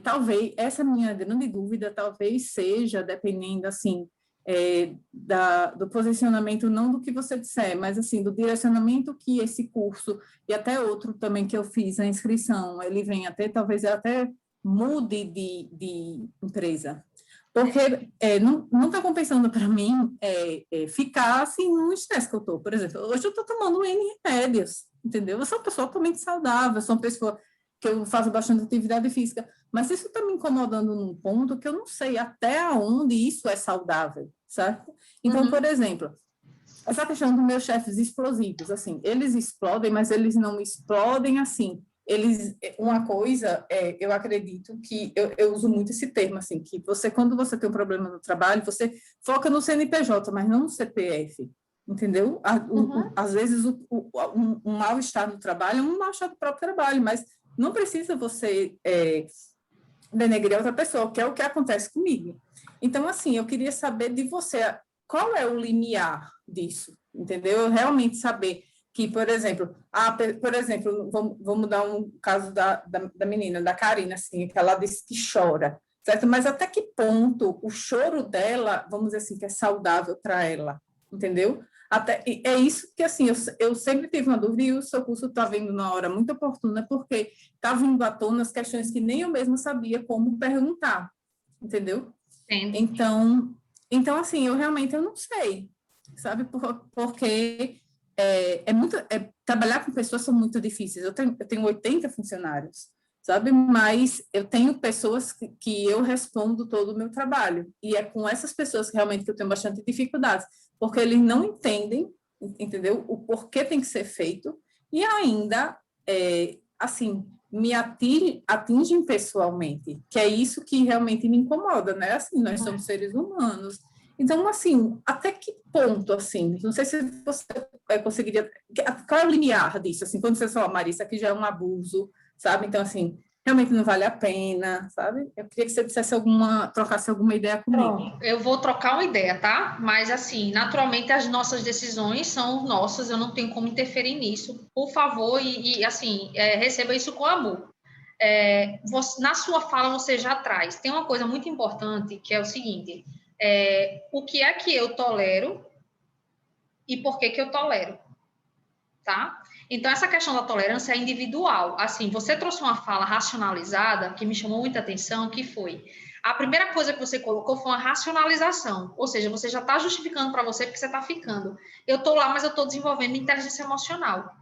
talvez, essa minha grande dúvida talvez seja, dependendo, assim, do posicionamento, não do que você disser, mas, assim, do direcionamento que esse curso, e até outro também que eu fiz a inscrição, ele vem até, talvez até mude de empresa, porque não está compensando para mim ficar assim no estresse que eu estou. Por exemplo, hoje eu estou tomando N remédios, entendeu? Eu sou uma pessoa totalmente saudável, sou uma pessoa que eu faço bastante atividade física, mas isso está me incomodando num ponto que eu não sei até onde isso é saudável, certo? Então, por exemplo, essa questão dos meus chefes explosivos, assim, eles explodem, mas eles não explodem assim. Uma coisa, eu acredito que, eu uso muito esse termo, assim, que quando você tem um problema no trabalho, você foca no CNPJ, mas não no CPF, entendeu? Às vezes, um mal-estar no trabalho é um mal-estar do próprio trabalho, mas não precisa você denegrir a outra pessoa, que é o que acontece comigo. Então, assim, eu queria saber de você, qual é o limiar disso, entendeu? Eu realmente saber que, por exemplo, vamos dar um caso da menina, da Karina, assim, que ela disse que chora, certo? Mas até que ponto o choro dela, vamos dizer assim, que é saudável para ela, entendeu? Até, é isso que, assim, eu sempre tive uma dúvida e o seu curso está vindo na hora muito oportuna, porque está vindo à tona as questões que nem eu mesma sabia como perguntar, entendeu? Entendo. Então assim, eu não sei, sabe? Porque trabalhar com pessoas são muito difíceis. Eu tenho 80 funcionários, sabe? Mas eu tenho pessoas que eu respondo todo o meu trabalho. E é com essas pessoas que realmente que eu tenho bastante dificuldades, porque eles não entendem, entendeu? O porquê tem que ser feito e ainda, assim, me atingem pessoalmente, que é isso que realmente me incomoda, né? Assim, nós somos seres humanos. Então, assim, até que ponto, assim, não sei se você conseguiria... Qual é o limiar disso? Assim, quando você fala, Marisa, aqui já é um abuso, sabe? Então, assim, realmente não vale a pena, sabe? Eu queria que você dissesse trocasse alguma ideia comigo. Pronto, eu vou trocar uma ideia, tá? Mas, assim, naturalmente, as nossas decisões são nossas, eu não tenho como interferir nisso. Por favor, assim, receba isso com amor. Na sua fala, você já traz. Tem uma coisa muito importante, que é o seguinte... o que é que eu tolero e por que eu tolero, tá? Então, essa questão da tolerância é individual. Assim, você trouxe uma fala racionalizada que me chamou muita atenção, que foi... A primeira coisa que você colocou foi uma racionalização, ou seja, você já está justificando para você porque você está ficando. Eu estou lá, mas eu estou desenvolvendo inteligência emocional.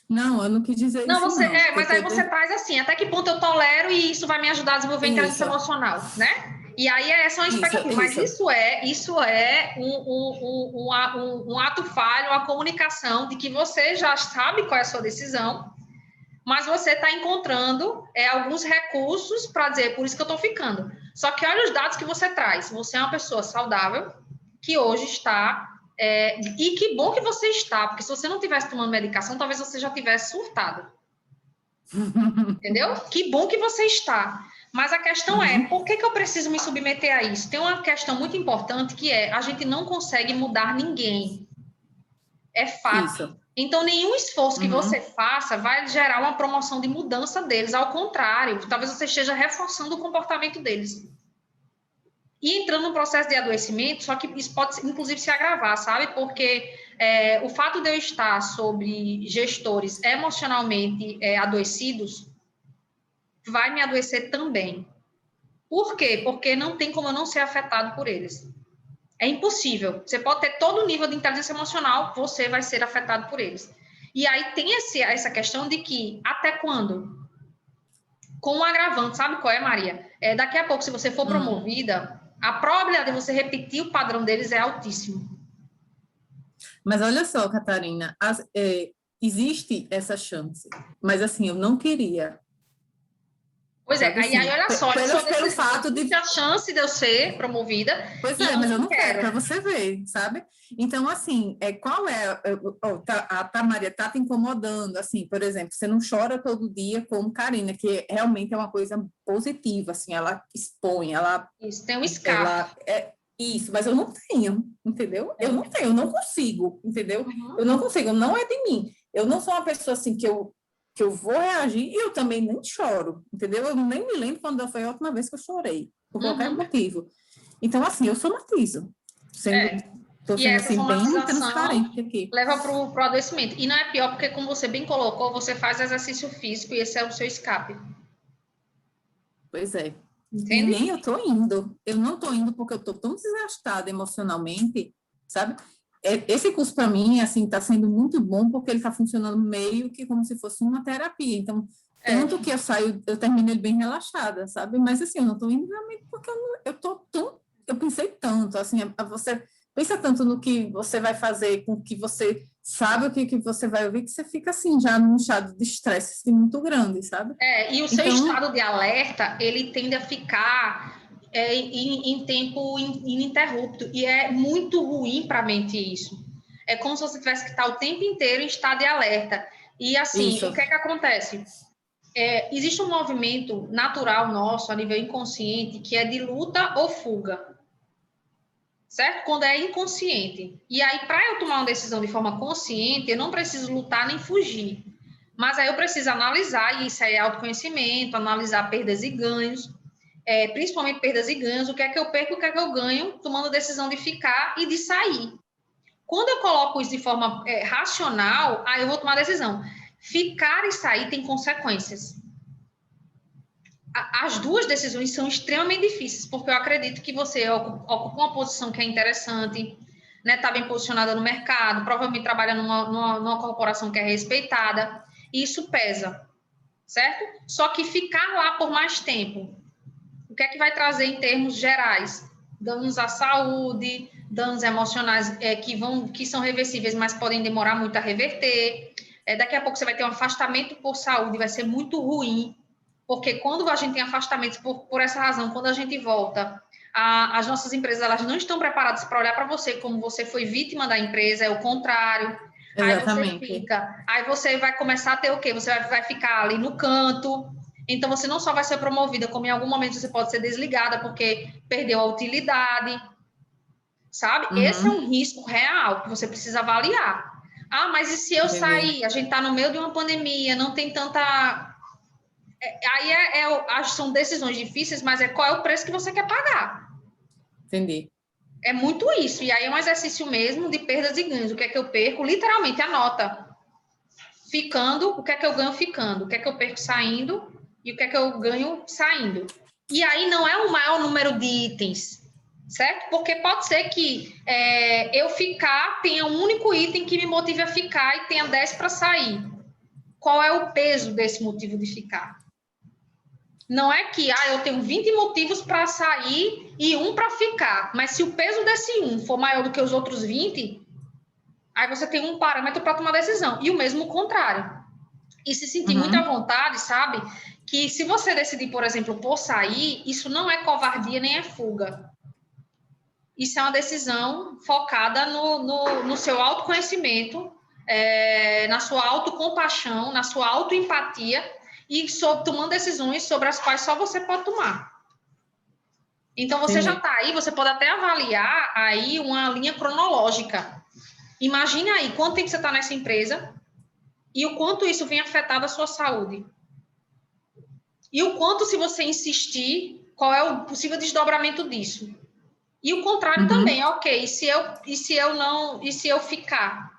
Não, eu não quis dizer não, isso, você, não. Mas aí você traz assim, até que ponto eu tolero e isso vai me ajudar a desenvolver inteligência emocional, né? E aí essa é uma expectativa, mas isso é um ato falho, uma comunicação de que você já sabe qual é a sua decisão, mas você está encontrando alguns recursos para dizer, por isso que eu estou ficando. Só que olha os dados que você traz. Você é uma pessoa saudável, que hoje está... e que bom que você está, porque se você não tivesse tomando medicação, talvez você já tivesse surtado. Entendeu? Que bom que você está. Mas a questão é, por que eu preciso me submeter a isso? Tem uma questão muito importante que a gente não consegue mudar ninguém. É fato. Isso. Então, nenhum esforço que você faça vai gerar uma promoção de mudança deles. Ao contrário, talvez você esteja reforçando o comportamento deles. E entrando num processo de adoecimento, só que isso pode, inclusive, se agravar, sabe? Porque o fato de eu estar sobre gestores emocionalmente adoecidos vai me adoecer também. Por quê? Porque não tem como eu não ser afetado por eles. É impossível. Você pode ter todo o nível de inteligência emocional, você vai ser afetado por eles. E aí tem essa questão de que, até quando? Com um agravante, sabe qual é, Maria? Daqui a pouco, se você for promovida, a probabilidade de você repetir o padrão deles é altíssimo. Mas olha só, Catarina, existe essa chance, mas assim, eu não queria. Pois é, assim, aí olha só, pelo fato de a chance de eu ser promovida. Pois mas eu não quero, para você ver, sabe? Então, assim, qual é... a Maria tá te incomodando, assim, por exemplo, você não chora todo dia como Karina, que realmente é uma coisa positiva, assim, ela expõe, ela... Isso, tem um escape. Isso, mas eu não tenho, entendeu? Eu não tenho, eu não consigo, entendeu? Eu não consigo, não é de mim. Eu não sou uma pessoa, assim, que eu vou reagir e eu também nem choro, entendeu? Eu nem me lembro quando foi a última vez que eu chorei, por qualquer motivo. Então, assim, eu somatizo. Estou sendo assim, bem transparente aqui. Leva para o adoecimento. E não é pior, porque, como você bem colocou, você faz exercício físico e esse é o seu escape. Pois é. Entende? E nem eu estou indo. Eu não estou indo porque eu estou tão desgastada emocionalmente, sabe? Esse curso, para mim, assim, está sendo muito bom porque ele está funcionando meio que como se fosse uma terapia. Então, tanto que eu termino ele bem relaxada, sabe? Mas, assim, eu não estou indo realmente porque eu pensei tanto, assim, você pensa tanto no que você vai fazer, com o que você sabe o que você vai ouvir, que você fica, assim, já num estado de estresse assim, muito grande, sabe? E o seu estado de alerta, ele tende a ficar... em tempo ininterrupto, e é muito ruim para a mente isso. É como se você tivesse que estar o tempo inteiro em estado de alerta. E assim, o que é que acontece? Existe um movimento natural nosso, a nível inconsciente, que é de luta ou fuga. Certo? Quando é inconsciente. E aí, para eu tomar uma decisão de forma consciente, eu não preciso lutar nem fugir. Mas aí eu preciso analisar, e isso aí é autoconhecimento, analisar perdas e ganhos, principalmente perdas e ganhos, o que é que eu perco, o que é que eu ganho, tomando a decisão de ficar e de sair. Quando eu coloco isso de forma racional, aí eu vou tomar decisão. Ficar e sair tem consequências. As duas decisões são extremamente difíceis, porque eu acredito que você ocupa uma posição que é interessante, né? Está bem posicionada no mercado, provavelmente trabalha numa corporação que é respeitada, e isso pesa, certo? Só que ficar lá por mais tempo, o que é que vai trazer em termos gerais? Danos à saúde, danos emocionais que são reversíveis, mas podem demorar muito a reverter. Daqui a pouco você vai ter um afastamento por saúde, vai ser muito ruim, porque quando a gente tem afastamentos por essa razão, quando a gente volta, as nossas empresas elas não estão preparadas para olhar para você como você foi vítima da empresa, é o contrário. Exatamente. Aí você vai começar a ter o quê? Você vai ficar ali no canto. Então, você não só vai ser promovida, como em algum momento você pode ser desligada porque perdeu a utilidade, sabe? Esse é um risco real que você precisa avaliar. Ah, mas e se eu sair? A gente está no meio de uma pandemia, não tem tanta... Aí acho que são decisões difíceis, mas qual é o preço que você quer pagar? Entendi. É muito isso. E aí é um exercício mesmo de perdas e ganhos. O que é que eu perco? Literalmente, anota. Ficando, o que é que eu ganho ficando? O que é que eu perco saindo? E o que é que eu ganho saindo? E aí não é o maior número de itens, certo? Porque pode ser que eu ficar, tenha um único item que me motive a ficar e tenha 10 para sair. Qual é o peso desse motivo de ficar? Não é que eu tenho 20 motivos para sair e um para ficar, mas se o peso desse um for maior do que os outros 20, aí você tem um parâmetro para tomar decisão. E o mesmo contrário. E se sentir muito à vontade, sabe? Que se você decidir, por exemplo, por sair, isso não é covardia nem é fuga. Isso é uma decisão focada no seu autoconhecimento, na sua autocompaixão, na sua autoempatia e tomando decisões sobre as quais só você pode tomar. Então, você já está aí, você pode até avaliar aí uma linha cronológica. Imagine aí quanto tempo você está nessa empresa e o quanto isso vem afetar a sua saúde. E o quanto, se você insistir, qual é o possível desdobramento disso. E o contrário também, ok, e se eu ficar?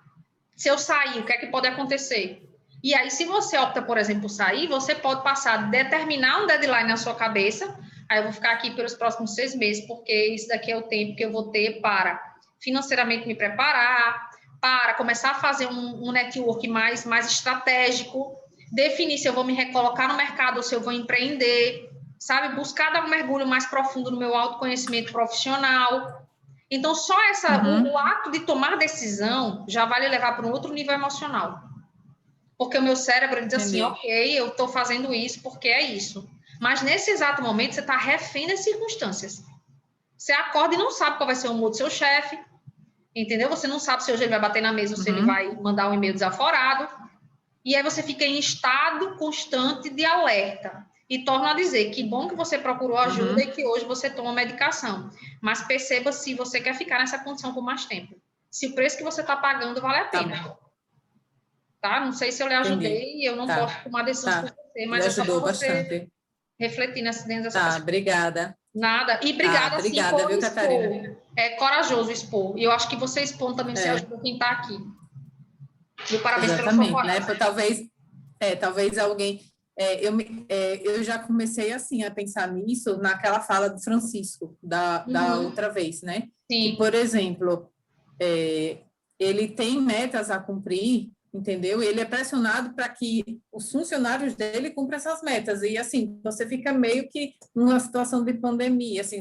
Se eu sair, o que é que pode acontecer? E aí, se você opta, por exemplo, sair, você pode passar a determinar um deadline na sua cabeça, aí eu vou ficar aqui pelos próximos 6 meses, porque isso daqui é o tempo que eu vou ter para financeiramente me preparar, para começar a fazer um network mais estratégico, definir se eu vou me recolocar no mercado ou se eu vou empreender, sabe? Buscar dar um mergulho mais profundo no meu autoconhecimento profissional. Então, só o ato de tomar decisão já vai levar para um outro nível emocional. Porque o meu cérebro diz assim, ok, eu estou fazendo isso porque é isso. Mas nesse exato momento, você está refém das circunstâncias. Você acorda e não sabe qual vai ser o humor do seu chefe, entendeu? Você não sabe se hoje ele vai bater na mesa ou se ele vai mandar um e-mail desaforado. E aí você fica em estado constante de alerta. E torno a dizer, que bom que você procurou ajuda e que hoje você toma medicação. Mas perceba se você quer ficar nessa condição por mais tempo. Se o preço que você está pagando vale a pena. Tá? Não sei se eu lhe ajudei, eu não posso tomar decisões por você, mas é só para você refletir dentro dessa questão. Obrigada. Nada. E obrigada, obrigada, por viu, expor. Catarina? É corajoso expor. E eu acho que você expondo também você ajuda quem está aqui. E parabéns pela sua coragem. Né? Talvez alguém... eu já comecei assim a pensar nisso naquela fala do Francisco da outra vez, né? Sim. Que, por exemplo, ele tem metas a cumprir, entendeu? Ele é pressionado para que os funcionários dele cumpram essas metas. E, assim, você fica meio que numa situação de pandemia, assim,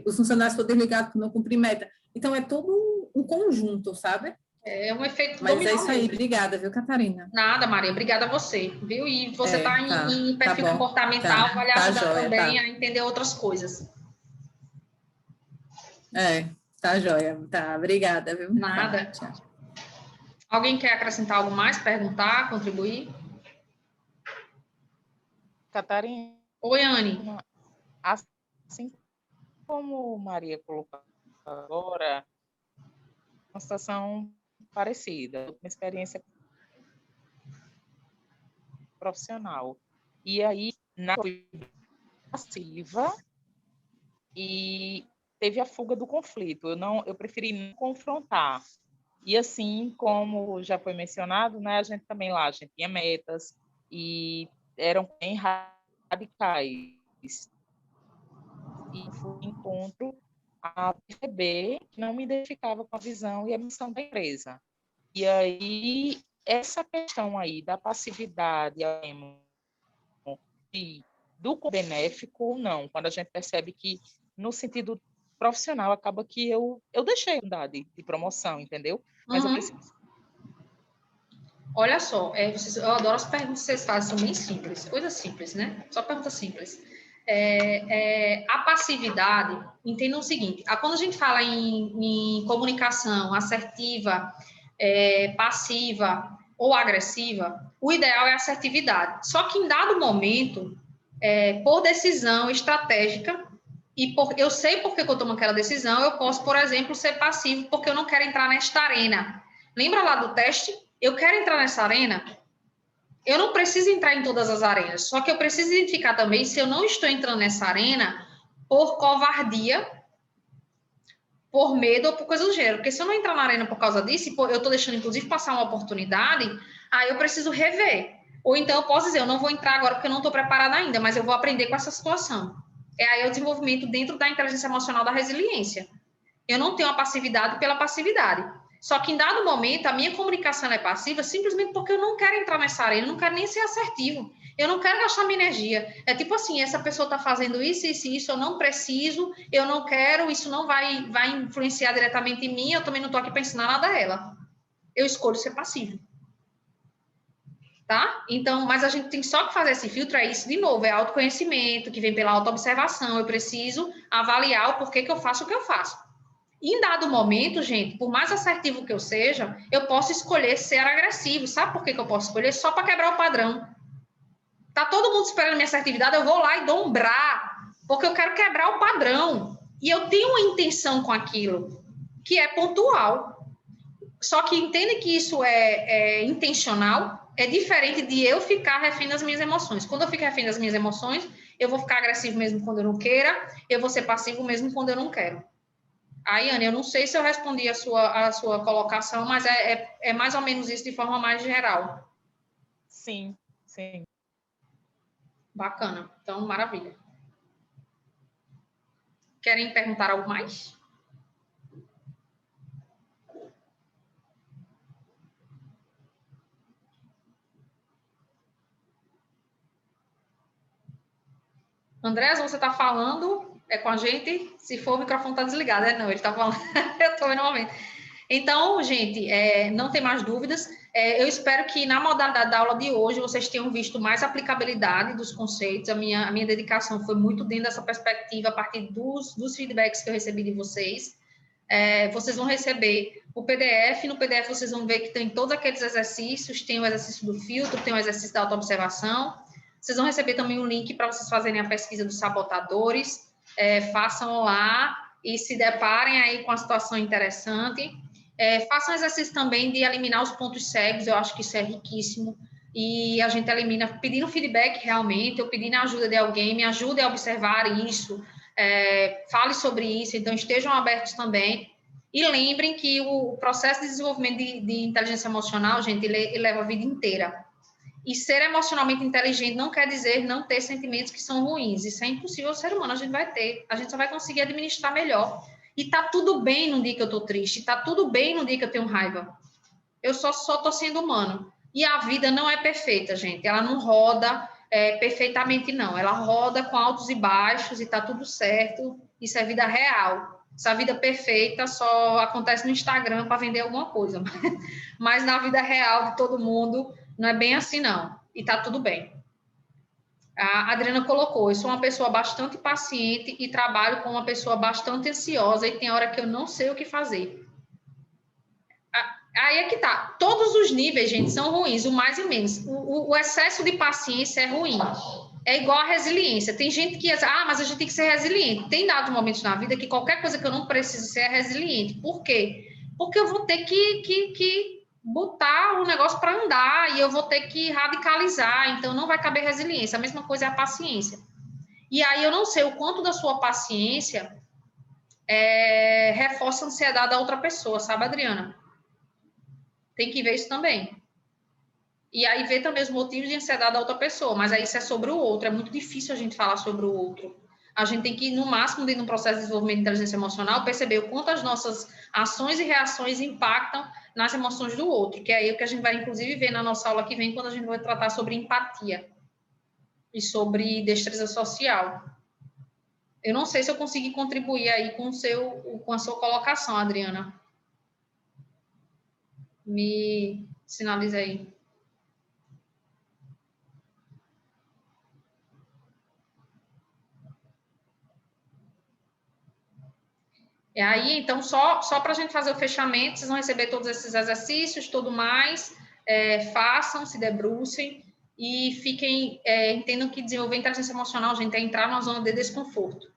os funcionários foram desligados por não cumprir meta. Então, é todo um conjunto, sabe? É um efeito Mas dominó. É isso aí, obrigada, viu, Catarina? Nada, Maria, obrigada a você, viu? E você está em perfil comportamental, vai lhe ajudar também a entender outras coisas. Tá joia, tá, obrigada, viu? Nada. Tchau. Alguém quer acrescentar algo mais, perguntar, contribuir? Catarina. Oi, Anne. Assim como Maria colocou agora, uma situação parecida, uma experiência profissional. E aí, na passiva, e teve a fuga do conflito. Eu preferi não confrontar. E assim, como já foi mencionado, né, a gente tinha metas e eram bem radicais. E fui em encontro a perceber que não me identificava com a visão e a missão da empresa. E aí, essa questão aí da passividade e do benéfico ou não, quando a gente percebe que, no sentido profissional, acaba que eu deixei a oportunidade de promoção, entendeu? Mas eu preciso. Olha só, eu adoro as perguntas que vocês fazem, são bem simples, coisas simples, né? Só perguntas simples. A passividade, entendam o seguinte, quando a gente fala em comunicação assertiva, passiva ou agressiva, o ideal é a assertividade. Só que em dado momento, por decisão estratégica, eu sei por que eu tomo aquela decisão, eu posso, por exemplo, ser passivo porque eu não quero entrar nesta arena. Lembra lá do teste? Eu quero entrar nessa arena, eu não preciso entrar em todas as arenas, só que eu preciso identificar também se eu não estou entrando nessa arena por covardia, por medo ou por coisa do gênero. Porque se eu não entrar na arena por causa disso, eu estou deixando, inclusive, passar uma oportunidade, aí eu preciso rever. Ou então eu posso dizer, eu não vou entrar agora porque eu não estou preparada ainda, mas eu vou aprender com essa situação. Aí o desenvolvimento dentro da inteligência emocional da resiliência. Eu não tenho a passividade pela passividade. Só que em dado momento, a minha comunicação é passiva simplesmente porque eu não quero entrar nessa arena, eu não quero nem ser assertivo, eu não quero gastar minha energia. É tipo assim, essa pessoa está fazendo isso, eu não preciso, eu não quero, isso não vai influenciar diretamente em mim, eu também não estou aqui para ensinar nada a ela. Eu escolho ser passivo. Tá? Então, mas a gente tem só que fazer esse filtro, é isso de novo, é autoconhecimento, que vem pela autoobservação, eu preciso avaliar o porquê que eu faço o que eu faço. Em dado momento, gente, por mais assertivo que eu seja, eu posso escolher ser agressivo. Sabe por que eu posso escolher? Só para quebrar o padrão. Tá todo mundo esperando minha assertividade, eu vou lá e dou um brá, porque eu quero quebrar o padrão. E eu tenho uma intenção com aquilo, que é pontual. Só que entende que isso é intencional, é diferente de eu ficar refém das minhas emoções. Quando eu fico refém das minhas emoções, eu vou ficar agressivo mesmo quando eu não queira, eu vou ser passivo mesmo quando eu não quero. Aí, Ana, eu não sei se eu respondi a sua colocação, mas é mais ou menos isso de forma mais geral. Sim, sim. Bacana. Então, maravilha. Querem perguntar algo mais? Andrés, você está falando com a gente? Se for, o microfone está desligado. Não, ele está falando. Eu estou vendo no momento. Então, gente, não tem mais dúvidas. Eu espero que na modalidade da aula de hoje vocês tenham visto mais aplicabilidade dos conceitos. A minha dedicação foi muito dentro dessa perspectiva, a partir dos feedbacks que eu recebi de vocês. Vocês vão receber o PDF. No PDF vocês vão ver que tem todos aqueles exercícios. Tem o exercício do filtro, tem o exercício da autoobservação. Vocês vão receber também um link para vocês fazerem a pesquisa dos sabotadores. Façam lá e se deparem aí com a situação interessante. Façam exercício também de eliminar os pontos cegos, eu acho que isso é riquíssimo. E a gente elimina pedindo feedback realmente, ou pedindo a ajuda de alguém, me ajude a observar isso, fale sobre isso, então estejam abertos também. E lembrem que o processo de desenvolvimento de inteligência emocional, gente, ele leva a vida inteira. E ser emocionalmente inteligente não quer dizer não ter sentimentos que são ruins. Isso é impossível, o ser humano a gente vai ter. A gente só vai conseguir administrar melhor. E tá tudo bem no dia que eu tô triste. Tá tudo bem no dia que eu tenho raiva. Eu só tô sendo humano. E a vida não é perfeita, gente. Ela não roda perfeitamente, não. Ela roda com altos e baixos e tá tudo certo. Isso é vida real. Essa vida perfeita só acontece no Instagram para vender alguma coisa. Mas na vida real de todo mundo, não é bem assim, não. E tá tudo bem. A Adriana colocou, eu sou uma pessoa bastante paciente e trabalho com uma pessoa bastante ansiosa e tem hora que eu não sei o que fazer. Aí é que tá. Todos os níveis, gente, são ruins, o mais e o menos. O excesso de paciência é ruim. É igual a resiliência. Tem gente que diz, mas a gente tem que ser resiliente. Tem dados momentos na vida que qualquer coisa que eu não preciso ser é resiliente. Por quê? Porque eu vou ter que botar o negócio para andar e eu vou ter que radicalizar, então não vai caber resiliência. A mesma coisa é a paciência. E aí eu não sei o quanto da sua paciência reforça a ansiedade da outra pessoa, sabe, Adriana? Tem que ver isso também. E aí ver também os motivos de ansiedade da outra pessoa, mas aí isso é sobre o outro, é muito difícil a gente falar sobre o outro. A gente tem que, no máximo, dentro do processo de desenvolvimento de inteligência emocional, perceber o quanto as nossas ações e reações impactam nas emoções do outro, que é aí o que a gente vai, inclusive, ver na nossa aula que vem, quando a gente vai tratar sobre empatia e sobre destreza social. Eu não sei se eu consegui contribuir aí com a sua colocação, Adriana. Me sinaliza aí. E aí, então, só para a gente fazer o fechamento, vocês vão receber todos esses exercícios, tudo mais, façam, se debrucem e fiquem, entendam que desenvolver inteligência emocional, gente, é entrar numa zona de desconforto.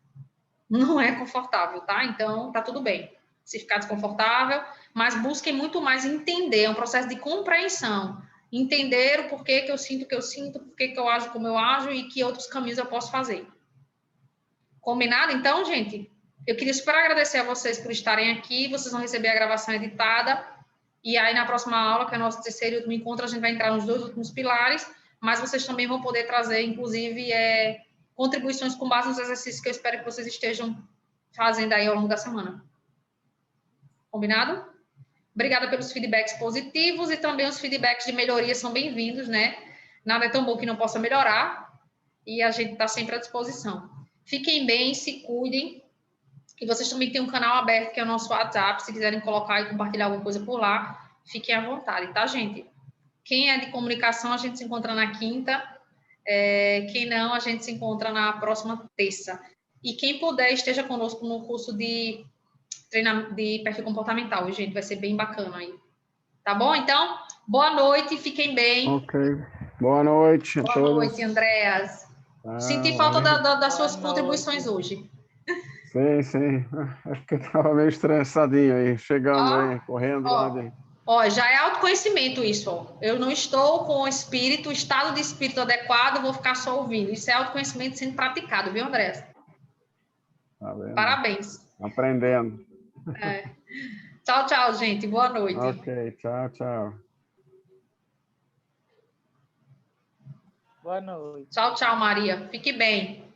Não é confortável, tá? Então, tá tudo bem se ficar desconfortável, mas busquem muito mais entender, é um processo de compreensão, entender o porquê que eu sinto o que eu sinto, porquê que eu ajo como eu ajo e que outros caminhos eu posso fazer. Combinado? Então, gente, eu queria super agradecer a vocês por estarem aqui, vocês vão receber a gravação editada, e aí na próxima aula, que é o nosso terceiro e último encontro, a gente vai entrar nos 2 últimos pilares, mas vocês também vão poder trazer, inclusive, contribuições com base nos exercícios que eu espero que vocês estejam fazendo aí ao longo da semana. Combinado? Obrigada pelos feedbacks positivos e também os feedbacks de melhoria são bem-vindos, né? Nada é tão bom que não possa melhorar e a gente está sempre à disposição. Fiquem bem, se cuidem. E vocês também têm um canal aberto, que é o nosso WhatsApp. Se quiserem colocar e compartilhar alguma coisa por lá, fiquem à vontade, tá, gente? Quem é de comunicação, a gente se encontra na quinta. Quem não, a gente se encontra na próxima terça. E quem puder, esteja conosco no curso de treinamento de perfil comportamental, gente. Vai ser bem bacana aí. Tá bom? Então, boa noite, fiquem bem. Ok. Boa noite a todos. Boa noite, Andréas. Senti falta das suas contribuições hoje. Sim, sim. Acho que eu estava meio estressadinho aí, chegando aí, correndo lá de... Já é autoconhecimento isso, ó. Eu não estou com o estado de espírito adequado, vou ficar só ouvindo. Isso é autoconhecimento sendo praticado, viu, Andréas? Tá vendo? Parabéns. Aprendendo. Tchau, tchau, gente. Boa noite. Ok, tchau, tchau. Boa noite. Tchau, tchau, Maria. Fique bem.